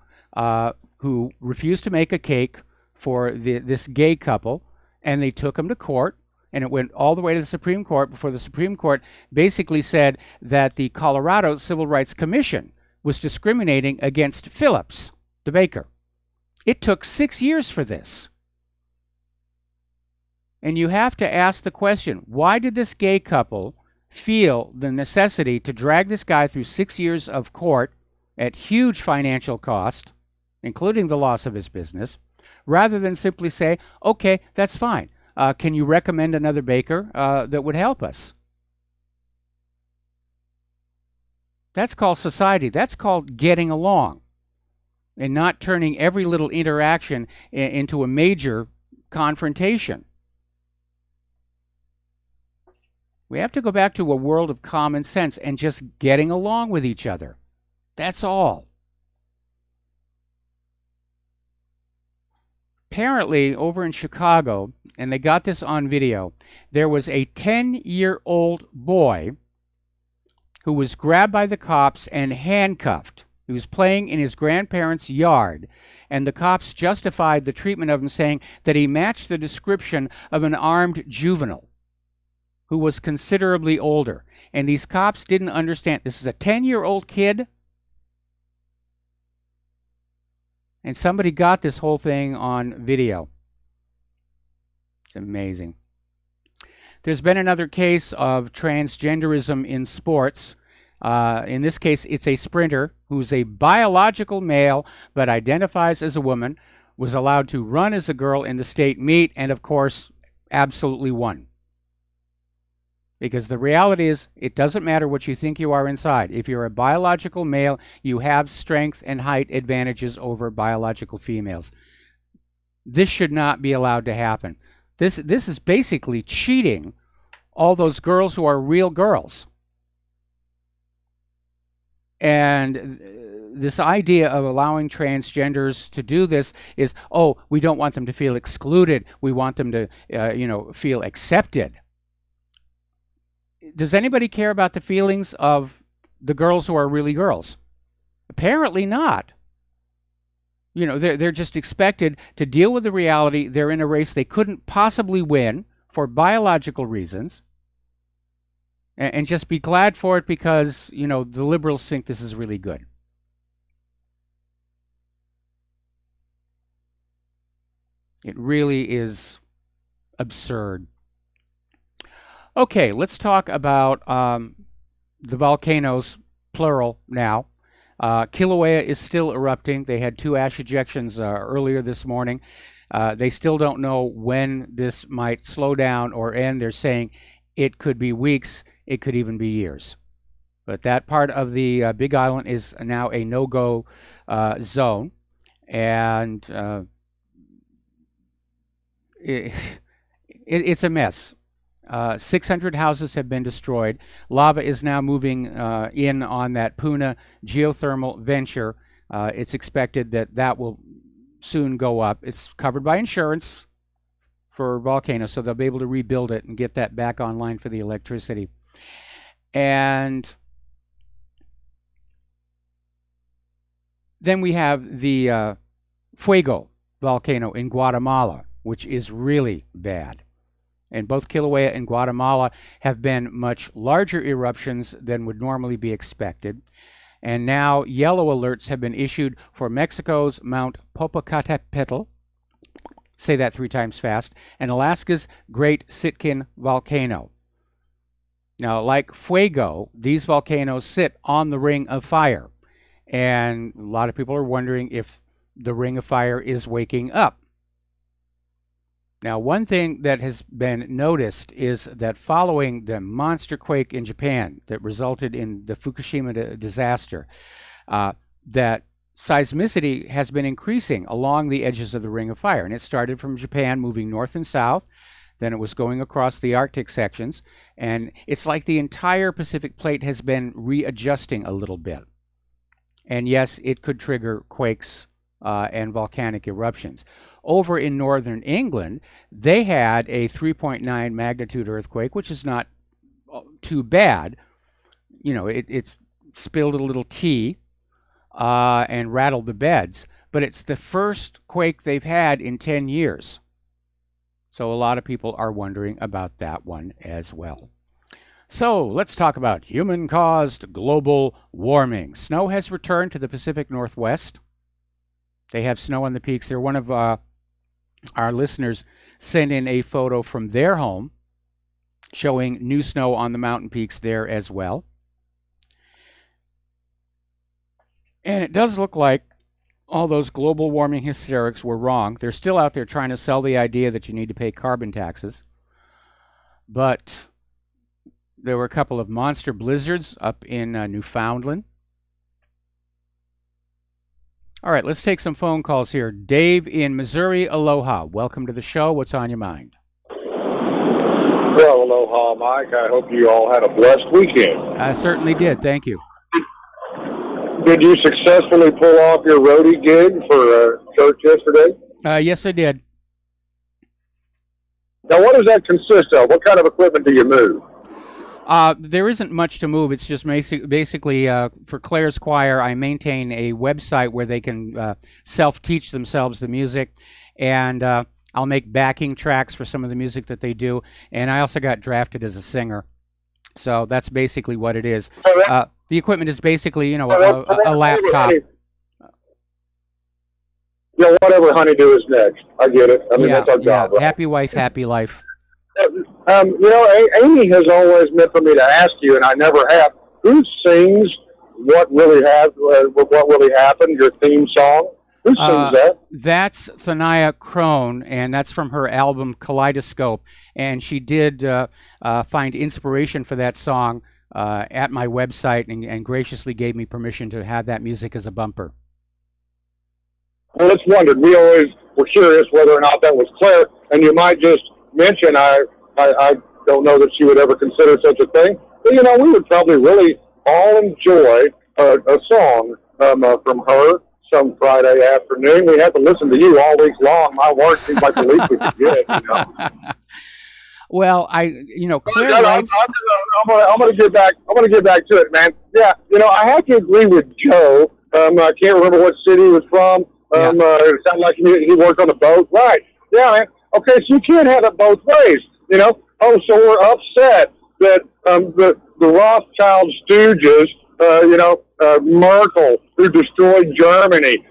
who refused to make a cake for this gay couple, and they took him to court, and it went all the way to the Supreme Court before the Supreme Court basically said that the Colorado Civil Rights Commission was discriminating against Phillips, the baker. It took 6 years for this. And you have to ask the question, why did this gay couple feel the necessity to drag this guy through 6 years of court at huge financial cost, including the loss of his business, rather than simply say, okay, that's fine. Can you recommend another baker that would help us? That's called society. That's called getting along, and not turning every little interaction into a major confrontation. We have to go back to a world of common sense and just getting along with each other. That's all. Apparently, over in Chicago, and they got this on video, there was a 10-year-old boy who was grabbed by the cops and handcuffed. He was playing in his grandparents' yard, and the cops justified the treatment of him, saying that he matched the description of an armed juvenile who was considerably older. And these cops didn't understand. This is a 10-year-old kid. And somebody got this whole thing on video. It's amazing. There's been another case of transgenderism in sports. In this case, it's a sprinter who's a biological male but identifies as a woman, was allowed to run as a girl in the state meet, and of course, absolutely won. Because the reality is, it doesn't matter what you think you are inside. If you're a biological male, you have strength and height advantages over biological females. This should not be allowed to happen. This is basically cheating all those girls who are real girls. And this idea of allowing transgenders to do this is, oh, we don't want them to feel excluded. We want them to, feel accepted. Does anybody care about the feelings of the girls who are really girls? Apparently not. You know, they're just expected to deal with the reality they're in a race they couldn't possibly win for biological reasons, and just be glad for it because, you know, the liberals think this is really good. It really is absurd. Okay, let's talk about the volcanoes plural now. Kilauea is still erupting. They had 2 ash ejections earlier this morning. They still don't know when this might slow down or end. They're saying it could be weeks, it could even be years. But that part of the Big Island is now a no-go zone, and it's a mess. 600 houses have been destroyed. Lava is now moving in on that Puna geothermal venture. It's expected that that will soon go up. It's covered by insurance for volcanoes, so they'll be able to rebuild it and get that back online for the electricity. And then we have the Fuego volcano in Guatemala, which is really bad. And both Kilauea and Guatemala have been much larger eruptions than would normally be expected. And now yellow alerts have been issued for Mexico's Mount Popocatépetl, say that 3 times fast, and Alaska's Great Sitkin volcano. Now, like Fuego, these volcanoes sit on the Ring of Fire. And a lot of people are wondering if the Ring of Fire is waking up. Now, one thing that has been noticed is that following the monster quake in Japan that resulted in the Fukushima disaster, that seismicity has been increasing along the edges of the Ring of Fire. And it started from Japan, moving north and south. Then it was going across the Arctic sections. And it's like the entire Pacific plate has been readjusting a little bit. And yes, it could trigger quakes and volcanic eruptions. Over in northern England, they had a 3.9 magnitude earthquake, which is not too bad. You know, it's spilled a little tea and rattled the beds, but it's the first quake they've had in 10 years. So a lot of people are wondering about that one as well. So let's talk about human-caused global warming. Snow has returned to the Pacific Northwest. They have snow on the peaks there. One of our listeners sent in a photo from their home showing new snow on the mountain peaks there as well. And it does look like all those global warming hysterics were wrong. They're still out there trying to sell the idea that you need to pay carbon taxes. But there were a couple of monster blizzards up in Newfoundland. All right, let's take some phone calls here. Dave in Missouri, aloha. Welcome to the show. What's on your mind? Well, aloha, Mike. I hope you all had a blessed weekend. I certainly did. Thank you. Did you successfully pull off your roadie gig for church yesterday? Yes, I did. Now, what does that consist of? What kind of equipment do you move? There isn't much to move. It's just basically for Claire's Choir, I maintain a website where they can self-teach themselves the music, and I'll make backing tracks for some of the music that they do, and I also got drafted as a singer. So that's basically what it is. The equipment is basically, you know, a laptop. Yeah, whatever honeydew is next. I get it. I mean, that's our job. Right? Happy wife, happy life. You know, Amy has always meant for me to ask you, and I never have. Who sings what really happened? Your theme song. Who sings that? That's Thania Crone, and that's from her album Kaleidoscope. And she did find inspiration for that song at my website, and graciously gave me permission to have that music as a bumper. Well, let's wondered. We always were curious whether or not that was Claire, and you might just mention, I don't know that she would ever consider such a thing, but, you know, we would probably really all enjoy a song from her some Friday afternoon. We have to listen to you all week long. My word, seems like the least we could get, you know. Well, Claire writes... I'm going to get back to it, man. Yeah, you know, I have to agree with Joe. I can't remember what city he was from. It sounded like he worked on a boat. Right. Yeah, man. Okay, so you can't have it both ways, you know. Oh, so we're upset that the Rothschild stooges, Merkel, who destroyed Germany,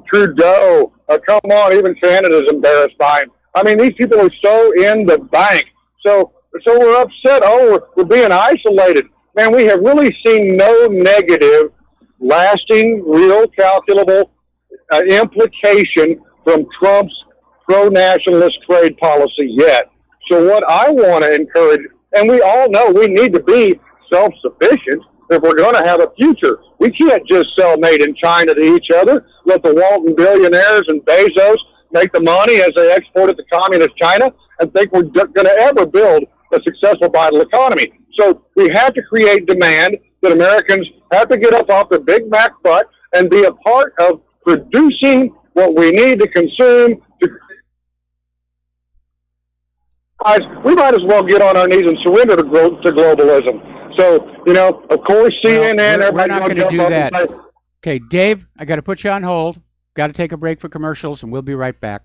Trudeau, come on, even Canada's embarrassed by him. I mean, these people are so in the bank. So we're upset. Oh, we're being isolated. man, we have really seen no negative, lasting, real, calculable implication from Trump's pro-nationalist trade policy yet. So what I want to encourage, and we all know we need to be self-sufficient if we're going to have a future. We can't just sell made in China to each other, let the Walton billionaires and Bezos make the money as they export it to communist China and think we're going to ever build a successful, vital economy. So we have to create demand that Americans have to get up off their Big Mac butt and be a part of producing what we need to consume. We might as well get on our knees and surrender to globalism. So, you know, of course, CNN, we're not going to do that. Okay, Dave, I got to put you on hold. Got to take a break for commercials, and we'll be right back.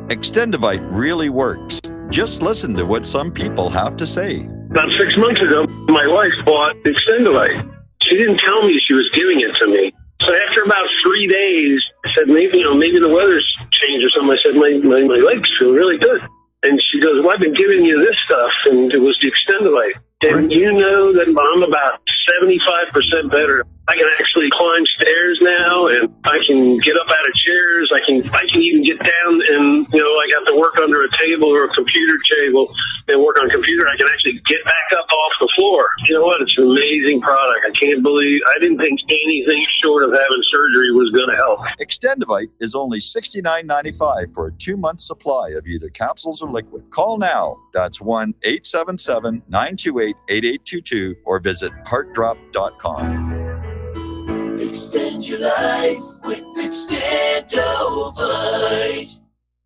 Extendivite really works. Just listen to what some people have to say. About 6 months ago, my wife bought Extendivite. She didn't tell me she was giving it to me. So after about 3 days, I said, maybe the weather's changed or something. I said, my legs feel really good. And she goes, well, I've been giving you this stuff, and it was the Extendivite. And you know that I'm about 75% better. I can actually climb stairs now, and I can get up out of chairs. I can even get down, and I got to work under a table or a computer table and work on a computer. I can actually get back up off the floor. You know what? It's an amazing product. I can't believe I didn't think anything short of having surgery was going to help. Extendivite is only $69.95 for a 2-month supply of either capsules or liquid. Call now. That's 1-877-928-8822 or visit heartdrop.com. Extend your life with Extendovite.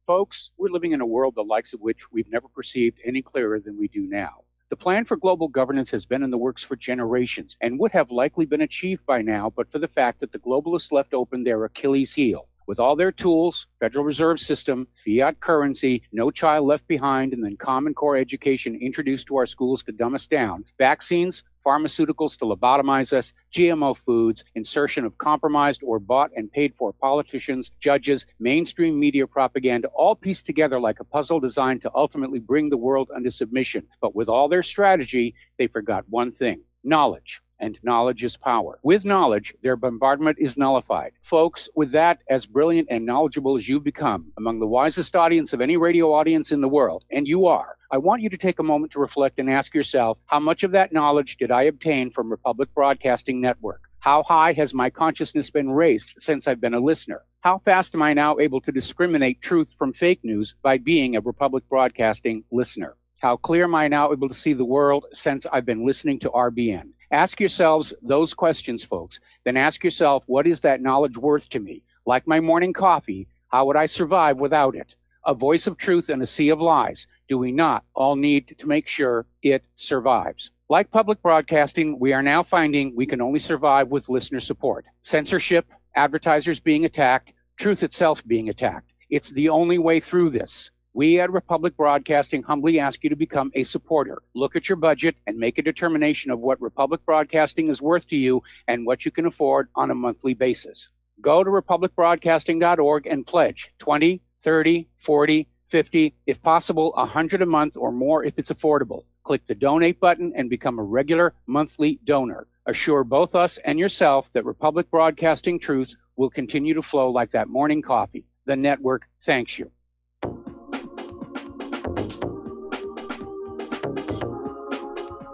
Folks, we're living in a world the likes of which we've never perceived any clearer than we do now. The plan for global governance has been in the works for generations and would have likely been achieved by now, but for the fact that the globalists left open their Achilles heel. With all their tools, Federal Reserve System, fiat currency, no child left behind, and then Common Core education introduced to our schools to dumb us down, vaccines, pharmaceuticals to lobotomize us, GMO foods, insertion of compromised or bought and paid for politicians, judges, mainstream media propaganda, all pieced together like a puzzle designed to ultimately bring the world under submission. But with all their strategy, they forgot one thing: knowledge. And knowledge is power. With knowledge, their bombardment is nullified. Folks, with that, as brilliant and knowledgeable as you've become, among the wisest audience of any radio audience in the world, and you are, I want you to take a moment to reflect and ask yourself, how much of that knowledge did I obtain from Republic Broadcasting Network? How high has my consciousness been raised since I've been a listener? How fast am I now able to discriminate truth from fake news by being a Republic Broadcasting listener? How clear am I now able to see the world since I've been listening to RBN? Ask yourselves those questions, folks. Then ask yourself, what is that knowledge worth to me? Like my morning coffee, how would I survive without it? A voice of truth in a sea of lies. Do we not all need to make sure it survives? Like public broadcasting, we are now finding we can only survive with listener support. Censorship, advertisers being attacked, truth itself being attacked. It's the only way through this. We at Republic Broadcasting humbly ask you to become a supporter. Look at your budget and make a determination of what Republic Broadcasting is worth to you and what you can afford on a monthly basis. Go to republicbroadcasting.org and pledge $20, $30, $40, $50, if possible, $100 a month or more if it's affordable. Click the donate button and become a regular monthly donor. Assure both us and yourself that Republic Broadcasting truth will continue to flow like that morning coffee. The network thanks you.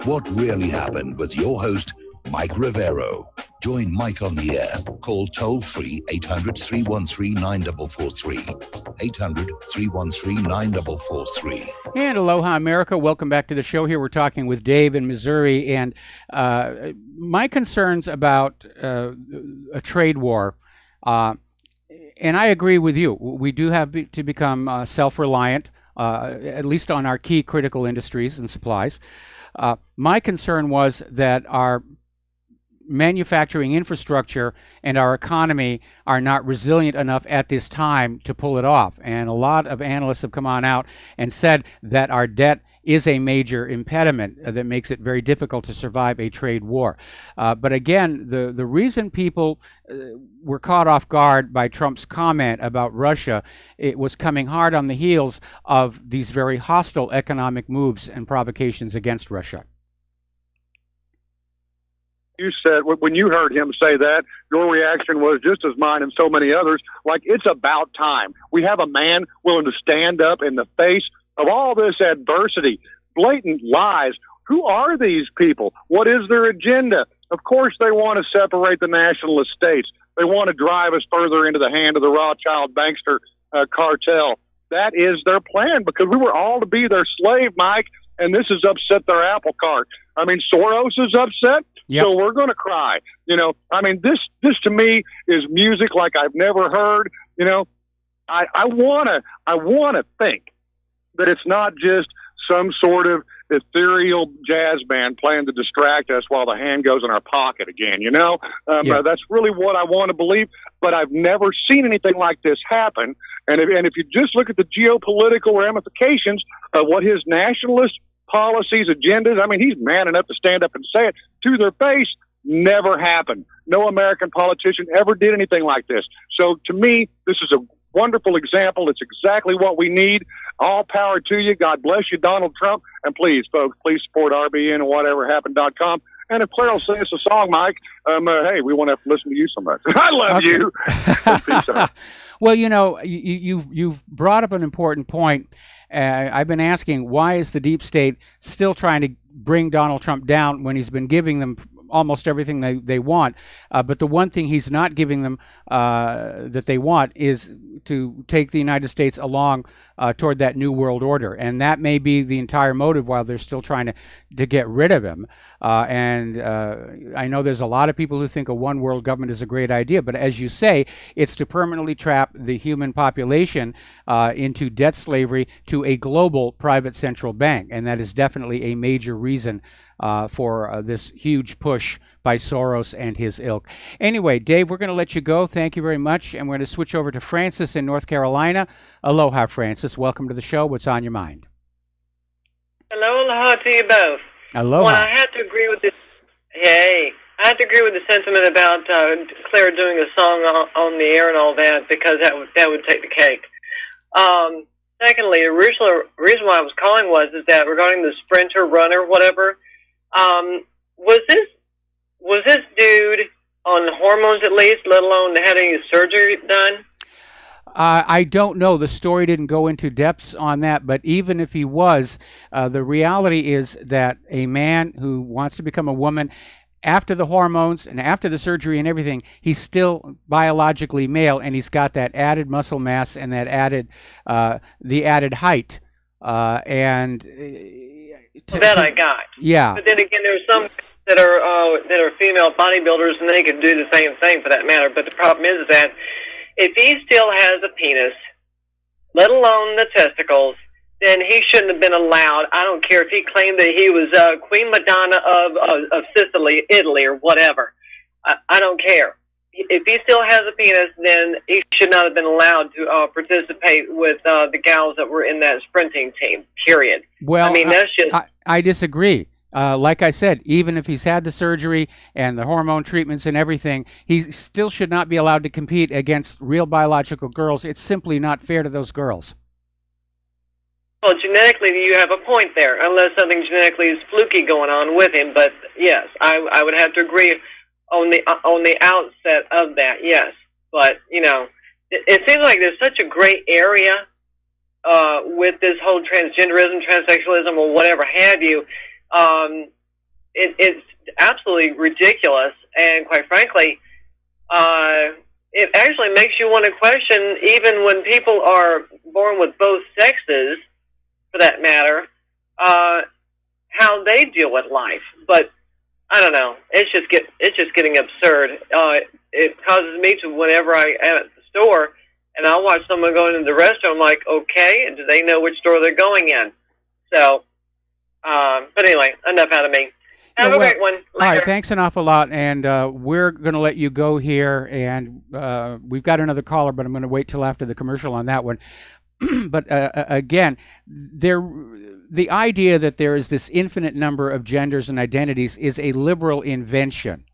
What Really Happened with your host, Mike Rivero. Join Mike on the air. Call toll-free 800-313-9443. 800-313-9443. And aloha, America. Welcome back to the show. Here we're talking with Dave in Missouri. And my concerns about a trade war, and I agree with you. We do have to become self-reliant, at least on our key critical industries and supplies. My concern was that our manufacturing infrastructure and our economy are not resilient enough at this time to pull it off. And a lot of analysts have come on out and said that our debt is a major impediment that makes it very difficult to survive a trade war. But again, the reason people were caught off guard by Trump's comment about Russia, it was coming hard on the heels of these very hostile economic moves and provocations against Russia. You said, when you heard him say that, your reaction was just as mine and so many others, like it's about time. We have a man willing to stand up in the face of all this adversity, blatant lies. Who are these people? What is their agenda? Of course they want to separate the national estates. They want to drive us further into the hand of the Rothschild bankster cartel. That is their plan, because we were all to be their slave, Mike, and this has upset their apple cart. I mean, Soros is upset, so we're going to cry. You know, I mean, this to me is music like I've never heard. You know, I want to think that it's not just some sort of ethereal jazz band playing to distract us while the hand goes in our pocket again, you know? That's really what I want to believe, but I've never seen anything like this happen. And if you just look at the geopolitical ramifications of what his nationalist policies, agendas, I mean, he's man enough to stand up and say it to their face, never happened. No American politician ever did anything like this. So to me, this is a wonderful example. It's exactly what we need. All power to you. God bless you, Donald Trump. And please, folks, please support RBN and whateverhappened.com. And if Claire will sing us a song, Mike, hey, we won't have to listen to you so much. I love you. Peace out. Well, you know, you've brought up an important point. I've been asking, why is the deep state still trying to bring Donald Trump down when he's been giving them almost everything they want? But the one thing he's not giving them that they want is to take the United States along toward that new world order. And that may be the entire motive while they're still trying to get rid of him. And I know there's a lot of people who think a one world government is a great idea, but as you say, it's to permanently trap the human population into debt slavery to a global private central bank. And that is definitely a major reason for this huge push by Soros and his ilk. Anyway, Dave, we're going to let you go. Thank you very much. And we're going to switch over to Francis in North Carolina. Aloha, Francis. Welcome to the show. What's on your mind? Hello, aloha to you both. Aloha. Well, I have to agree with this. Hey, I have to agree with the sentiment about Claire doing a song on the air and all that, because that would take the cake. Secondly, the reason why I was calling was that regarding the sprinter, runner, whatever, was this dude on hormones at least, let alone had any surgery done? I don't know. The story didn't go into depths on that, but even if he was, the reality is that a man who wants to become a woman, after the hormones and after the surgery and everything, he's still biologically male, and he's got that added muscle mass and that added, the added height. That I got. Yeah. But then again, there's some that are female bodybuilders, and they can do the same thing for that matter. But the problem is that if he still has a penis, let alone the testicles, then he shouldn't have been allowed. I don't care if he claimed that he was Queen Madonna of Sicily, Italy, or whatever. I don't care. If he still has a penis, then he should not have been allowed to participate with the gals that were in that sprinting team, period. Well, I mean, that's just... I disagree. Like I said, even if he's had the surgery and the hormone treatments and everything, he still should not be allowed to compete against real biological girls. It's simply not fair to those girls. Well, genetically, you have a point there, unless something genetically is fluky going on with him. But yes, I would have to agree on the outset of that. Yes, but you know, it seems like there's such a gray area with this whole transgenderism, transsexualism, or whatever have you. It's absolutely ridiculous, and quite frankly, it actually makes you want to question, even when people are born with both sexes, for that matter, how they deal with life. But I don't know. It's just getting absurd. It causes me to, whenever I am at the store and I'll watch someone go into the restaurant, I'm like, okay, and do they know which store they're going in? So, but anyway, enough out of me. Have a great one. Later. All right, thanks an awful lot, and we're going to let you go here, and we've got another caller, but I'm going to wait till after the commercial on that one. But again, the idea that there is this infinite number of genders and identities is a liberal invention.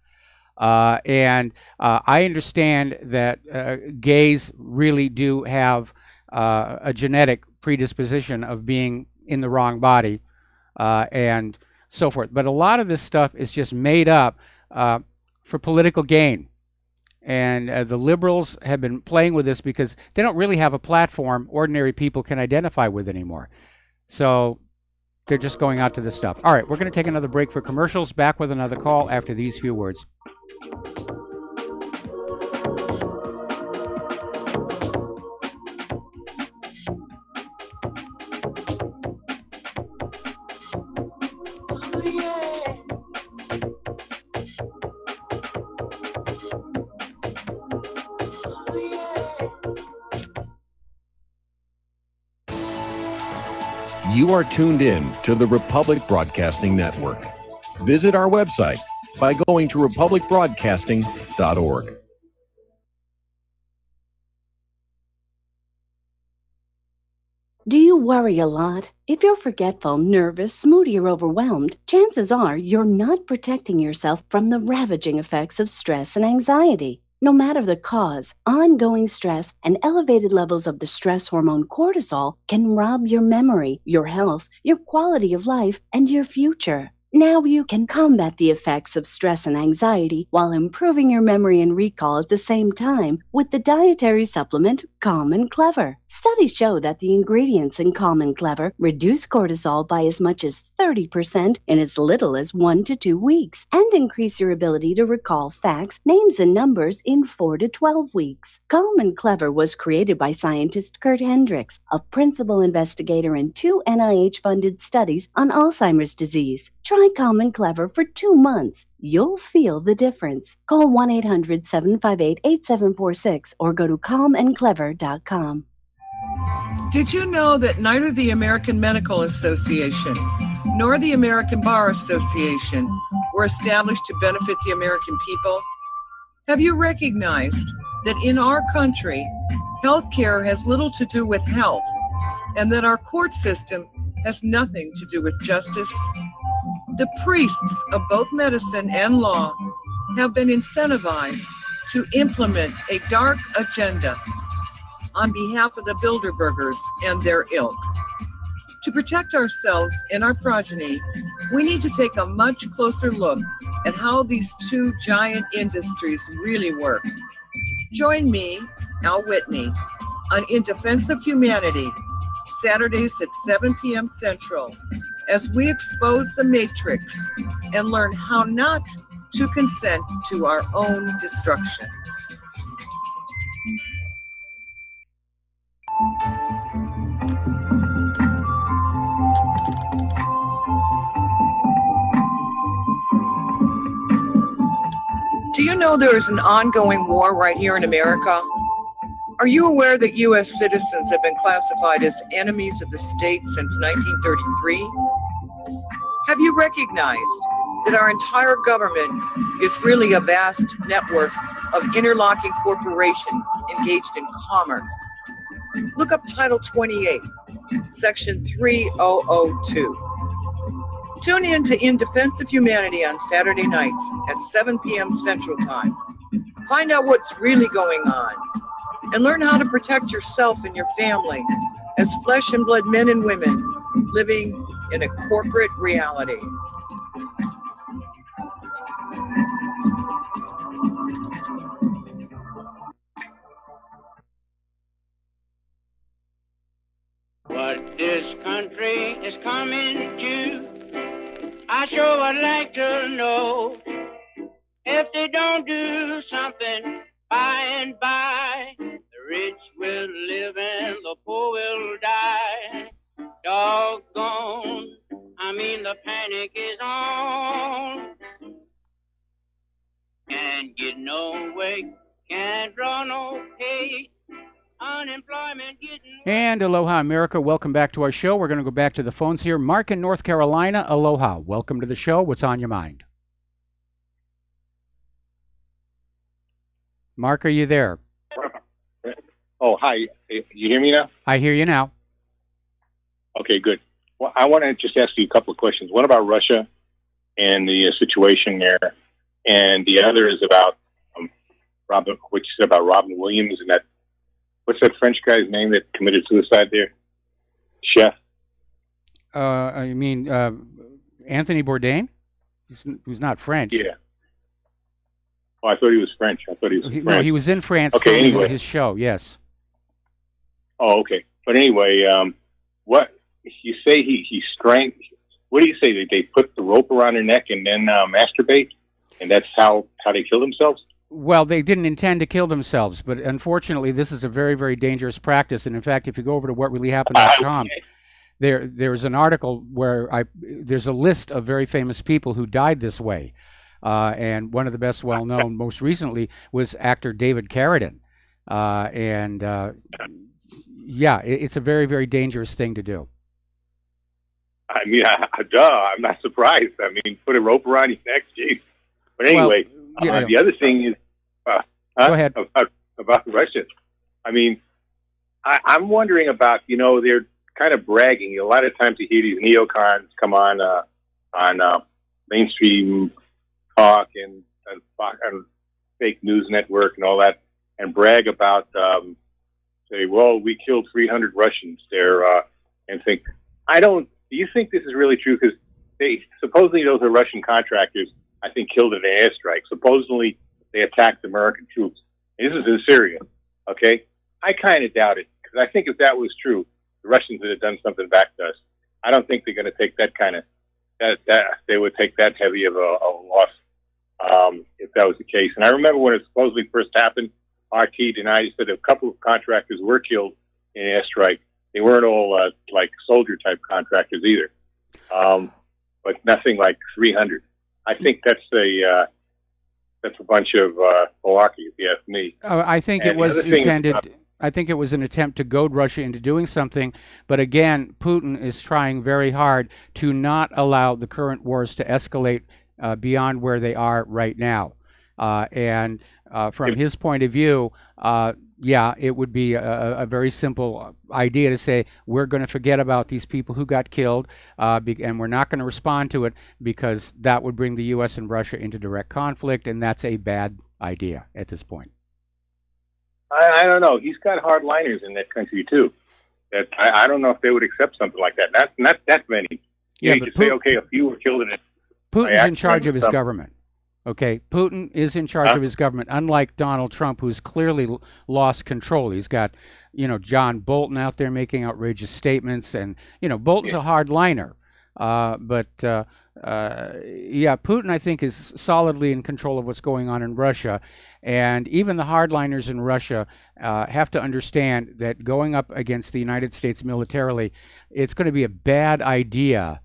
And I understand that gays really do have a genetic predisposition of being in the wrong body and so forth. But a lot of this stuff is just made up for political gain. And the liberals have been playing with this because they don't really have a platform ordinary people can identify with anymore. So they're just going out to this stuff. All right, we're going to take another break for commercials. Back with another call after these few words. You are tuned in to the Republic Broadcasting Network. Visit our website by going to republicbroadcasting.org. Do you worry a lot? If you're forgetful, nervous, moody, or overwhelmed, chances are you're not protecting yourself from the ravaging effects of stress and anxiety. No matter the cause, ongoing stress and elevated levels of the stress hormone cortisol can rob your memory, your health, your quality of life, and your future. Now you can combat the effects of stress and anxiety while improving your memory and recall at the same time with the dietary supplement Calm and Clever. Studies show that the ingredients in Calm and Clever reduce cortisol by as much as 30% in as little as 1 to 2 weeks and increase your ability to recall facts, names, and numbers in 4 to 12 weeks. Calm and Clever was created by scientist Kurt Hendricks, a principal investigator in 2 NIH-funded studies on Alzheimer's disease. Try Calm and Clever for 2 months. You'll feel the difference. Call 1-800-758-8746 or go to calmandclever.com. Did you know that neither the American Medical Association nor the American Bar Association were established to benefit the American people? Have you recognized that in our country, healthcare has little to do with health, and that our court system has nothing to do with justice? The priests of both medicine and law have been incentivized to implement a dark agenda on behalf of the Bilderbergers and their ilk. To protect ourselves and our progeny, we need to take a much closer look at how these two giant industries really work. Join me, Al Whitney, on In Defense of Humanity, Saturdays at 7 p.m. Central, as we expose the matrix and learn how not to consent to our own destruction. Do you know there is an ongoing war right here in America? Are you aware that U.S. citizens have been classified as enemies of the state since 1933? Have you recognized that our entire government is really a vast network of interlocking corporations engaged in commerce? Look up Title 28, Section 3002. Tune in to In Defense of Humanity on Saturday nights at 7 p.m. Central Time. Find out what's really going on and learn how to protect yourself and your family as flesh and blood men and women living in a corporate reality. What this country is coming to, I sure would like to know. If they don't do something by and by, the rich will live and the poor will die. Doggone, I mean the panic is on. Can't get no way, can't draw no pay. unemployment getting... And aloha, America. Welcome back to our show. We're going to go back to the phones here. Mark in North Carolina. Aloha. Welcome to the show. What's on your mind? Mark, are you there? Oh, hi. You hear me now? I hear you now. Okay, good. Well, I want to just ask you a couple of questions. One about Russia and the situation there, and the other is about Robin, what you said about Robin Williams and that. What's that French guy's name that committed suicide there? Chef. You mean Anthony Bourdain? Who's not French? Yeah. Oh, I thought he was French. No, he was in France. Okay, anyway. His show, yes. Oh, okay. But anyway, what you say? He strangled. What do you say? They put the rope around her neck and then masturbate, and that's how they kill themselves? Well, they didn't intend to kill themselves, but unfortunately, this is a very, very dangerous practice. And in fact, if you go over to whatreallyhappened.com, there's an article where there's a list of very famous people who died this way. And one of the best well-known, most recently, was actor David Carradine. Yeah, it's a very, very dangerous thing to do. I mean, I'm not surprised. I mean, put a rope around your neck, geez. But anyway, the other thing is go ahead. About Russia. I mean, I'm wondering about, they're kind of bragging. A lot of times you hear these neocons come on mainstream talk and fake news network and all that, and brag about, say, well, we killed 300 Russians there, and think, do you think this is really true? Because supposedly those are Russian contractors, I think, killed in an airstrike. Supposedly they attacked American troops. And this is in Syria, okay? I kind of doubt it, because I think if that was true, the Russians would have done something back to us. I don't think they're going to take that kind of, that they would take that heavy of a loss if that was the case. And I remember when it supposedly first happened, RT denied. He said a couple of contractors were killed in an airstrike. They weren't all like soldier-type contractors either, but nothing like 300. I think that's a bunch of malarkey, if you ask me. I think it was intended. I think it was an attempt to goad Russia into doing something. But again, Putin is trying very hard to not allow the current wars to escalate beyond where they are right now. And from his point of view, yeah, it would be a very simple idea to say, we're going to forget about these people who got killed, and we're not going to respond to it, because that would bring the U.S. and Russia into direct conflict, and that's a bad idea at this point. I don't know. He's got hardliners in that country, too. That I don't know if they would accept something like that. Not that many. Yeah, you but say, okay, a few were killed in it. Putin's in charge of his government. Okay, Putin is in charge of his government, unlike Donald Trump, who's clearly lost control. He's got, John Bolton out there making outrageous statements, and, Bolton's a hardliner. But Putin, I think, is solidly in control of what's going on in Russia. And even the hardliners in Russia have to understand that going up against the United States militarily, it's going to be a bad idea.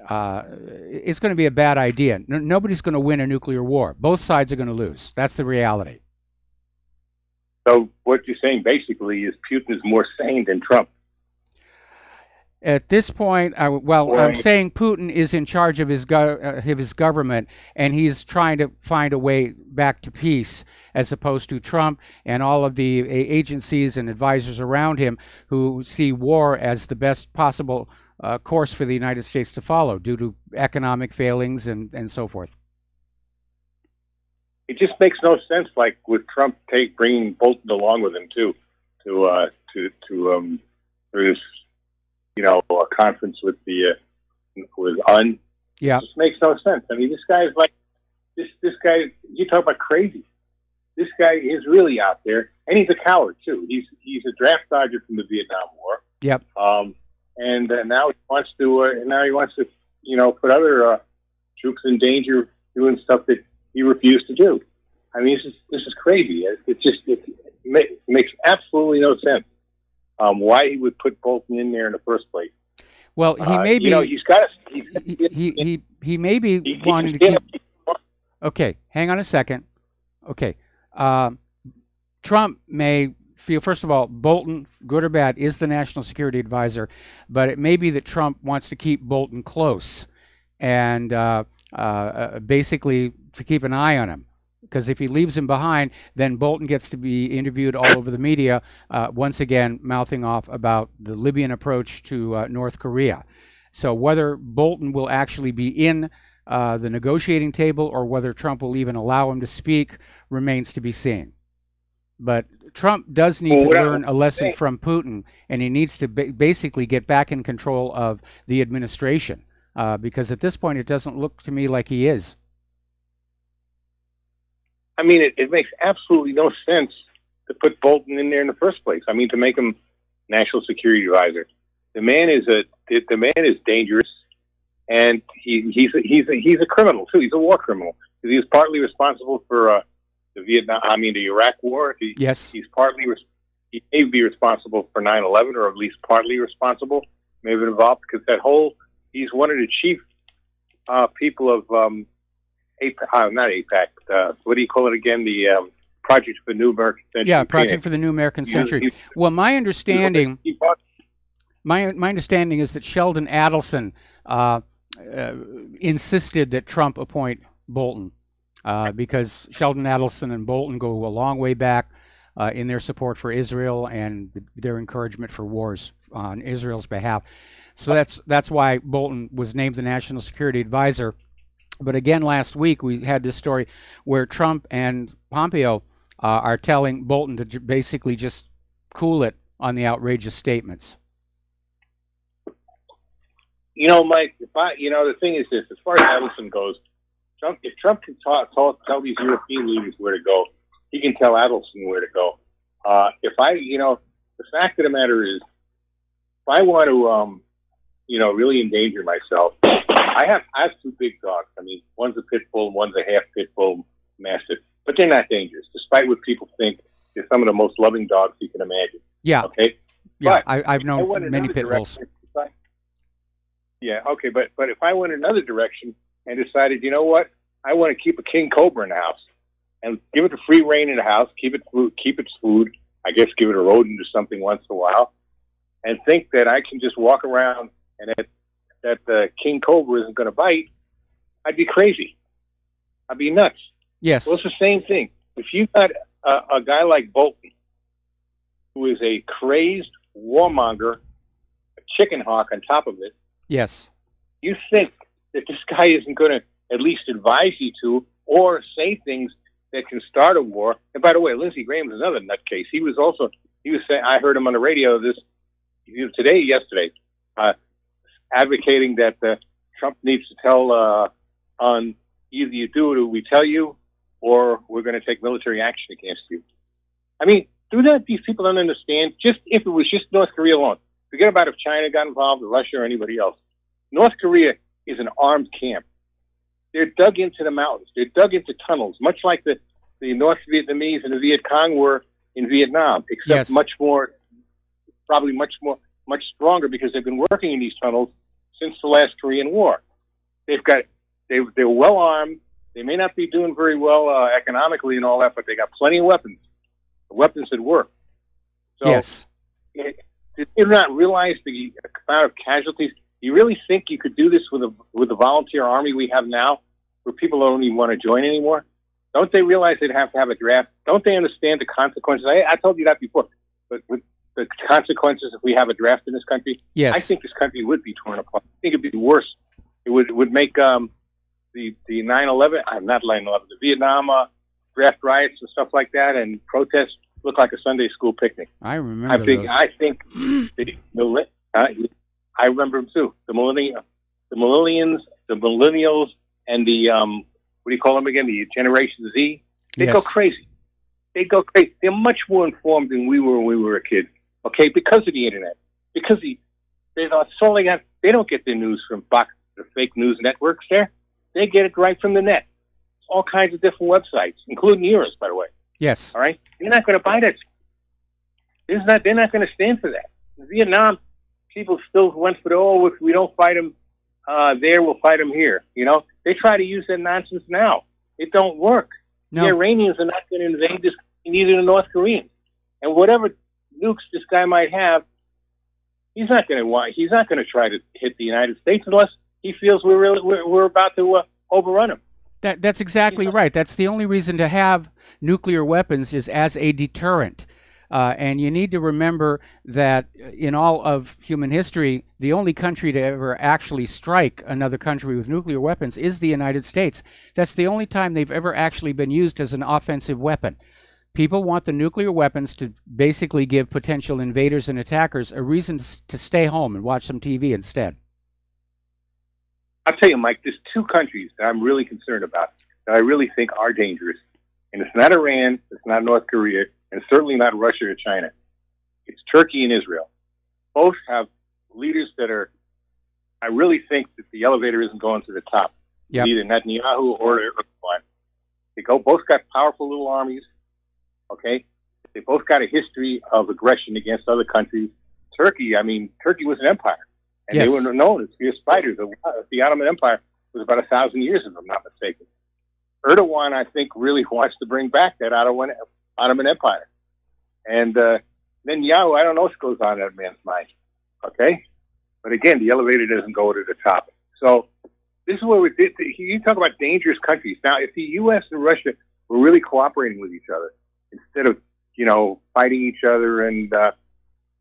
It's going to be a bad idea. Nobody's going to win a nuclear war. Both sides are going to lose. That's the reality. So what you're saying basically is Putin is more sane than Trump. At this point, I'm saying Putin is in charge of his government, and he's trying to find a way back to peace, as opposed to Trump and all of the agencies and advisors around him who see war as the best possible course for the United States to follow due to economic failings and so forth. It just makes no sense, like with Trump bringing Bolton along with him too, for this, a conference with UN. Yeah, it just makes no sense. I mean, this guy is like this guy. You talk about crazy. This guy is really out there, and he's a coward too. He's a draft dodger from the Vietnam War. Yep. And now he wants to, put other troops in danger, doing stuff that he refused to do. I mean, this is crazy. It makes absolutely no sense. Why he would put Bolton in there in the first place? Well, he may be. He may be wanting to keep. Okay, hang on a second. Okay, Trump may feel, first of all, Bolton, good or bad, is the national security advisor, but it may be that Trump wants to keep Bolton close and basically to keep an eye on him. Because if he leaves him behind, then Bolton gets to be interviewed all over the media, once again mouthing off about the Libyan approach to North Korea. So whether Bolton will actually be in the negotiating table or whether Trump will even allow him to speak remains to be seen. But Trump does need to learn a lesson from Putin, and he needs to basically get back in control of the administration, because at this point it doesn't look to me like he is. I mean, it makes absolutely no sense to put Bolton in there in the first place. I mean, to make him national security advisor. The man is dangerous, and he's a criminal too. He's a war criminal. He was partly responsible for the Iraq War. Yes. He may be responsible for 9/11, or at least partly responsible. Maybe involved because he's one of the chief people of not AIPAC. What do you call it again? The Project for the New American Century. Yeah, Project for the New American Century. Well, my understanding is that Sheldon Adelson insisted that Trump appoint Bolton. Because Sheldon Adelson and Bolton go a long way back in their support for Israel and their encouragement for wars on Israel's behalf. So that's why Bolton was named the National Security Advisor. But again, last week we had this story where Trump and Pompeo are telling Bolton to basically just cool it on the outrageous statements. You know, Mike, the thing is this, as far as Adelson goes, if Trump can tell these European leaders where to go, he can tell Adelson where to go. The fact of the matter is, if I want to, really endanger myself, I have two big dogs. I mean, one's a pit bull, one's a half pit bull mastiff, but they're not dangerous, despite what people think. They're some of the most loving dogs you can imagine. Yeah. Okay. Yeah, I've known many pit bulls. Yeah. Okay, but if I went another direction and decided, you know what, I want to keep a king cobra in the house and give it a free reign in the house, keep its food, I guess give it a rodent or something once in a while, and think that I can just walk around and that the king cobra isn't going to bite, I'd be crazy. I'd be nuts. Yes. Well, it's the same thing. If you got a guy like Bolton, who is a crazed warmonger, a chicken hawk on top of it, yes, you think that this guy isn't going to at least advise you to or say things that can start a war. And by the way, Lindsey Graham is another nutcase. He was saying, I heard him on the radio yesterday, advocating that Trump needs to tell on either you do it or we tell you, or we're going to take military action against you. I mean, these people don't understand. Just if it was just North Korea alone, forget about if China got involved or Russia or anybody else. North Korea is an armed camp. They're dug into the mountains. They're dug into tunnels, much like the North Vietnamese and the Viet Cong were in Vietnam, except much stronger because they've been working in these tunnels since the last Korean War. They're well armed. They may not be doing very well economically and all that, but they got plenty of weapons. The weapons that work. So yes. Did you not realize the amount of casualties? You really think you could do this with the volunteer army we have now, where people don't even want to join anymore? Don't they realize they'd have to have a draft? Don't they understand the consequences? I told you that before, but with the consequences if we have a draft in this country, yes, I think this country would be torn apart. I think it'd be worse. It would make the 9/11, not 9/11, the Vietnam draft riots and stuff like that, and protests look like a Sunday school picnic. I remember those. I think I remember them too. The millennials, and the what do you call them again? The Generation Z. They go crazy. They're much more informed than we were when we were a kid. Okay, because of the internet. Because that's all they got. They don't get their news from the fake news networks. They get it right from the net. All kinds of different websites, including yours, by the way. Yes. All right. They're not going to buy that. They're not going to stand for that. In Vietnam, people still went for if we don't fight them there, we'll fight them here. You know, they try to use that nonsense now. It don't work. No. The Iranians are not going to invade this. neither the North Koreans. And whatever nukes this guy might have, he's not going to try to hit the United States unless he feels we're about to overrun him. That's exactly right. That's the only reason to have nuclear weapons is as a deterrent. And you need to remember that in all of human history, the only country to ever actually strike another country with nuclear weapons is the United States. That's the only time they've ever actually been used as an offensive weapon. People want the nuclear weapons to basically give potential invaders and attackers a reason to stay home and watch some TV instead. I'll tell you, Mike, there's two countries that I'm really concerned about that I really think are dangerous. And it's not Iran, it's not North Korea, and certainly not Russia or China. It's Turkey and Israel. Both have leaders that are, I really think that the elevator isn't going to the top. Yep. Either Netanyahu or Erdogan. They both got powerful little armies, okay? They both got a history of aggression against other countries. Turkey was an empire. And yes. They were known as fierce fighters. The Ottoman Empire was about 1,000 years, if I'm not mistaken. Erdogan, I think, really wants to bring back that Ottoman Empire. And Netanyahu, I don't know what goes on in that man's mind. Okay? But again, the elevator doesn't go to the top. So this is where we did. You talk about dangerous countries. Now, if the U.S. and Russia were really cooperating with each other instead of, fighting each other and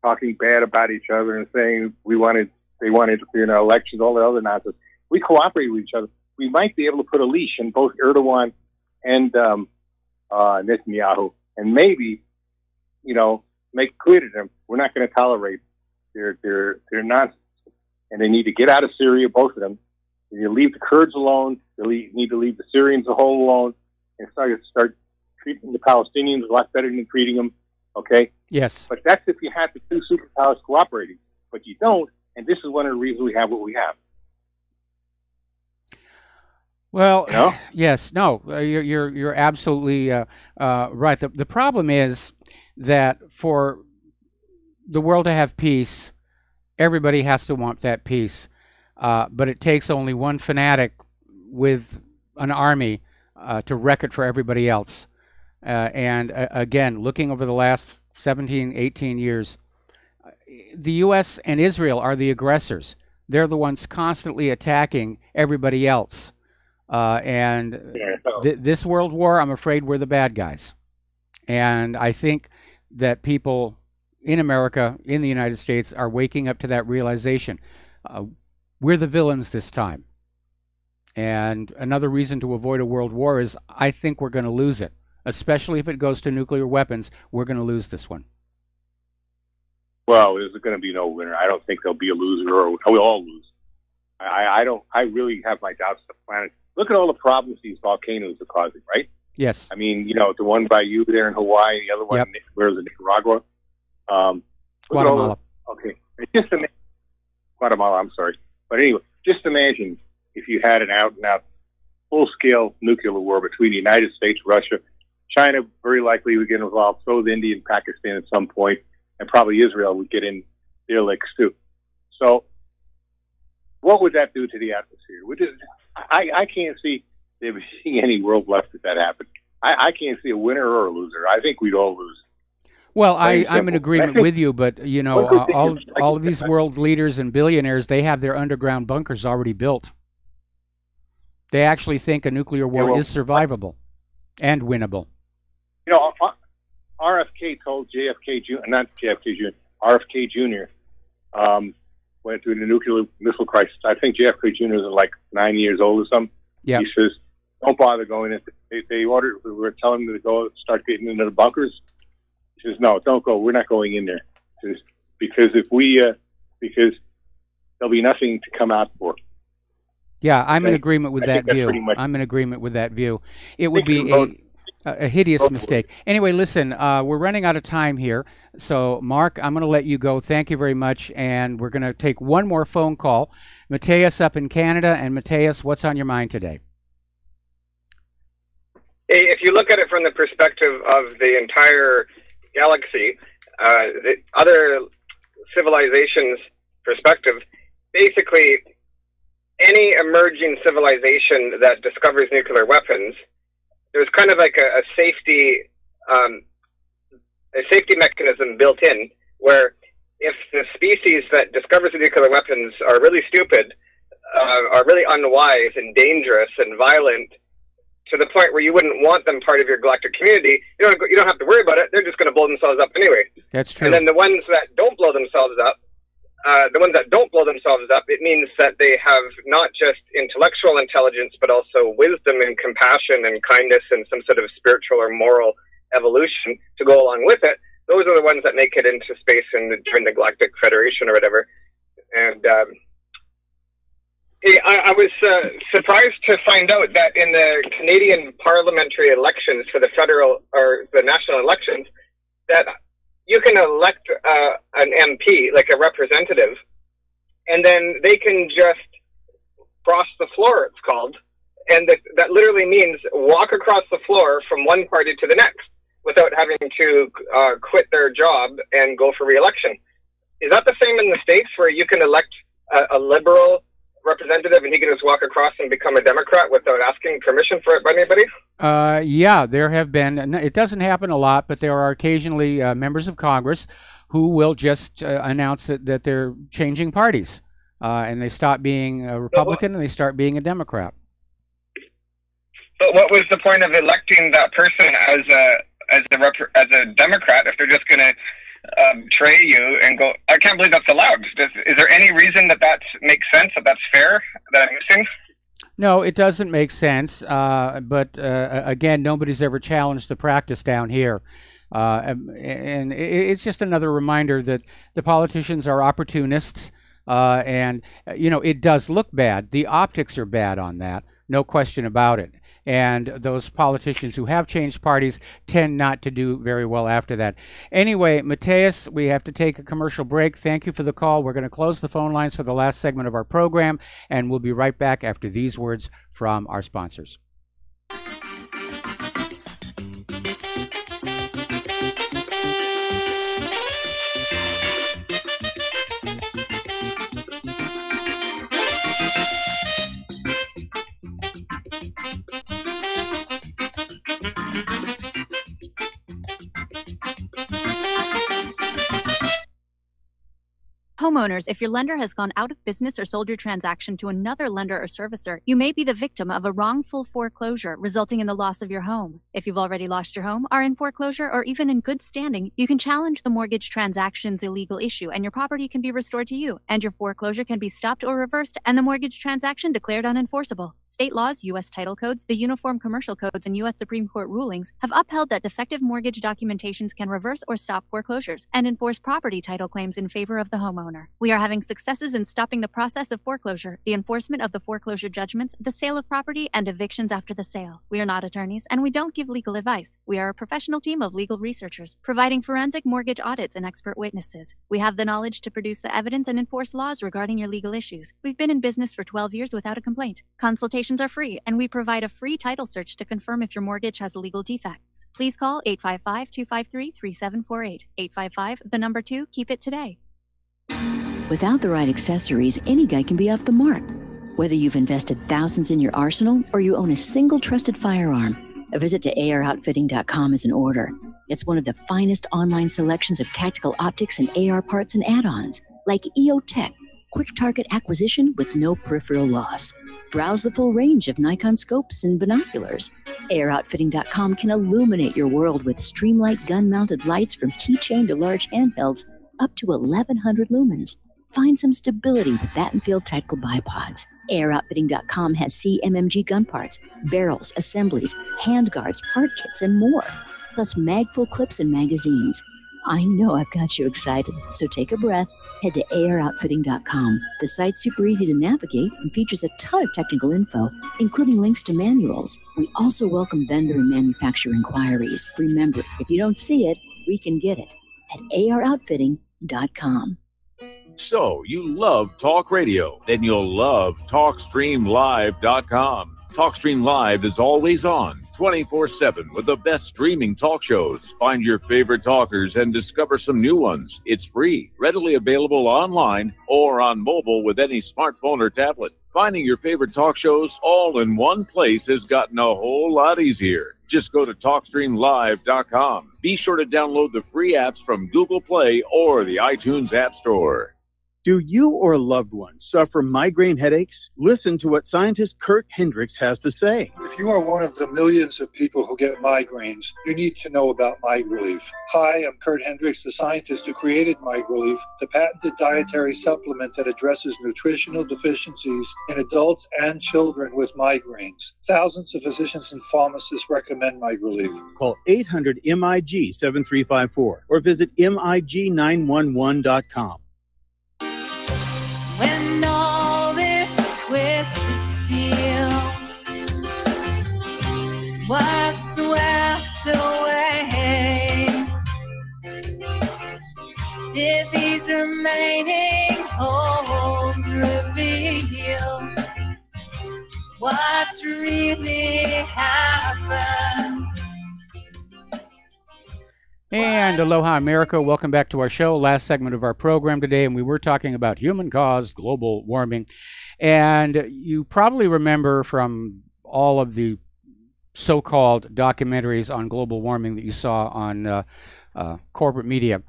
talking bad about each other and saying they want to interfere in our elections, all the other nonsense, we cooperate with each other. We might be able to put a leash on both Erdogan and Netanyahu, and maybe, make clear to them we're not going to tolerate their nonsense, and they need to get out of Syria, both of them. They need to leave the Kurds alone. They need to leave the Syrians a whole alone, and start treating the Palestinians a lot better than treating them. Okay. Yes. But that's if you have the two superpowers cooperating, but you don't, and this is one of the reasons we have what we have. Well, yes, no, you're absolutely right. The problem is that for the world to have peace, everybody has to want that peace. But it takes only one fanatic with an army to wreck it for everybody else. And again, looking over the last 17, 18 years, the U.S. and Israel are the aggressors. They're the ones constantly attacking everybody else. This world war, I'm afraid we're the bad guys. And I think that people in America, in the United States, are waking up to that realization. We're the villains this time. And another reason to avoid a world war is I think we're going to lose it. Especially if it goes to nuclear weapons, we're going to lose this one. Well, there's going to be no winner. I don't think there'll be a loser, or we'll all lose. I really have my doubts of the planet. Look at all the problems these volcanoes are causing, right? Yes. I mean, the one by you there in Hawaii, the other one, where is it, Nicaragua? Guatemala. Okay. It's just Guatemala, I'm sorry. But anyway, just imagine if you had an out-and-out full-scale nuclear war between the United States, Russia, China very likely would get involved, so would India and Pakistan at some point, and probably Israel would get in their licks too. So what would that do to the atmosphere? I can't see there being any world left if that happened. I can't see a winner or a loser. I think we'd all lose. Well, I'm in agreement with you, but all of these world leaders and billionaires, they have their underground bunkers already built. They actually think a nuclear war is survivable and winnable. RFK told JFK Jr., not JFK Jr., RFK Jr. Went through the nuclear missile crisis. I think JFK Jr. is like 9 years old or something. Yeah. He says, don't bother going in. They ordered, we were telling them to go start getting into the bunkers. He says, no, don't go. We're not going in there. He says, because there'll be nothing to come out for. Yeah, I'm in agreement with that view. I'm in agreement with that view. It would be a hideous mistake. Anyway, listen, we're running out of time here. So, Mark, I'm going to let you go. Thank you very much. And we're going to take one more phone call. Mateus up in Canada. And Mateus, what's on your mind today? If you look at it from the perspective of the entire galaxy, the other civilizations' perspective, basically any emerging civilization that discovers nuclear weapons, there's kind of like a safety a safety mechanism built in where if the species that discovers the nuclear weapons are really stupid, are really unwise and dangerous and violent to the point where you wouldn't want them part of your galactic community, you don't have to worry about it. They're just going to blow themselves up anyway. That's true. And then the ones that don't blow themselves up, it means that they have not just intellectual intelligence, but also wisdom and compassion and kindness and some sort of spiritual or moral evolution to go along with it. Those are the ones that make it into space and join the Galactic Federation or whatever. And I was surprised to find out that in the Canadian parliamentary elections for the federal or the national elections, that you can elect an MP, like a representative, and then they can just cross the floor, it's called. And that literally means walk across the floor from one party to the next without having to quit their job and go for re-election. Is that the same in the States where you can elect a liberal representative and he can just walk across and become a Democrat without asking permission for it by anybody? Yeah, there have been. It doesn't happen a lot, but there are occasionally members of Congress who will just announce that they're changing parties, and they stop being a Republican and they start being a Democrat. But what was the point of electing that person as a Democrat if they're just going to tray you and go? I can't believe that's allowed. Is there any reason that makes sense, that's fair, that I'm missing? No, it doesn't make sense. But again, nobody's ever challenged the practice down here. And it's just another reminder that the politicians are opportunists. And, it does look bad. The optics are bad on that. No question about it. And those politicians who have changed parties tend not to do very well after that. Anyway, Matthias, we have to take a commercial break. Thank you for the call. We're going to close the phone lines for the last segment of our program, and we'll be right back after these words from our sponsors. Homeowners, if your lender has gone out of business or sold your transaction to another lender or servicer, you may be the victim of a wrongful foreclosure, resulting in the loss of your home. If you've already lost your home, are in foreclosure, or even in good standing, you can challenge the mortgage transaction's illegal issue, and your property can be restored to you, and your foreclosure can be stopped or reversed, and the mortgage transaction declared unenforceable. State laws, U.S. title codes, the Uniform Commercial Codes, and U.S. Supreme Court rulings have upheld that defective mortgage documentations can reverse or stop foreclosures and enforce property title claims in favor of the homeowner. We are having successes in stopping the process of foreclosure, the enforcement of the foreclosure judgments, the sale of property, and evictions after the sale. We are not attorneys, and we don't give legal advice. We are a professional team of legal researchers, providing forensic mortgage audits and expert witnesses. We have the knowledge to produce the evidence and enforce laws regarding your legal issues. We've been in business for 12 years without a complaint. Consultations are free, and we provide a free title search to confirm if your mortgage has legal defects. Please call 855-253-3748. 855, keep it today. Without the right accessories, any guy can be off the mark. Whether you've invested thousands in your arsenal or you own a single trusted firearm, a visit to AROutfitting.com is in order. It's one of the finest online selections of tactical optics and AR parts and add-ons, like EOTech, quick target acquisition with no peripheral loss. Browse the full range of Nikon scopes and binoculars. AROutfitting.com can illuminate your world with Streamlight gun-mounted lights from keychain to large handhelds up to 1,100 lumens. Find some stability with Battenfield Tactical Bipods. AirOutfitting.com has CMMG gun parts, barrels, assemblies, handguards, part kits, and more. Plus mag-full clips and magazines. I know I've got you excited, so take a breath. Head to AirOutfitting.com. The site's super easy to navigate and features a ton of technical info, including links to manuals. We also welcome vendor and manufacturer inquiries. Remember, if you don't see it, we can get it at AirOutfitting.com. So, you love talk radio? Then you'll love TalkStreamLive.com. TalkStream Live is always on, 24/7, with the best streaming talk shows. Find your favorite talkers and discover some new ones. It's free, readily available online or on mobile with any smartphone or tablet. Finding your favorite talk shows all in one place has gotten a whole lot easier. Just go to TalkStreamLive.com. Be sure to download the free apps from Google Play or the iTunes App Store. Do you or a loved one suffer migraine headaches? Listen to what scientist Kurt Hendricks has to say. If you are one of the millions of people who get migraines, you need to know about MiGrelief. Hi, I'm Kurt Hendricks, the scientist who created MiGrelief, the patented dietary supplement that addresses nutritional deficiencies in adults and children with migraines. Thousands of physicians and pharmacists recommend MiGrelief. Call 800-MIG-7354 or visit MIG911.com. When all this twisted steel was swept away, did these remaining holes reveal what's really happened? And aloha, America. Welcome back to our show. Last segment of our program today, and we were talking about human-caused global warming. And you probably remember from all of the so-called documentaries on global warming that you saw on corporate media,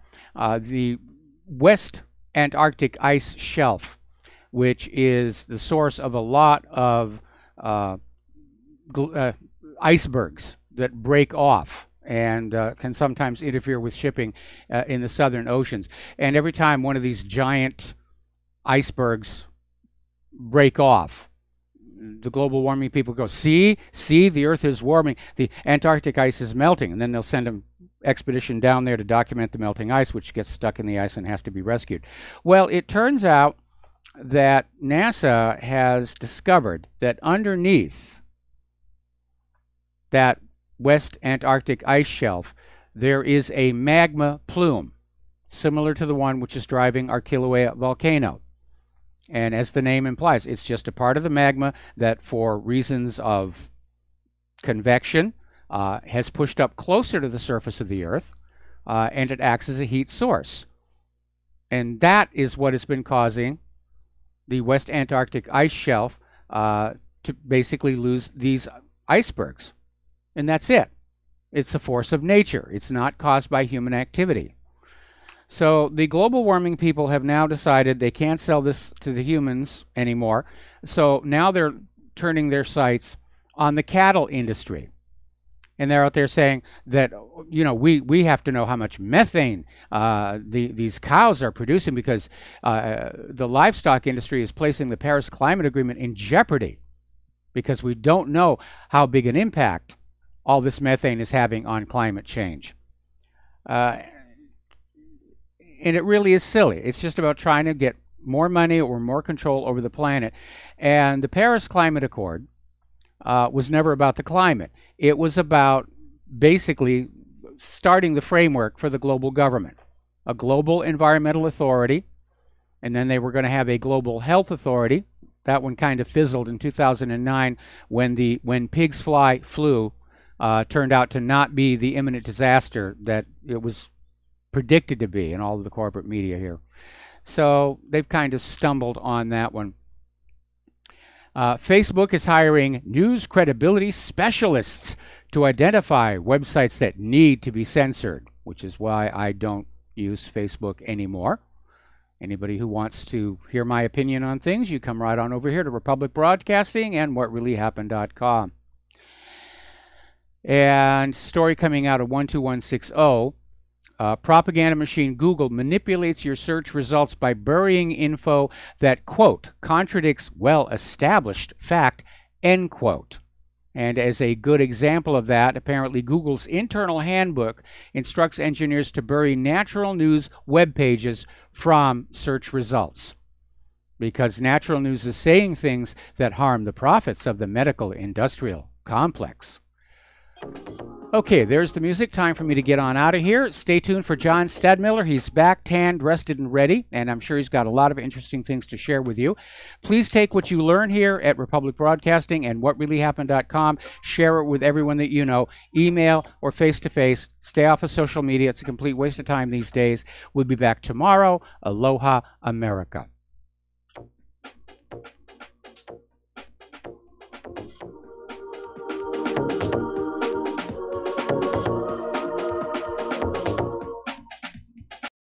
the West Antarctic ice shelf, which is the source of a lot of icebergs that break off and can sometimes interfere with shipping in the southern oceans. And every time one of these giant icebergs break off, the global warming people go, see, the Earth is warming. The Antarctic ice is melting. And then they'll send an expedition down there to document the melting ice, which gets stuck in the ice and has to be rescued. Well, it turns out that NASA has discovered that underneath that West Antarctic ice shelf, there is a magma plume, similar to the one which is driving our Kilauea volcano. And as the name implies, it's just a part of the magma that, for reasons of convection, has pushed up closer to the surface of the Earth, and it acts as a heat source. And that is what has been causing the West Antarctic ice shelf to basically lose these icebergs. And that's it. It's a force of nature. It's not caused by human activity. So the global warming people have now decided they can't sell this to the humans anymore. So now they're turning their sights on the cattle industry. And they're out there saying that, you know, we have to know how much methane these cows are producing, because the livestock industry is placing the Paris Climate Agreement in jeopardy, because we don't know how big an impact all this methane is having on climate change. And it really is silly. It's just about trying to get more money or more control over the planet. And the Paris Climate Accord was never about the climate. It was about basically starting the framework for the global government, a global environmental authority, and then they were going to have a global health authority. That one kind of fizzled in 2009 when pigs fly flu turned out to not be the imminent disaster that it was predicted to be in all of the corporate media here. So they've kind of stumbled on that one. Facebook is hiring news credibility specialists to identify websites that need to be censored, which is why I don't use Facebook anymore. Anybody who wants to hear my opinion on things, you come right on over here to Republic Broadcasting and whatreallyhappened.com. And story coming out of 12160, propaganda machine Google manipulates your search results by burying info that, quote, contradicts well-established fact, end quote. And as a good example of that, apparently Google's internal handbook instructs engineers to bury natural news web pages from search results, because natural news is saying things that harm the profits of the medical industrial complex. Okay, there's the music. Time for me to get on out of here. Stay tuned for John Stadmiller. He's back, tanned, rested, and ready, and I'm sure he's got a lot of interesting things to share with you. Please take what you learn here at Republic Broadcasting and whatreallyhappened.com. Share it with everyone that you know. Email or face-to-face. Stay off of social media. It's a complete waste of time these days. We'll be back tomorrow. Aloha, America.